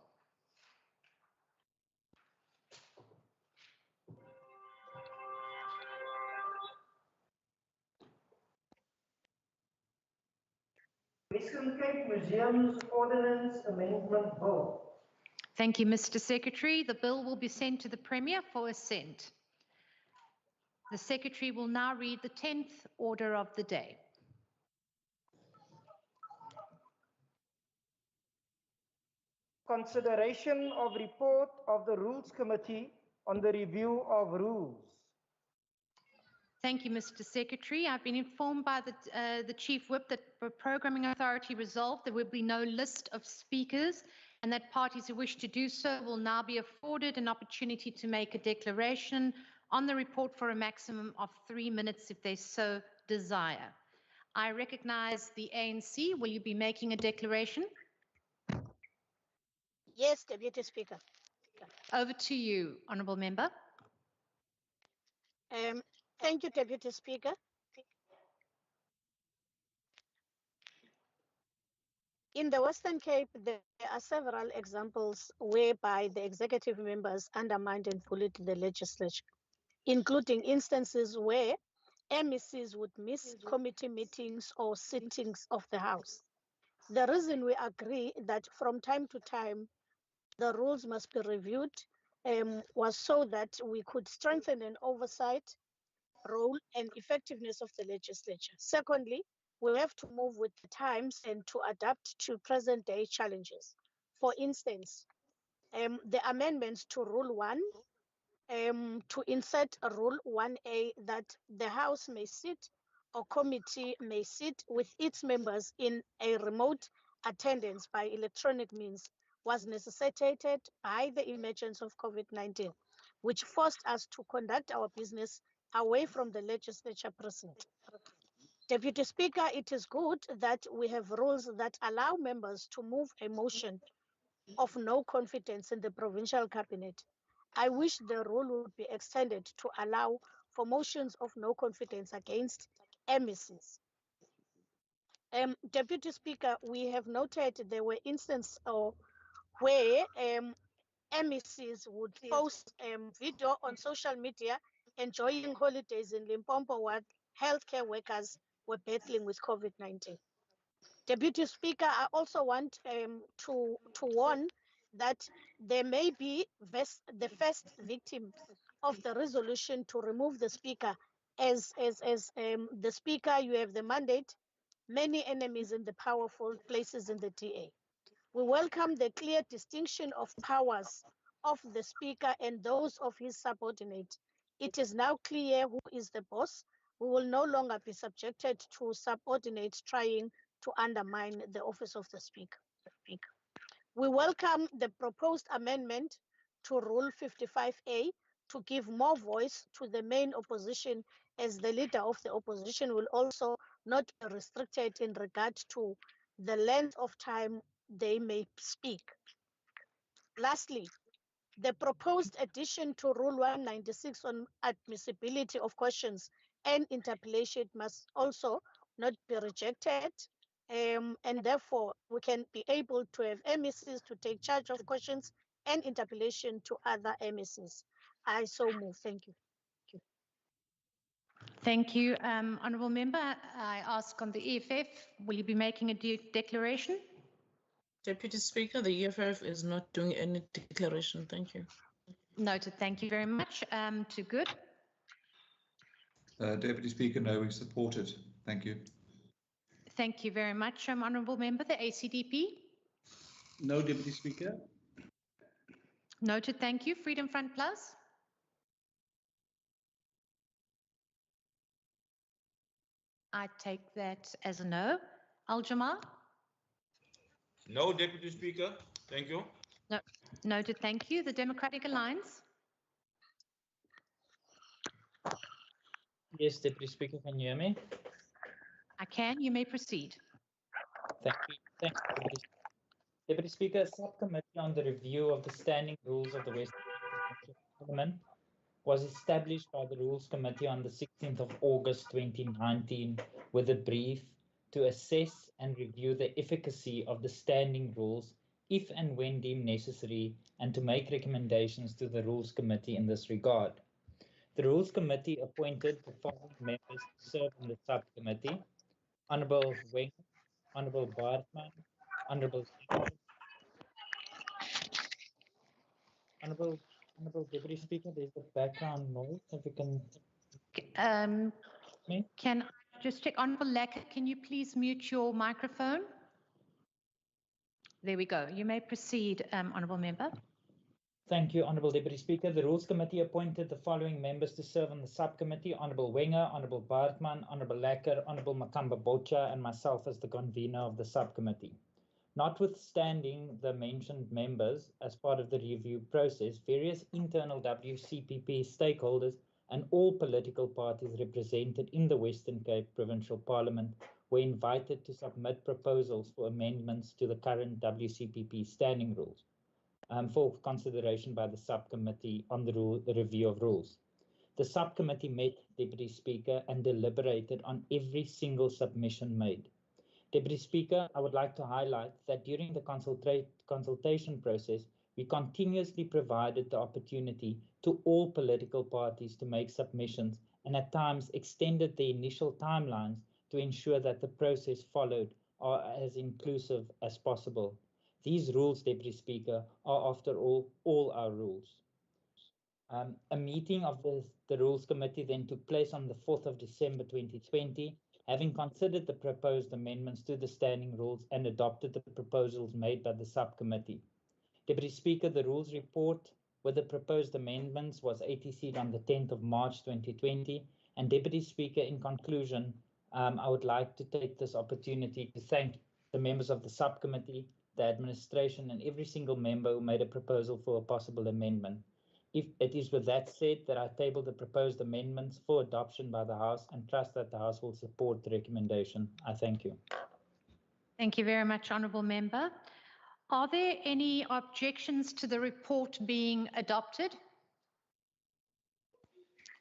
Speaker 2: Western Cape Museums Ordinance Amendment Bill.
Speaker 12: Thank you, Mr. Secretary. The bill will be sent to the Premier for assent. The Secretary will now read the 10th order of the day.
Speaker 2: Consideration of report of the Rules Committee on the review of rules.
Speaker 12: Thank you, Mr. Secretary. I've been informed by the Chief Whip that the Programming Authority resolved there will be no list of speakers and that parties who wish to do so will now be afforded an opportunity to make a declaration on the report for a maximum of 3 minutes if they so desire. I recognise the ANC. Will you be making a declaration?
Speaker 20: Yes, Deputy Speaker.
Speaker 12: Over to you, Honourable Member.
Speaker 20: Thank you, Deputy Speaker. In the Western Cape, there are several examples whereby the executive members undermined and bullied the legislature, including instances where MECs would miss committee meetings or sittings of the House. The reason we agree that from time to time the rules must be reviewed was so that we could strengthen an oversight role and effectiveness of the legislature. Secondly, we have to move with the times and to adapt to present day challenges. For instance, the amendments to Rule 1 to insert a Rule 1A that the House may sit or committee may sit with its members in a remote attendance by electronic means was necessitated by the emergence of COVID-19, which forced us to conduct our business away from the legislature precinct. Deputy Speaker, it is good that we have rules that allow members to move a motion of no confidence in the provincial cabinet. I wish the rule would be extended to allow for motions of no confidence against MECs. Deputy Speaker, we have noted there were instances where MECs would post video on social media enjoying holidays in Limpopo while healthcare workers were battling with COVID-19. Deputy Speaker, I also want to warn that there may be the first victim of the resolution to remove the Speaker. As the Speaker, you have the mandate, many enemies in the powerful places in the DA. We welcome the clear distinction of powers of the Speaker and those of his subordinate. It is now clear who is the boss. We will no longer be subjected to subordinates trying to undermine the office of the Speaker. We welcome the proposed amendment to Rule 55A to give more voice to the main opposition, as the leader of the opposition will also not be restricted in regard to the length of time they may speak. Lastly, the proposed addition to Rule 196 on admissibility of questions and interpellation must also not be rejected, and therefore we can be able to have MECs to take charge of questions and interpellation to other MECs. I so move. Thank you.
Speaker 12: Thank you, Honourable Member. I ask on the EFF, will you be making a declaration?
Speaker 5: Deputy Speaker, the EFF is not doing any declaration. Thank you.
Speaker 12: Noted. Thank you very much. To Good.
Speaker 9: Deputy Speaker, no, we support it. Thank you.
Speaker 12: Thank you very much, Honourable Member. The ACDP.
Speaker 6: No, Deputy Speaker.
Speaker 12: Noted, thank you. Freedom Front Plus? I take that as a no. Al-Jamal?
Speaker 8: No, Deputy Speaker. Thank you.
Speaker 12: No. Noted, thank you. The Democratic Alliance?
Speaker 3: Yes, Deputy Speaker, can you hear me?
Speaker 12: I can. You may proceed.
Speaker 3: Thank you. Thanks, Deputy Speaker. Deputy Speaker, a subcommittee on the review of the standing rules of the Western Provincial Parliament was established by the Rules Committee on the 16th of August 2019 with a brief to assess and review the efficacy of the standing rules if and when deemed necessary, and to make recommendations to the Rules Committee in this regard. The Rules Committee appointed the following members to serve on the subcommittee: Honourable Wing, Honourable Bartman, Honourable Honourable Deputy Speaker, there's a background noise. If you can.
Speaker 12: Can I just check, Honourable Lecker, can you please mute your microphone? There we go. You may proceed, Honourable Member.
Speaker 3: Thank you, Honourable Deputy Speaker. The Rules Committee appointed the following members to serve on the subcommittee: Honourable Wenger, Honourable Bartman, Honourable Lecker, Honourable Makamba Bocha, and myself as the convener of the subcommittee. Notwithstanding the mentioned members, as part of the review process, various internal WCPP stakeholders and all political parties represented in the Western Cape Provincial Parliament were invited to submit proposals for amendments to the current WCPP standing rules for consideration by the subcommittee on the review of rules. The subcommittee met, Deputy Speaker, and deliberated on every single submission made. Deputy Speaker, I would like to highlight that during the consultation process, we continuously provided the opportunity to all political parties to make submissions, and at times extended the initial timelines to ensure that the process followed are as inclusive as possible. These rules, Deputy Speaker, are after all our rules. A meeting of the Rules Committee then took place on the 4th of December 2020, having considered the proposed amendments to the standing rules and adopted the proposals made by the subcommittee. Deputy Speaker, the rules report with the proposed amendments was ATC'd on the 10th of March 2020. And Deputy Speaker, in conclusion, I would like to take this opportunity to thank the members of the subcommittee, the administration, and every single member who made a proposal for a possible amendment. If it is with that said that I table the proposed amendments for adoption by the House and trust that the House will support the recommendation. I thank you.
Speaker 12: Thank you very much, Honourable Member. Are there any objections to the report being adopted?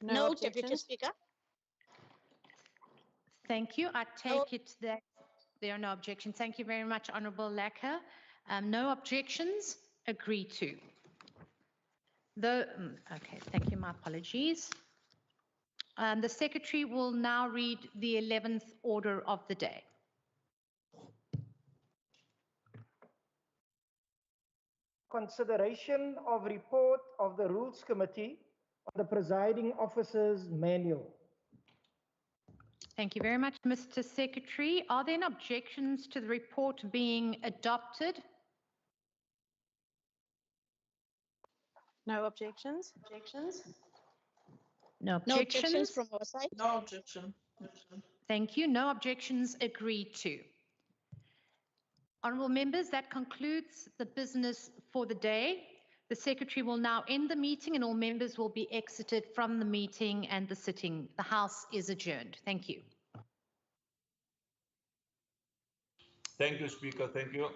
Speaker 20: No, Deputy Speaker.
Speaker 12: Thank you. I take it that there are no objections. Thank you very much, Honourable Lecker. No objections. Agreed to. Okay, thank you. My apologies. The Secretary will now read the 11th order of the day.
Speaker 2: Consideration of report of the Rules Committee on the Presiding Officer's Manual.
Speaker 12: Thank you very much, Mr. Secretary. Are there any objections to the report being adopted?
Speaker 22: No objections.
Speaker 12: No objections.
Speaker 20: No objections from our side.
Speaker 5: No objection.
Speaker 12: Thank you. No objections. Agreed to. Honourable members, that concludes the business for the day. The Secretary will now end the meeting and all members will be exited from the meeting and the sitting. The House is adjourned. Thank you.
Speaker 8: Thank you, Speaker. Thank you.